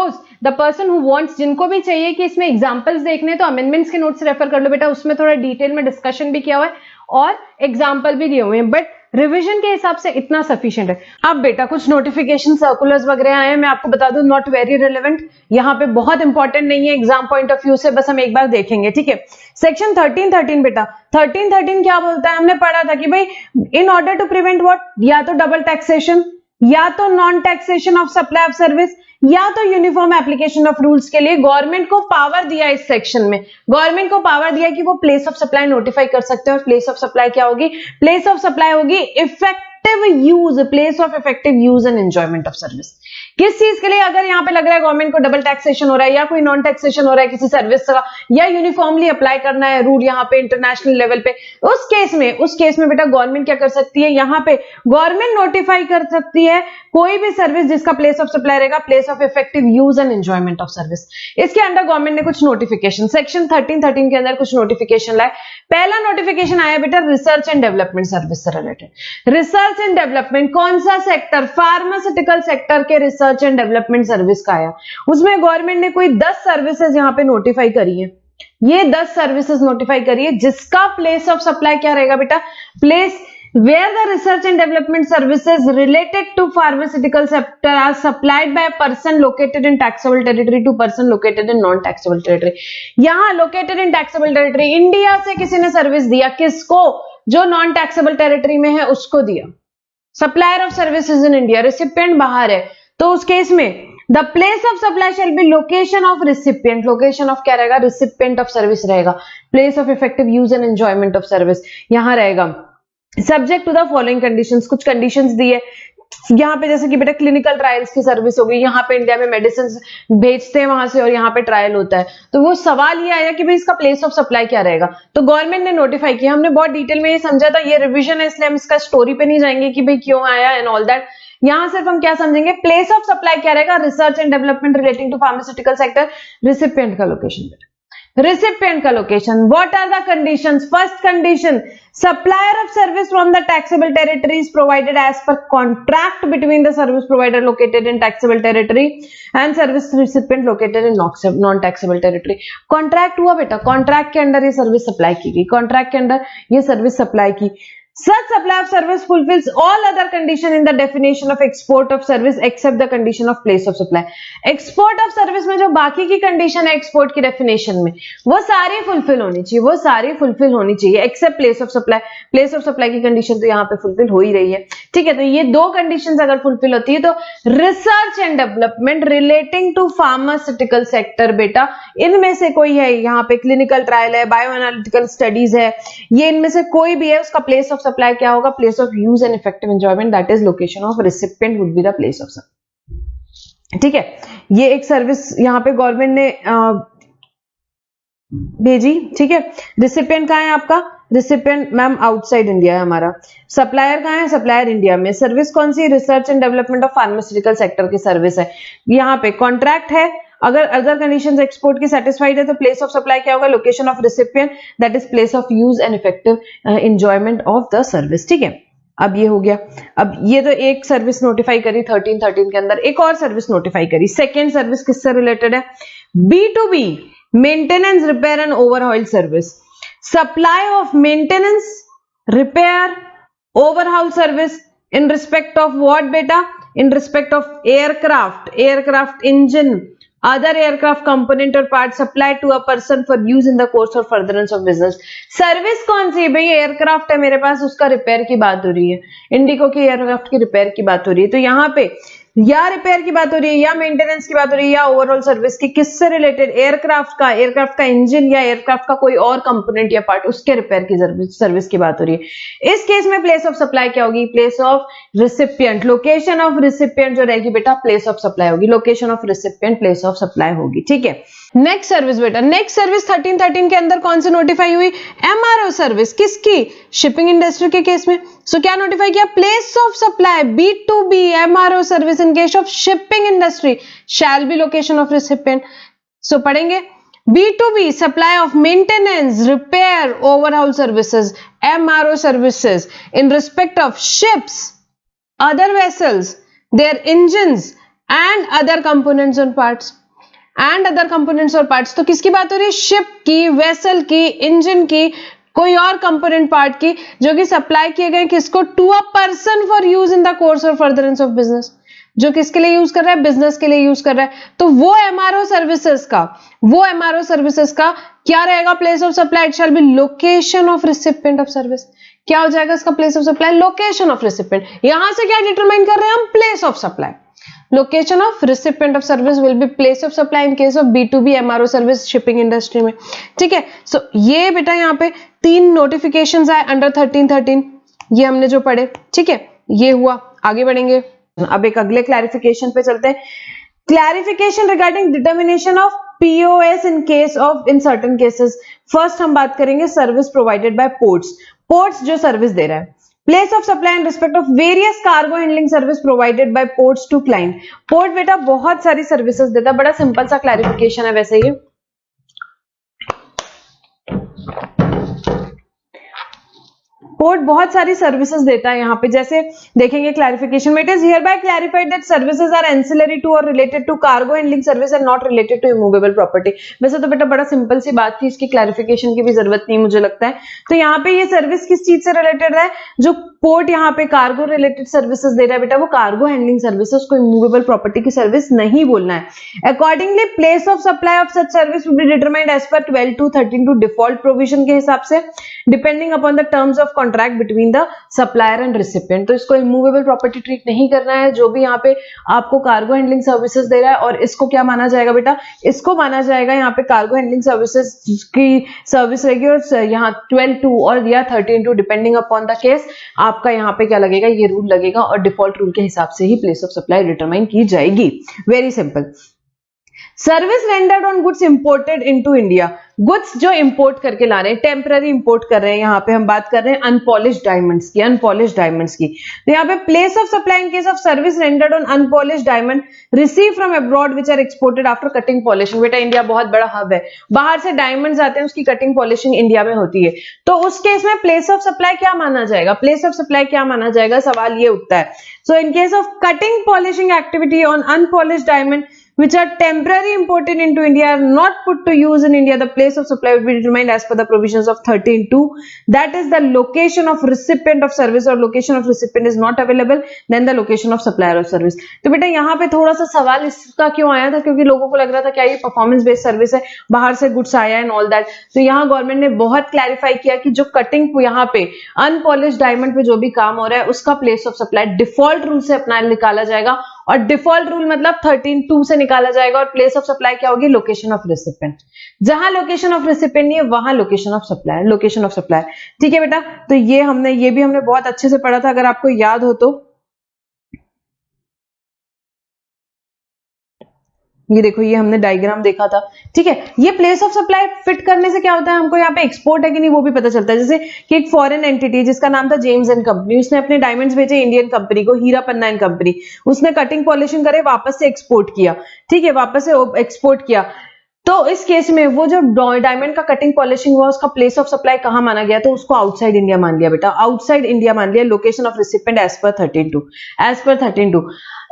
the person who wants, जिनको भी चाहिए कि इसमें एग्जाम्पल्स देखने, तो अमेंडमेंट्स के नोट्स रेफर कर लो बेटा, उसमें थोड़ा डिटेल में डिस्कशन भी किया हुआ है और एग्जाम्पल भी दिए हुए हैं, बट रिवीजन के हिसाब से इतना सफिशिएंट है। अब बेटा कुछ नोटिफिकेशन सर्कुलर्स वगैरह आए हैं, मैं आपको बता दूं, नॉट वेरी रिलेवेंट, यहाँ पे बहुत इंपॉर्टेंट नहीं है एग्जाम पॉइंट ऑफ व्यू से, बस हम एक बार देखेंगे। ठीक है, सेक्शन 13 बेटा 13 क्या बोलता है, हमने पढ़ा था कि भाई in order to prevent what, या तो डबल टैक्सेशन, या तो non taxation of supply of service, या तो यूनिफॉर्म एप्लीकेशन ऑफ रूल्स के लिए गवर्नमेंट को पावर दिया इस सेक्शन में, गवर्नमेंट को पावर दिया कि वो प्लेस ऑफ सप्लाई नोटिफाई कर सकते हैं। और प्लेस ऑफ सप्लाई क्या होगी, प्लेस ऑफ सप्लाई होगी effective use, place of effective use and enjoyment of service. किस चीज के लिए? अगर यहाँ पे लग रहा है गवर्नमेंट को डबल टैक्सेशन हो रहा है या कोई नॉन टैक्सेशन हो रहा है किसी सर्विस का, या यूनिफॉर्मली अप्लाई करना है रूल यहाँ पे इंटरनेशनल लेवल पे, उस केस में बेटा गवर्नमेंट क्या कर सकती है, यहाँ पे गवर्नमेंट नोटिफाई कर सकती है कोई भी सर्विस जिसका प्लेस ऑफ सप्लाई रहेगा place of effective use and enjoyment of service. इसके अंडर गवर्नमेंट ने कुछ नोटिफिकेशन सेक्शन 1313 के अंदर कुछ नोटिफिकेशन लाए। पहला नोटिफिकेशन आया बेटा रिसर्च एंड डेवलपमेंट सर्विस से रिलेटेड। रिसर्च एंड डेवलपमेंट कौन सा सेक्टर? फार्मास्यूटिकल सेक्टर के रिसर्च एंड डेवलपमेंट सर्विस का आया। उसमें गवर्नमेंट ने कोई 10 सर्विसेज यहाँ पे नोटिफाई करी है। ये 10 सर्विसेज नोटिफाई करी है जिसका प्लेस ऑफ सप्लाई क्या रहेगा बेटा? Place where the research and development services related to pharmaceutical sector are supplied by a person located in taxable territory to person located in non taxable territory। यहां located in taxable territory, India से किसी ने सर्विस दिया, किसको? जो नॉन टैक्सेबल टेरिटरी में है उसको दिया। Supplier of services in India, recipient बाहर है, तो उस केस में the place of supply shall be location of recipient. Location of क्या रहेगा? रिसिपिएंट ऑफ सर्विस रहेगा। Place of effective use and enjoyment of service यहां रहेगा। Subject to the following conditions, कुछ कंडीशंस दी है यहाँ पे, जैसे कि बेटा क्लिनिकल ट्रायल्स की सर्विस होगी। यहाँ पे इंडिया में मेडिसिन भेजते हैं वहां से और यहाँ पे ट्रायल होता है, तो वो सवाल ये आया कि भाई इसका प्लेस ऑफ सप्लाई क्या रहेगा। तो गवर्नमेंट ने नोटिफाई किया। हमने बहुत डिटेल में ये समझा था, ये रिविजन है इसलिए हम इसका स्टोरी पे नहीं जाएंगे कि भाई क्यों आया एंड ऑल दैट। यहां सिर्फ हम क्या समझेंगे, प्लेस ऑफ सप्लाई क्या रहेगा? Research and development relating to pharmaceutical sector, recipient का लोकेशन बेटा, recipient का location। What are the conditions? First condition, supplier of service from the taxable territory is provided as per contract between the service provider located in taxable territory and service recipient located in non taxable territory। contract हुआ बेटा, contract के अंदर ये सर्विस सप्लाई की गई, contract के अंदर ये सर्विस सप्लाई की। Such supply of service fulfills all other condition in the definition of export of service except the condition of place of supply। export of service में जो बाकी की condition है export की definition में, वो सारी fulfill होनी चाहिए, वो सारी fulfill होनी चाहिए except place of supply। place of supply की condition तो यहाँ पे fulfill हो ही रही है, ठीक है। तो ये दो conditions अगर fulfill होती है तो research and development relating to pharmaceutical sector बेटा इनमें से कोई है, यहाँ पे clinical trial है, bioanalytical studies है, ये इनमें से कोई भी है, उसका place of सप्लाई क्या होगा? Place of use and effective enjoyment, that is location of recipient would be the place of supply. ठीक है, ये एक सर्विस यहां पे गवर्नमेंट ने भेजी, ठीक है। रिसिपिएंट कहां है आपका? रिसिपिएंट मैम आउटसाइड इंडिया है हमारा। सप्लायर कहां है? सप्लायर इंडिया में। सर्विस कौन सी? Research and development of pharmaceutical sector की सर्विस है। यहाँ पे कॉन्ट्रैक्ट है, अगर अदर कंडीशंस एक्सपोर्ट की सेटिस्फाइड है तो प्लेस ऑफ सप्लाई क्या होगा? Location of recipient, that is place of use and effective enjoyment of the service. ठीक है, अब ये हो गया। अब ये तो एक सर्विस नोटिफाई करी 1313 के अंदर, एक और सर्विस नोटिफाई करी। सेकेंड सर्विस किससे रिलेटेड है? B2B maintenance repair and overhaul service. Supply of maintenance repair overhaul service in respect of what बेटा? In respect of aircraft engine, other aircraft component or part supplied to a person for use in the course or furtherance of business। Service कौन सी भाई? एयरक्राफ्ट है मेरे पास, उसका रिपेयर की बात हो रही है, इंडिगो की एयरक्राफ्ट की रिपेयर की बात हो रही है। तो यहाँ पे या रिपेयर की बात हो रही है या मेंटेनेंस की बात हो रही है या ओवरऑल सर्विस की, किससे रिलेटेड? एयरक्राफ्ट का इंजन या एयरक्राफ्ट का कोई और कंपोनेंट या पार्ट, उसके रिपेयर की सर्विस की बात हो रही है। इस केस में प्लेस ऑफ सप्लाई क्या होगी? Place of recipient. Location of recipient जो रहेगी बेटा प्लेस ऑफ सप्लाई होगी। Location of recipient place of supply होगी। ठीक है, नेक्स्ट सर्विस बेटा, नेक्स्ट सर्विस 1313 के अंदर कौन सी नोटिफाई हुई? MRO service. किसकी? शिपिंग इंडस्ट्री के केस में। सो क्या नोटिफाई किया? Place of supply B2B MRO service in case of shipping industry shall be location of recipient. So पढ़ेंगे B2B supply of maintenance repair overhaul services MRO services in respect of ships, other vessels, their engines and other components and parts. And other components और पार्ट्स, तो किसकी बात हो रही है? शिप की, वेसल की, इंजन की, कोई और कंपोनेंट पार्ट की, जो कि सप्लाई किए गए किसको? To a person for use in the course और फर्दरेंस ऑफ बिजनेस। जो किसके लिए यूज कर रहा है? बिजनेस के लिए यूज कर रहा है। तो वो MRO सर्विसेज का क्या रहेगा? Place of supply, it shall be location of recipient of service. क्या हो जाएगा इसका place of supply? Location of recipient. यहां से क्या डिटरमाइन कर रहे हैं हम? Place of supply. Location of recipient of service will B place of supply in case of B2B MRO service shipping industry में। ठीक है, सो ये बेटा यहाँ पे 3 नोटिफिकेशंस आए अंडर 1313, ये हमने जो पढ़े। ठीक है, ये हुआ। आगे बढ़ेंगे, अब एक अगले क्लैरिफिकेशन पे चलते हैं. Clarification regarding determination of POS in certain cases. First हम बात करेंगे service provided by ports. Ports जो सर्विस दे रहा है. Place of supply in respect of various cargo handling service provided by ports to client. Port बेटा बहुत सारी सर्विसेज देता है. बड़ा सिंपल सा क्लैरिफिकेशन है वैसे ये. पोर्ट बहुत सारी सर्विसेज देता है यहाँ पे. जैसे देखेंगे क्लैरिफिकेशन में, it is hereby clarified that services are ancillary to और related to cargo handling service and not related to immovable property. वैसे तो बेटा बड़ा सिंपल सी बात थी, इसकी क्लैरिफिकेशन की भी जरूरत नहीं मुझे लगता है. तो यहाँ पे ये सर्विस किस चीज से रिलेटेड है? जो पोर्ट यहाँ पे कार्गो रिलेटेड सर्विसेज दे रहा है बेटा, वो कार्गो हैंडलिंग सर्विस है, उसको इमूवेबल प्रॉपर्टी की सर्विस नहीं बोलना है. Accordingly place of supply of such service will be determined as per 12(2)(13)(2) default provision के हिसाब से, depending upon the terms of contract between the supplier and recipient. तो इसको इमूवेबल प्रॉपर्टी ट्रीट नहीं करना है. जो भी यहाँ पे आपको कार्गो हैंडलिंग सर्विसेज दे रहा है, और इसको क्या माना जाएगा बेटा? इसको माना जाएगा यहाँ पे कार्गो हैंडलिंग सर्विसेज की सर्विस रहेगी, और यहाँ 12(2) और या 13(2) डिपेंडिंग अपॉन द केस आपका यहाँ पे क्या लगेगा? ये रूल लगेगा, और डिफॉल्ट रूल के हिसाब से ही प्लेस ऑफ सप्लाई डिटरमाइन की जाएगी. Very simple. Service rendered on goods imported into India. Goods जो इंपोर्ट करके ला रहे हैं, टेम्पररी इंपोर्ट कर रहे हैं, यहाँ पे हम बात कर रहे हैं अनपॉलिश्ड डायमंड्स की. अनपॉलिश्ड डायमंड्स की. तो यहाँ पे place of supply in case of service rendered on unpolished diamond receive from abroad which are exported after cutting polishing. बेटा इंडिया बहुत बड़ा हब है, बाहर से डायमंड्स आते हैं, उसकी कटिंग पॉलिशिंग इंडिया में होती है. तो उस केस में प्लेस ऑफ सप्लाई क्या माना जाएगा? प्लेस ऑफ सप्लाई क्या माना जाएगा? सवाल ये उठता है. So in case of cutting polishing activity on unpolished diamond which are temporarily imported into India are not put to use in India, the place of supply will be determined as per the provisions of 13(2). That is the location of recipient of service, or location of recipient is not available, then the location of supplier of service. तो बेटा यहाँ पे थोड़ा सा सवाल इसका क्यों आया था? क्योंकि लोगों को लग रहा था क्या ये परफॉर्मेंस बेस्ड सर्विस है, बाहर से गुड्स आया एंड ऑल दैट. तो यहाँ गवर्नमेंट ने बहुत क्लैरिफाई किया कि जो कटिंग यहाँ पे अनपॉलिश्ड डायमंड पे जो भी काम हो रहा है, उसका place of supply default rule से अपना निकाला जाएगा, और डिफॉल्ट रूल मतलब 13(2) से निकाला जाएगा. और प्लेस ऑफ सप्लाई क्या होगी? Location of recipient. जहां लोकेशन ऑफ रेसिपिएंट नहीं है, वहां location of supply. Location of supply. ठीक है बेटा. तो ये भी हमने बहुत अच्छे से पढ़ा था, अगर आपको याद हो तो. ये देखो, ये हमने डायग्राम देखा था. ठीक है. ये प्लेस ऑफ सप्लाई फिट करने से क्या होता है? हमको यहाँ पे एक्सपोर्ट है कि नहीं वो भी पता चलता है. जैसे कि एक फॉरेन एंटिटी जिसका नाम था जेम्स एंड कंपनी, उसने अपने डायमंड्स बेचे इंडियन कंपनी को, हीरा पन्ना एंड कंपनी. उसने कटिंग पॉलिशिंग करे, वापस से एक्सपोर्ट किया. ठीक है, वापस से एक्सपोर्ट किया. तो इस केस में वो जो डायमंड का कटिंग पॉलिशिंग हुआ, उसका प्लेस ऑफ सप्लाई कहां माना गया? तो उसको आउटसाइड इंडिया मान लिया बेटा. आउटसाइड इंडिया मान लिया. Location of recipient as per 13(2). As per 13(2).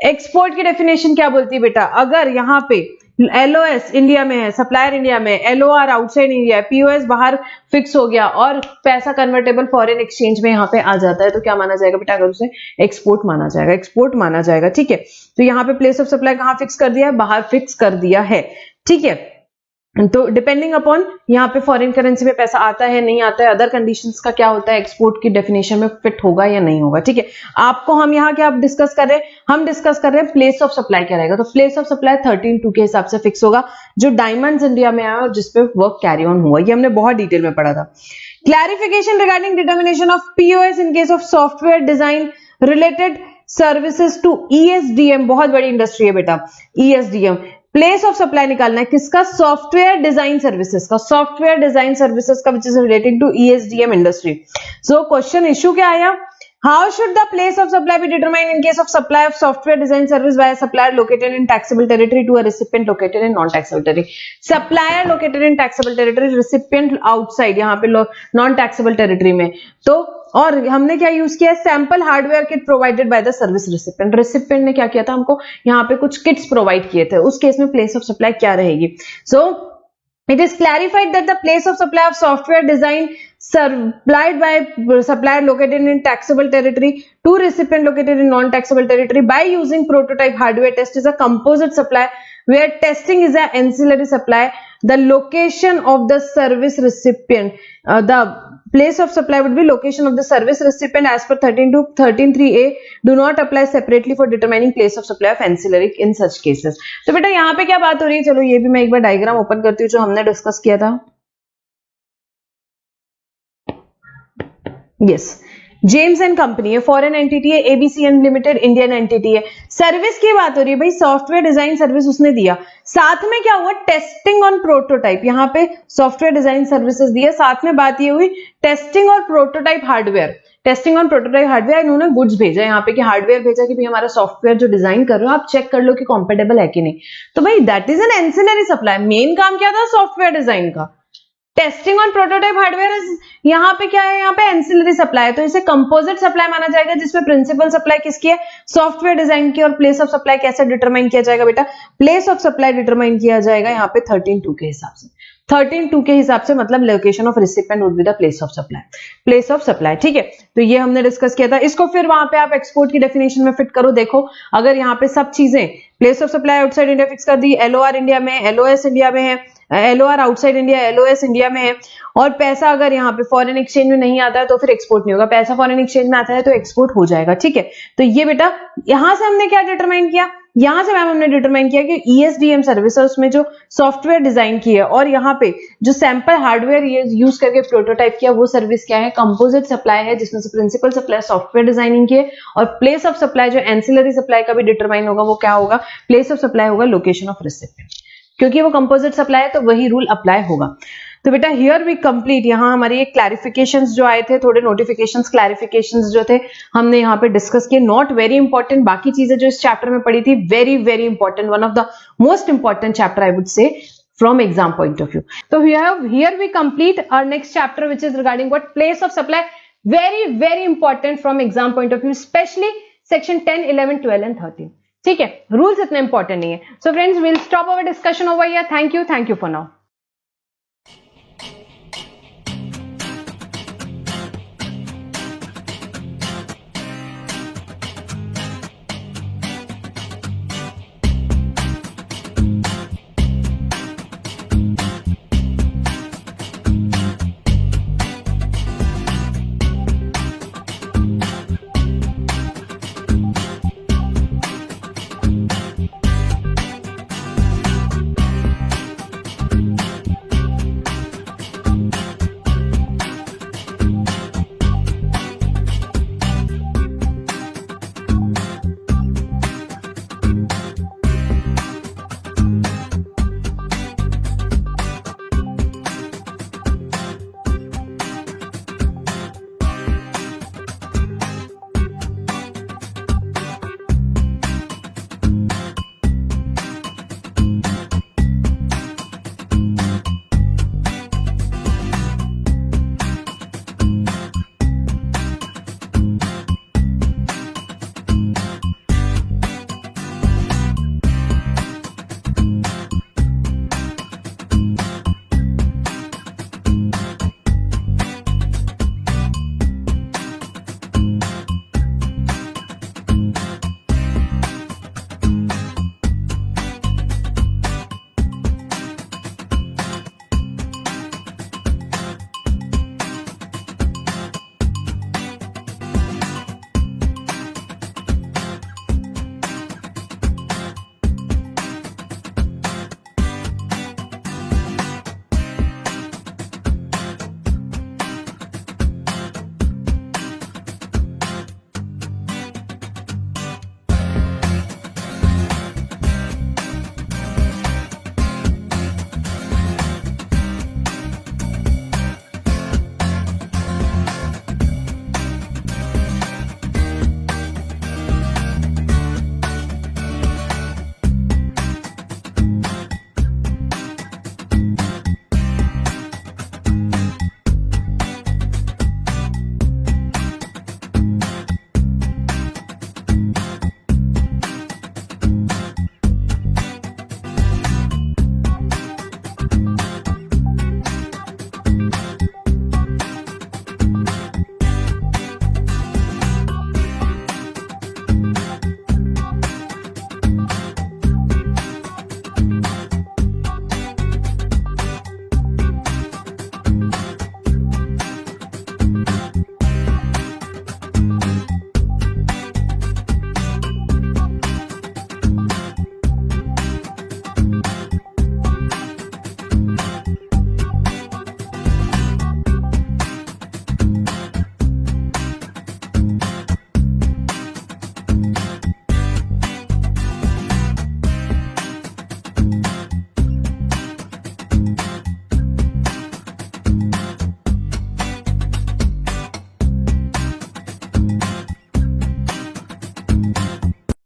Export की डेफिनेशन क्या बोलती है बेटा? अगर यहाँ पे LOS इंडिया में है, सप्लायर इंडिया में, LOR आउटसाइड इंडिया है, POS बाहर फिक्स हो गया, और पैसा कन्वर्टेबल फॉरेन एक्सचेंज में यहाँ पे आ जाता है, तो क्या माना जाएगा बेटा? अगर उसे एक्सपोर्ट माना जाएगा. एक्सपोर्ट माना जाएगा. ठीक है. तो यहाँ पे प्लेस ऑफ सप्लाई कहाँ फिक्स कर दिया है? बाहर फिक्स कर दिया है. ठीक है. तो डिपेंडिंग अपॉन यहाँ पे फॉरेन करेंसी में पैसा आता है नहीं आता है, अदर कंडीशंस का क्या होता है, एक्सपोर्ट की डेफिनेशन में फिट होगा या नहीं होगा. ठीक है. आपको हम यहाँ क्या डिस्कस कर रहे हैं? हम डिस्कस कर रहे हैं प्लेस ऑफ सप्लाई क्या रहेगा. तो प्लेस ऑफ सप्लाई 13(2) के हिसाब से फिक्स होगा, जो डायमंड्स इंडिया में आया और जिसपे वर्क कैरी ऑन हुआ. ये हमने बहुत डिटेल में पढ़ा था. Clarification regarding determination of POS in case of software design related services to ESDM. बहुत बड़ी इंडस्ट्री है बेटा ESDM. प्लेस ऑफ सप्लाई निकालना है किसका? सॉफ्टवेयर डिजाइन सर्विसेज का. सॉफ्टवेयर डिजाइन सर्विसेज का which is relating to ESDM industry. So question issue क्या आया? How should the place of supply be determined in case of supply of software design service by a supplier located in taxable territory to a recipient located in non-taxable territory? Supplier located in taxable territory, recipient outside, यहाँ पे non-taxable territory में. तो और हमने क्या यूज किया? Sample hardware kit provided by the service recipient. Recipient ने क्या किया था? हमको यहाँ पे कुछ किट्स प्रोवाइड किए थे. उस केस में प्लेस ऑफ सप्लाई क्या रहेगी? सो it is clarified that the place of supply of software design supplied by supplier located in taxable territory to recipient located in non-taxable territory by using prototype hardware test is a composite supply where testing is an ancillary supply. The location of the service recipient, the place of supply would be location of the service recipient as per 13(2), 13(3)(a do not apply separately for determining place of supply of ancillary in such cases. तो बेटा यहाँ पे क्या बात हो रही है? चलो ये भी मैं एक बार डायग्राम ओपन करती हूँ जो हमने डिस्कस किया था. यस, जेम्स एंड कंपनी है, फॉरेन एंटिटी है, एबीसीएन लिमिटेड इंडियन एंटिटी है। सर्विस की बात हो रही है भाई, सॉफ्टवेयर डिजाइन सर्विस उसने दिया, साथ में क्या हुआ, टेस्टिंग ऑन प्रोटोटाइप, यहाँ पे सॉफ्टवेयर डिजाइन सर्विसेज दिया, साथ में बात ये हुई टेस्टिंग और prototype hardware, testing on prototype hardware, इन्होंने गुड्स भेजा यहाँ पे कि हार्डवेयर भेजा कि भाई हमारा सॉफ्टवेयर जो डिजाइन कर रहे हो आप चेक कर लो कि कॉम्पेटेबल है कि नहीं। तो भाई that is an ancillary supply, main काम क्या था सॉफ्टवेयर डिजाइन का। टेस्टिंग ऑन प्रोटोटाइप हार्डवेयर यहाँ पे क्या है, यहाँ पे एंसिलरी सप्लाई है, तो इसे कंपोजिट सप्लाई माना जाएगा, जिसमें प्रिंसिपल सप्लाई किसकी है, सॉफ्टवेयर डिजाइन की। और प्लेस ऑफ सप्लाई कैसे डिटरमाइन किया जाएगा बेटा, प्लेस ऑफ सप्लाई डिटरमाइन किया जाएगा यहाँ पे 13(2) के हिसाब से। 13(2) के हिसाब से मतलब location of recipient would be the place of supply, place of supply, ठीक है। तो ये हमने डिस्कस किया था, इसको फिर वहां पे आप एक्सपोर्ट की डेफिनेशन में फिट करो। देखो अगर यहाँ पे सब चीजें place of supply outside India fix कर दी, एलओआर इंडिया में, एलओएस इंडिया में है, LOR outside India, LOS India में है, और पैसा अगर यहाँ पे फॉरेन एक्सचेंज में नहीं आता है तो फिर एक्सपोर्ट नहीं होगा, पैसा फॉरेन एक्सचेंज में आता है तो एक्सपोर्ट हो जाएगा, ठीक है। तो ये बेटा यहां से हमने क्या डिटरमाइन किया, यहां से मैम हमने डिटरमाइन किया कि ईएसडीएम सर्विस है, उसमें जो सॉफ्टवेयर डिजाइन की है और यहाँ पे जो सैंपल हार्डवेयर यूज करके प्रोटोटाइप किया वो सर्विस क्या है, कंपोजिट सप्लाई है, जिसमें से प्रिंसिपल सप्लाई सॉफ्टवेयर डिजाइनिंग की है, और प्लेस ऑफ सप्लाई जो एंसिलरी सप्लाई का भी डिटरमाइन होगा वो क्या होगा, प्लेस ऑफ सप्लाई होगा लोकेशन ऑफ रिसिपिएंट, क्योंकि वो कंपोजिट सप्लाई है तो वही रूल अप्लाई होगा। तो बेटा हियर वी कंप्लीट, यहाँ हमारी एक क्लैरिफिकेशंस जो आए थे, थोड़े नोटिफिकेशंस क्लैरिफिकेशंस जो थे हमने यहाँ पे डिस्कस किए, नॉट वेरी इंपॉर्टेंट, बाकी चीजें जो इस चैप्टर में पड़ी थी very very important, one of the most important chapter I would say from exam point of view. So here we complete our next chapter, which is regarding what place of supply, very important from exam point of view, especially section 10, 11, 12 and 13. ठीक है, रूल्स इतने इंपॉर्टेंट नहीं है। So friends, we'll stop our discussion over here. Thank you for now.